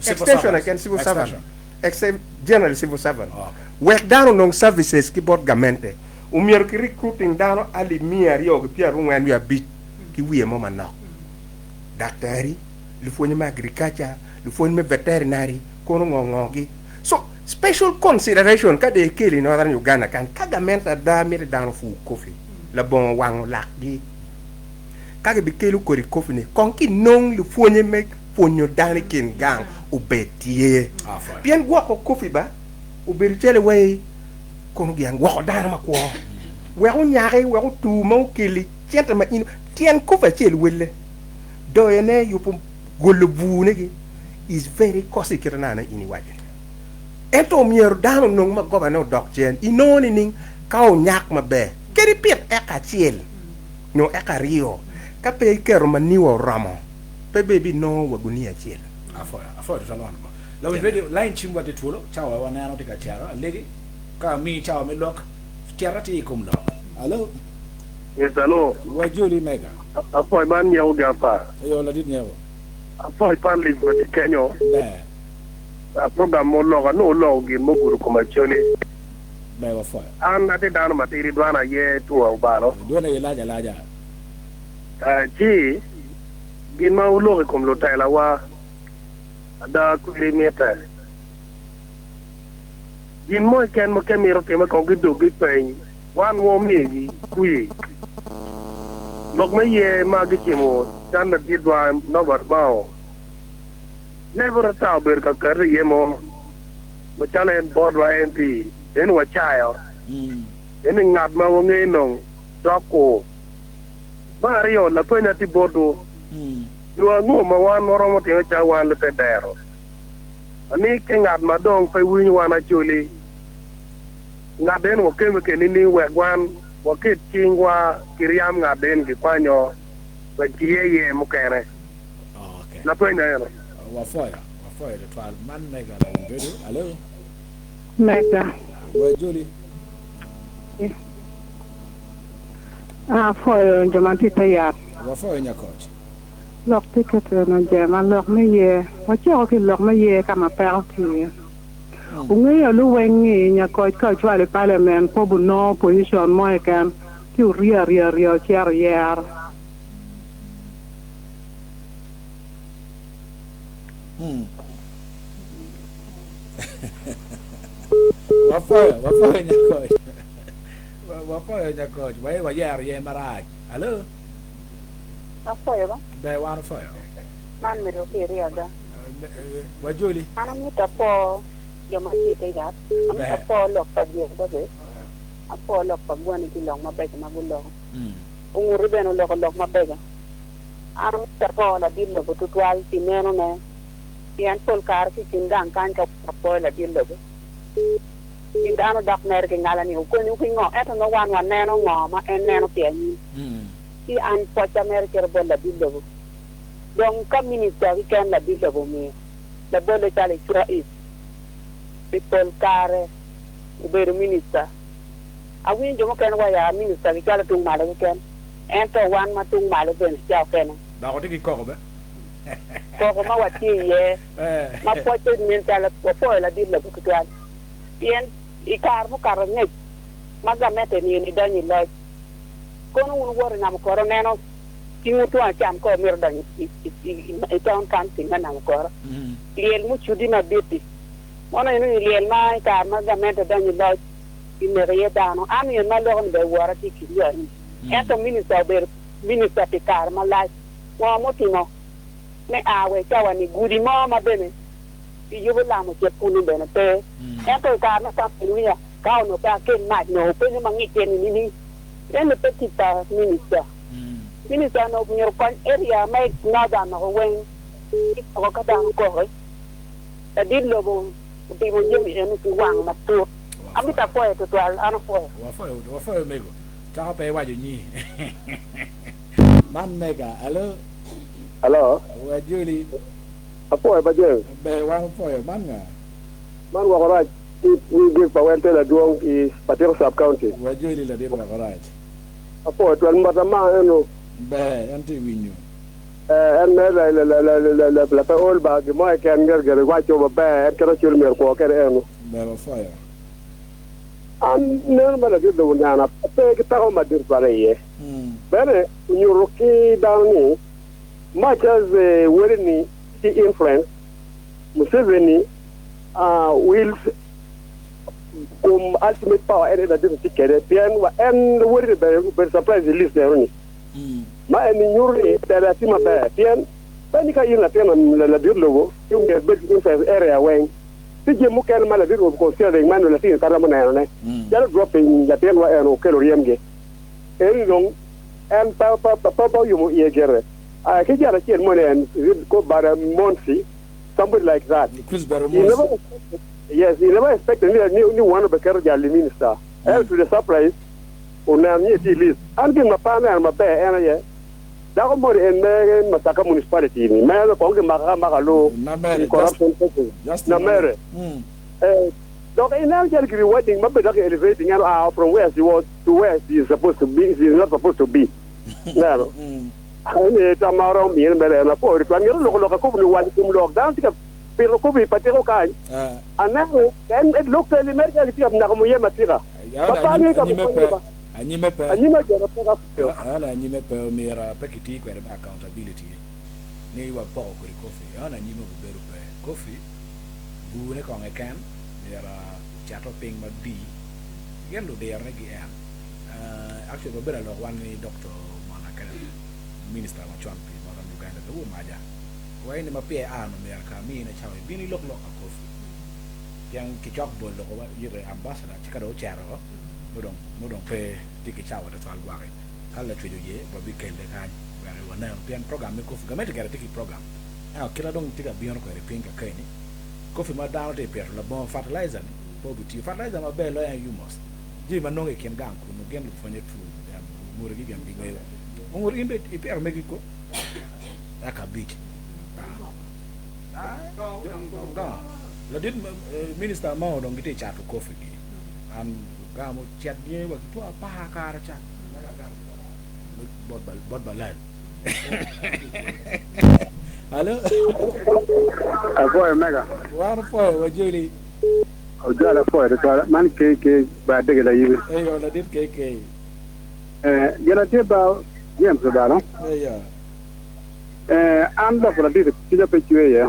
extension against civil servant. Except general civil servant. Work down on services ki bot government. Umier ki recruiting down ali mier yo ki pier when we are beat. Ki we mama now. Daktari, lu foni ma agriculture, lu foni ma veterinary, kono ngongi. So special consideration ka de kili northern Uganda kan kagamenta da mi down fu kofi. La bon wang lak di. Kage bi kelu kori kofi ne konki non lu foni me fonyo dani kin gang ubetie. Bien gwa ko kofi ba uberitele way kono gyang gwa dana ma ko. We on nyare we on tu mo kili tienta ma ino tien kofa chel wele. Do ene yupu golubu negi is very costly kirana ini waje. Ento mier dano nong ma governor dok chen inoni ning kao nyak ma be. Keri piet eka chiel. No eka rio. Kape kero maniwa ramo. Pe baby no wagunia chiel. Afoya salon ko. La video line chimwa de tulo chawa wana no tika chara legi ka mi chawa me lok chara ti kum lo. Hello. Yes, hello. Wajuli mega. Afoy man nyaw gapa. Yo la dit nyaw. Afoy pan li ko Kenya. Ne. Program mo loga no logi mo guru ko machoni. Ba wa foy. An ate dano matiri dwana ye tuwa baro. Dwana ye laja. Ji gima ulogi kom lo Tela wa ada kilometer. Gin mo ken mo kemiro ke ma ko gido gipen. Wan wo megi kuyi. Lok me ye magi chimo chanda didwa no barbao. Never ta ber ka kar ye mo. Mo chala en bodwa MP en wa chayo. En ngat ma wo nge no doko. Mario la pena ti bodo. Yo ngo ma wan oro mo te cha wan le pedero. Ani ke ngat ma dong fe wi wan Acholi. Ngaden wo keme ke ni wegwan wo ke tingwa kiriam ngaden ki kwanyo wa kiye mukere. Okay. La pena yo. Wa foya de twal man mega la video. Hello. Mega. Wajuli. Foya jamanti tayar. Wa foya nya coach. Lok ticket no jema lok me ye. Wa cho ki lok me ye kama perti. Unge lu wengi nya ko chwa le parliament po bu no position mo kan ki ria chiar yer. Wafoya nya coach. Wafoya nya coach. Wa yer ye maraj. Hello. Afoya ba? Ba wan foya. Man me ro ki ria da. Wajuli. Ana mi ta po yo ma ti te gat am apo lok pa ye ba be apo lok pa gwani ki long ma be ma gulo unguri beno lok ma be am ta po la dillo ko tutwal ti neno ne yan pol kar ki tindan kan ka apo la dillo be tindano dak mer ke ngala ni ko ni ko ngo eto no wan neno ngo ma en neno ti ni ti an po ta mer ke bo la dillo donc comme ministre ki ken la dillo bo mi la bo le tale sura is people kare uber minister awin jomo ken wa ya minister ki kala tung mala ken ento wan ma tung mala ben ja ken da ko tiki ko be ko ma wati ye ma pote min tala po la dilla ko tuan bien ikar mo kar ne maga mete ni dani la kono un wor na mo koro neno tingu tuan cham ko mir dani i town kan tinga na mo koro liel mu chudi na biti Mona ino liel ma ka ma gamete dani la imere dano ami ma lo on be wara ti ki yani ento minister ber minister ti kar ma lai wa mo ti no me awe chawa ni gudi mo ma bene ti yubo la mo che kunu bene te e to ka na sa peluya ka no pa ken ma no pe ni mangi ken ni en petita minister no bunyo kon area mai nada no wen ko ka dan ko ta dillo bo ti mo jemi en ku wang ma tu amita po to al ano po wa fo mego ta pe wa ni man mega hello wa juli apo ba je be wa po man nga man wa right we give power to the duong is Batoro sub county wa juli la de wa right apo to al matama eno be anti winyo en me la pa ol ba ge mo ken ger wa cho ba be kero chul mer ko kere eno be wa fire an ne ma la de do na pe ke ta o ma dir pare ye bene you roki down much as where ni influence Museveni will ultimate power and the different ticket and where the surprise list there ni ma en nyuri tela sima ba bien bani ka yin la tema la dir logo yung de big influence area wen tije mu ken ma la dir ko sia de man la tin kara mo na ne ya dropping ya ten wa eno kelo riemge en long en pa yumu ye gere ke jara chen mo ne ko bara monsi somebody like that yes he never expected ni one of the kerja minister to the surprise una ni ti list and ma pa na ma be ena ye da ko mo en masaka municipality ni ma ko ke ma lo corruption na mere donc in Algeria gri wedding ma be da elevating from where she was to where she is supposed to be. She is not supposed to be. No. Ani tamaro mi en bele na po ri kan lo ko ni wadi kum lockdown tika pero ko bi patero kan ana en local emergency am na ko mo yema tira papa ni ka anyime pe ana anyime pe mera pekiti ko accountability ni wa po ko kofi ana anyime ko beru pe kofi bu ne ko ngeken mera chato ping ma di gelu de yarne gi actually ko bera lo wan ni doctor minister wa Chope ma Uganda to maja way ni ma pe ano mer ka mi na chawe bini lok kofi yang ki chok bol lo wa yire ambassador chikado charo modong pe tiki chawa da twal gware kala twedo ye ba bi kele kan bare wana pian program me kofi gamete gara tiki program kila dong tika bion ko repinga kaini kofi ma down te per la bon fertilizer ni po buti fertilizer ma be lo ya humus ji ma nonge ken gan ku no gen lu fonye tu mo regi gam bi ngayo ngor imbe iper Mexico akabit la dit minister ma do ngite chatu kofi gi am gamo chat ye wa tu pa kara chat bot balal allo apo mega war po wa jeli o jala po de man ke ba de la yibi yo la dit ke gela te ba yem so dalo am da for dit ti da pe chue ye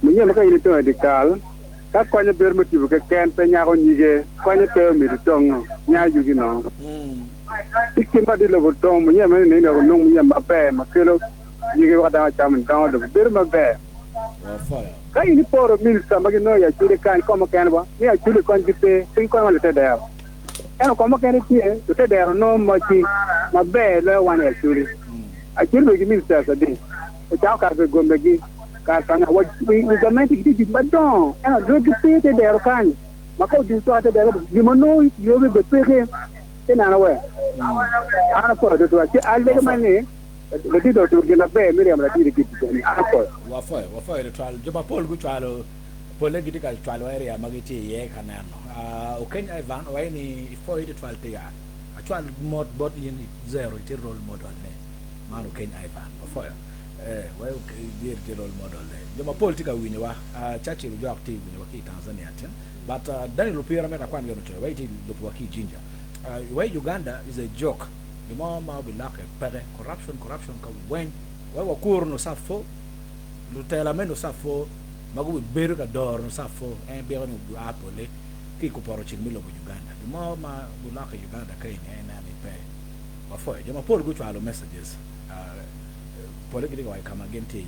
mu yem ka ile to de kal ka kwanya ber motivo ke ken pe nya ko nyige kwanya pe mi tong nya yu gi no ikimba de lo tong mu yem ne no no mu yem ma pe ma kelo nyige wa da cha mun da do ber ma be ka ini poro minister ma gi no ya chule kan ko ma ken ba ya chule kon gi pe tin ko ma le te da eno ko ma ken ti to te da no mo chi ma be le wan ya chule a chule gi minister sa de o cha ka be gombe gi ka sana wa government ki ba don eno do ki pe te da kan ma ko di to te da gi mo no yo be pe ke te na we ana ko do to a le ma ne le di do to gi na be mi am la di ki ti ana ko wa fa le trial joba pol gu trial pole gi dikal trial area ma gi ti ye kanano o ken Ivan o ni fo ite trial te ya actual mod bot yin zero ti role model ne ma no ken Ivan o fa way o dir ti role model ne joba pol tika wini wa chachi jo active ni wa ki Tanzania ten but dani lo pira mera kwan yono to way ti lo wa ki jinja way Uganda is a joke the mama be like pere corruption ka when way wa kurno safo lo tela meno safo magu beru ka dor no safo be on du apole ki ko poro chimilo bu Uganda the mama bu like Uganda kai ne na ni pe before jama Paul go to messages politically why come again te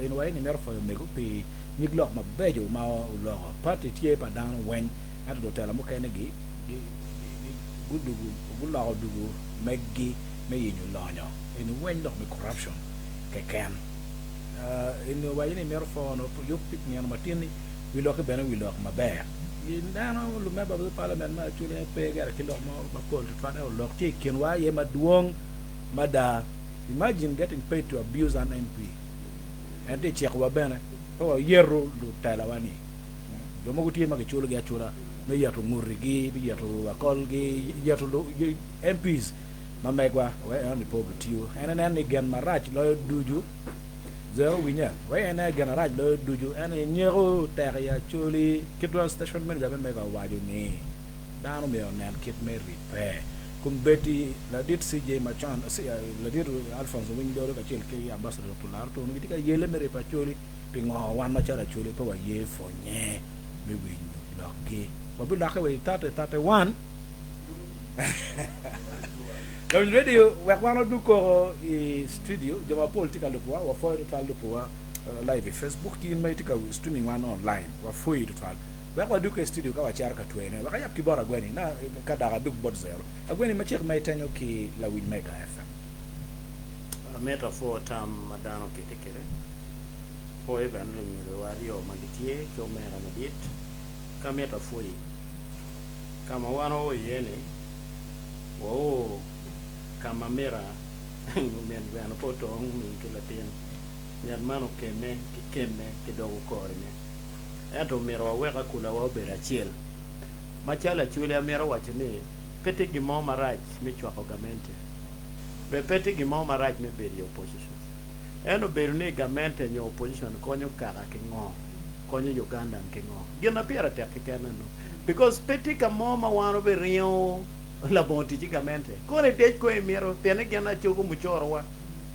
in way ni mer for me go pe ni glock ma bejo ma lo party tie pa down when at do Tela mo kene gi gudu gulo dugu meggi me yinyu lonyo in when do me corruption ke ken in way ni mer for no you pick me on matini we look ben we look ma bear no lu me ba parliament ma chule pe gar ki lo ma ba ko to na lo ti ken wa ye ma duong mada imagine getting paid to abuse an MP and they check wa bene o yero lu Tela wani do mo guti ma ke chule ga chura me yato murigi bi yato akol gi yato MPs ma megwa we on the poverty you and then again marach lo duju zero winya we and again raj lo duju and nyero teria chuli kitwa station manager ben mega waju ni dano me on kit me repair kumbeti la dit CJ machan la dit Alphonse windo ka chel ke ambassador to lar to ngi ka yele me repair chuli pingo wan ma chala chuli to wa ye fo nye me wi loki wabu laka we 31 Dans le radio, we want to go studio. Je vais politique le pouvoir, on fait le pouvoir live Facebook. Qui m'a dit que streaming one online, on fait le pouvoir. We want to go studio, on va chercher que tu es. On va y aller kibora gweni na kadara duk bod zero. Gweni ma chercher mai tanyo ki la win mega FM. Meta for tam madano kitekere. For even le wali o manditie ko mera madit. Kameta foi. Kama wano yene. Wo kama mera men wana poto min kila tin yan mano keme kidogo kore ne eto mera waweka kula wa bera chiel machala chule mera wachne pete gimo marach mi chwako gamente be pete gimo marach mi beri opposition eno berune gamente nyo opposition konyo Kaka kingo konyo Uganda kingo gina piera tek kenano because pete kamo mawano be rio la bonti gigamente kone dej ko emiro tene gena chogo muchorwa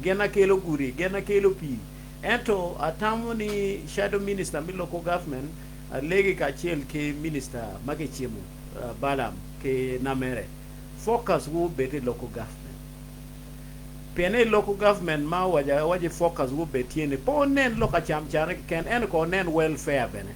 gena kelo guri gena kelo pi ento atamoni shadow minister mi local government legi ka chel ke minister make chimu balam ke namere focus wo bete local government pene local government ma waje focus wo betiene po nen loka cham chare ken en ko nen welfare bene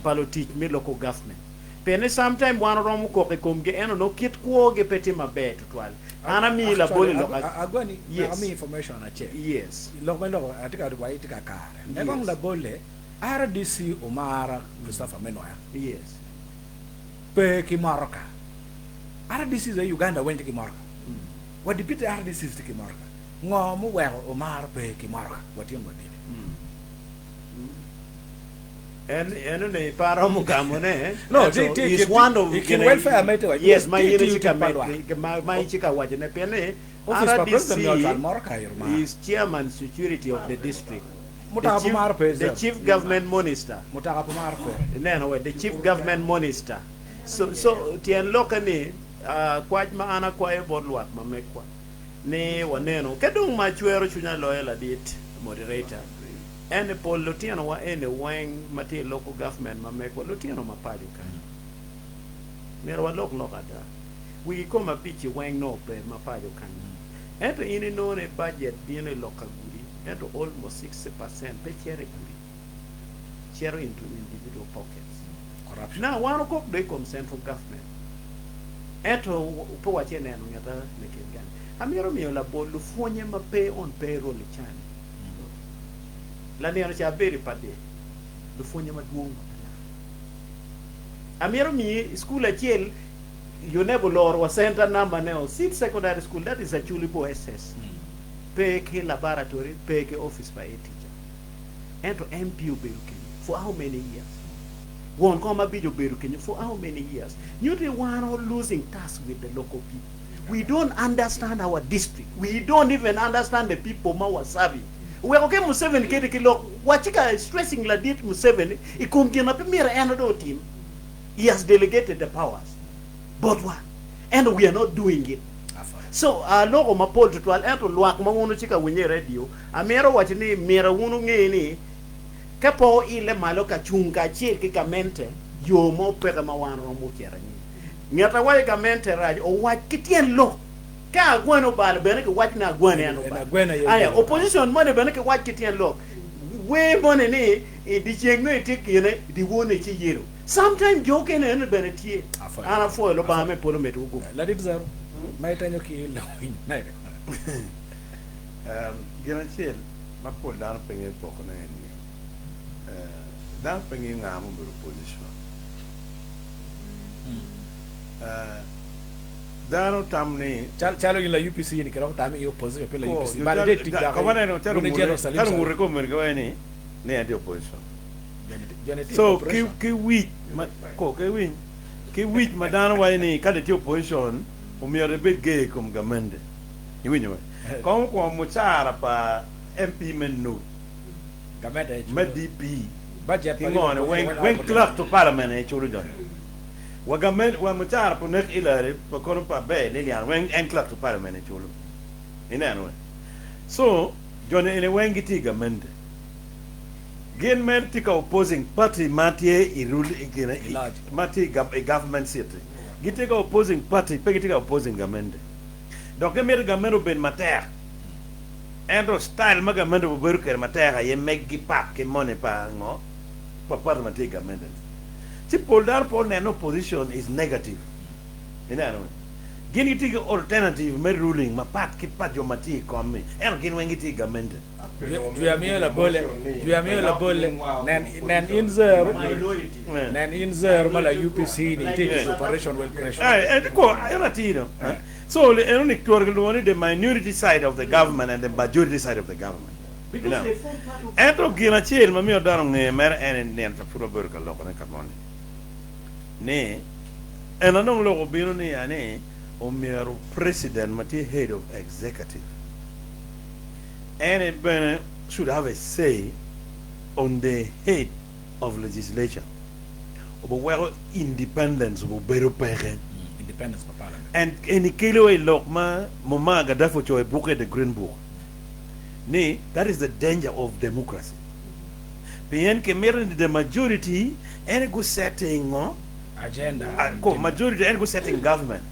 politique mi local government pene sometime wan rom ko ke komge eno no kit ko ge peti mabe twal ana mi la boli lo agoni ami information na che yes lo atika wa itika kare ne bang la bole RDC Omara Christopher Menoya yes pe ki Maroka RDC za Uganda went ki Maroka what did RDC to ki Maroka ngomu wa Omar pe ki Maroka what you ngodi and ne para mo kamone no is one of welfare mate yes my chika my chika waje ne pene RDC is chairman security of the district the chief government minister the chief government minister so tien lokani kwaj ma ana kwae bodluat ma mekwa ne waneno kedung ma chwero chunya loyela dit moderator and Paul Lutiano wa ene wang mati local government ma mekwa Lutiano ma padu kan merwa local ada we come a pitch wang no pe ma padu kan and in no ne budget biene local guri and almost 60% pe chere guri chere into individual pockets corruption now one ko they come central government eto po wa chene no ngata nekengan amiro mi la bolu fonye ma pay on payroll chan la nero cha beri pade do fonye maduong amiro mi school achiel you never lor wa center number now sit secondary school that is actually po SS pay ke laboratory pay ke office by a teacher and to MPU beruke for how many years one come bijo beruke for how many years you the one all losing task with the local people we don't understand our district we don't even understand the people ma wa serving we okay Museveni kede kilo wachika stressing la dit Museveni ikumkina pimira another team he has delegated the powers but what and we are not doing it so logo mapol twal ento luak manguno chika wenye radio amero wachini mira unu ngeni kapo ile maloka chunga chike kamente yo mo pega mawano mo kera ni ngata wae kamente raj o wakitien lo ka gwano bal bene ke wat na gwane no ba aya opposition money bene ke wat kitien lo we money ni di chengno itikine di wone chi yero sometimes joke ne bene tie ana fo lo ba me polo metu go la dit zero mai tanyo ki la win na gina chiel ma pol dan pengen poko na ni dan pengen ngamu bero opposition dano tamni chalo la UPC ni kero tami opposition pela UPC ba de tikda ko wana no chalo ngure ko mer ko ni ne adi opposition so ki week ko ki week madano wa ni kada ti opposition o mi re bit gay kom gamende ni winyo ko mo chara pa MP menu gamende MDP budget pa ngone when clerk to parliament e churu jon wagamen wa mutara po nek ilare po kono pa be ne lian wen en clerk to parliament e churu inano so jone ene wengi tiga mende gen mer tika opposing party matie i rule igena matie government city gitika opposing party pegitika opposing gamende donc mer gamendo ben mater endo style maga mendo beru ker mater ye meggi pak ke money pa ngo pa parliament gamende si poldar po neno position is negative inano gini tiga alternative mer ruling ma pat ki pat yo mati come en gin wengi tiga gamende Duamio la bolle nan inzer mala UPC ni take operation well pressure ko era tino so le eno ni torglo the minority side of the government and the majority side of the government because entro gina chiel ma mio daro ne mer en ne ta puro burka lo ne kamone ne eno non lo bino ni ane o mero president mati head of executive and it should have a say on the head of legislature. But independence of independence of parliament. And any kilo a lokma moma gadafo cho a book the green book. Nay, that is the danger of democracy. Bien que the majority and go setting agenda. Majority and go setting government.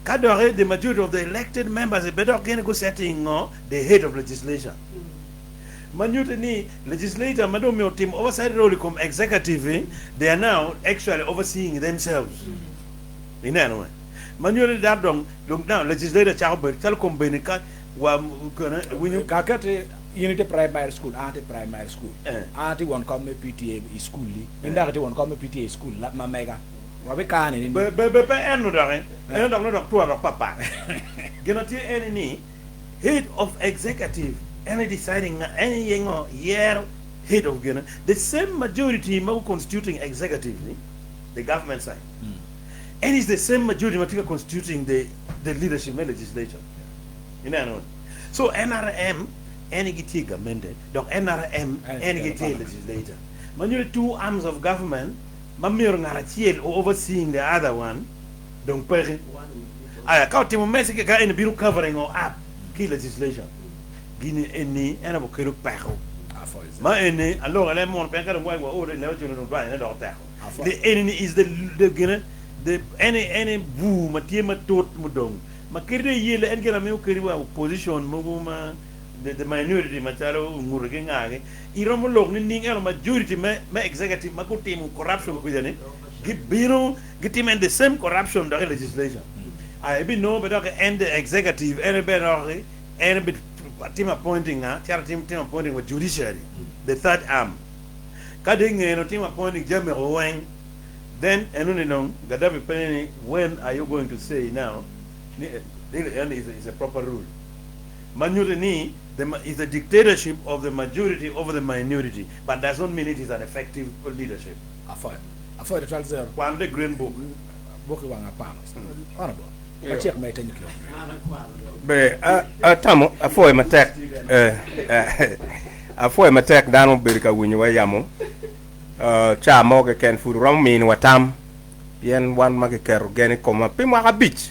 Kadore the majority of the elected members better go setting the head of legislation. Manuti ni legislator madome team oversight role come executive they are now actually overseeing themselves. In any way. Manuti that don't now legislator chauber telecom benika wa when you kakate unity primary school primary school anti one come PTA school indakati one come PTA school la mamega wabekane ni be eno dare eno dare to papa genati any head of executive any deciding any year head of Ghana the same majority constituting executive the government side and it's the same majority constituting the leadership legislature you know so NRM any get amended donc NRM any get legislature manually two arms of government mamir ngarachiel overseeing the other one donc pere aya kauti mo mesike ka en biru covering or up ki legislation gini eni ena bo kero pero ma eni alors le mon penka mo wa o le leto no ba ne do ta the enemy is the any boo matie matot mudong makirde yele en gena me keri wa opposition mo ma the minority mataro ngurge ngage iromo log ni ngelo majority me executive ma ko team corruption ko jane gibiro gitim and the same corruption the legislation I be no but end the executive and better and bit team appointing team appointing with judiciary the third arm kading no team appointing General Wang then and no Gaddafi penny when are you going to say now is a proper rule Manuri is the dictatorship of the majority over the minority, but does not mean it is an effective leadership. After the transfer, one the green book. Honorable. I check my technique. Tamo, afoi matek. Afoi matek dano birika winyo yamo. Cha moge ken food rom min watam. Yen wan mage kero geni koma pima ka beach.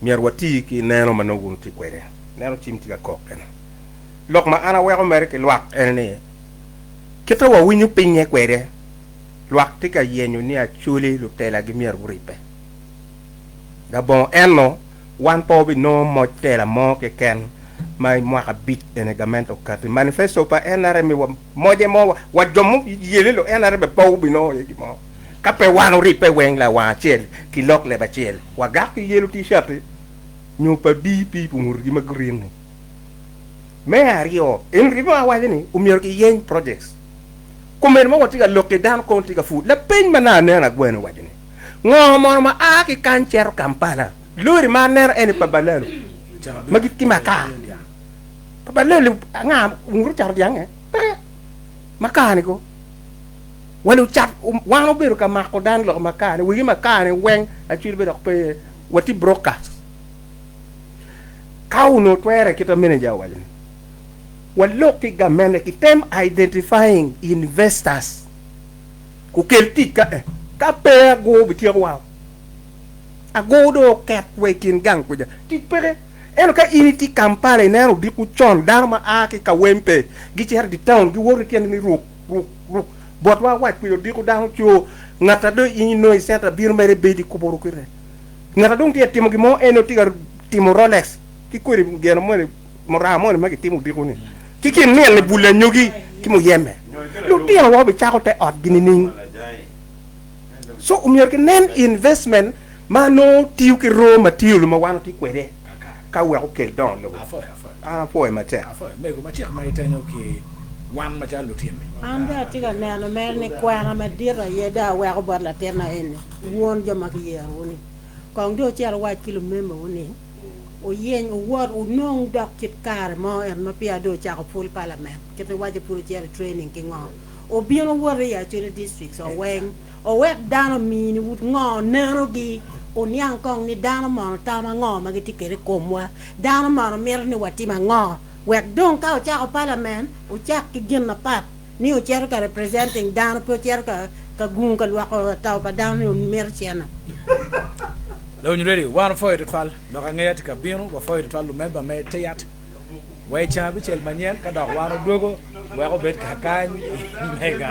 Mierwati ki neno manogun ti kwere. Neno chimtiga koken. Lok ma ana weko merike luak ene kita wa winyu pinye kwere luak tika yenyu ni Acholi lu Tela Gimara uripe da bon eno one po no mo Tela mo ke ken mai mo ka bit en gamento ka manifesto pa NRM mo je mo wa jom yele lo NRM po no ye mo ka pe wano ri pe weng la wa chel ki lok le ba chel wa ga ki yelo t-shirt ñu pa bi pi pour gi ma green me ario en riba wa ni umior ki yen projects comme mo wati ga lokke dan ko ti ga fu la peñ mana ne na gweno wa ni ngo mo ma a ki cancer kampala lori ma ner en pa balelo magit ki maka pa balelo nga nguru char yang makani ko walu chat wano beru ka mako dan lo makani wi makani weng a chir be dok pe wati broadcast kauno twere kita manager wali wallo ki gamene ki tem identifying investors ku kelti ka pe go bi wa a go do ket we kin gang ku ja ti pere eno ka initi kampale nero di ku chon darma a ki ka wempe gi cher di town gi wori ken ni ruk bot wa wat ku di ku dang chu ngata do ino senta bir mere be di ku boru kire ngata dong ti timo gi mo eno ti gar timo Rolex ki ko ri geno mo ra mo ma ki timo di ku ni ki kin ne le bulla nyogi ki mo yemme lu ti wa be cha ko te ot gi ni so umior ki nen investment ma no tiu ki ro ma tiu lu ma wan ti kwede ka wa ko kel don lo fo e ma te me ko ma ti ma ite no ki wan ma cha lu ti me anda tiga neno mer ni kwana ma dira ye da wa ko bar la terna en won jama ki yer woni kong do cher wa kilo memba woni o yen o wor o nong dak kit kar mo en ma pia do cha ko full parliament kete wa je pour cher training ki ngo o bien o wor ya chile district so weng o wek dano mi ni wut ngo nero gi o nyang kong ni dano mo ta ma ngo ma giti kere komwa dano mo mer ni wati ma ngo wek don ka o cha ko parliament o cha ki gin na pat ni o cher ka representing dano po cher ka gun ka wa ko ta pa dano mer chena lo ñu ready wan fo it fal lo ka ngayati ka binu ba fo it fal lu memba me teyat way cha bi chel manyen ka da wano dogo wa ko bet ka kan mega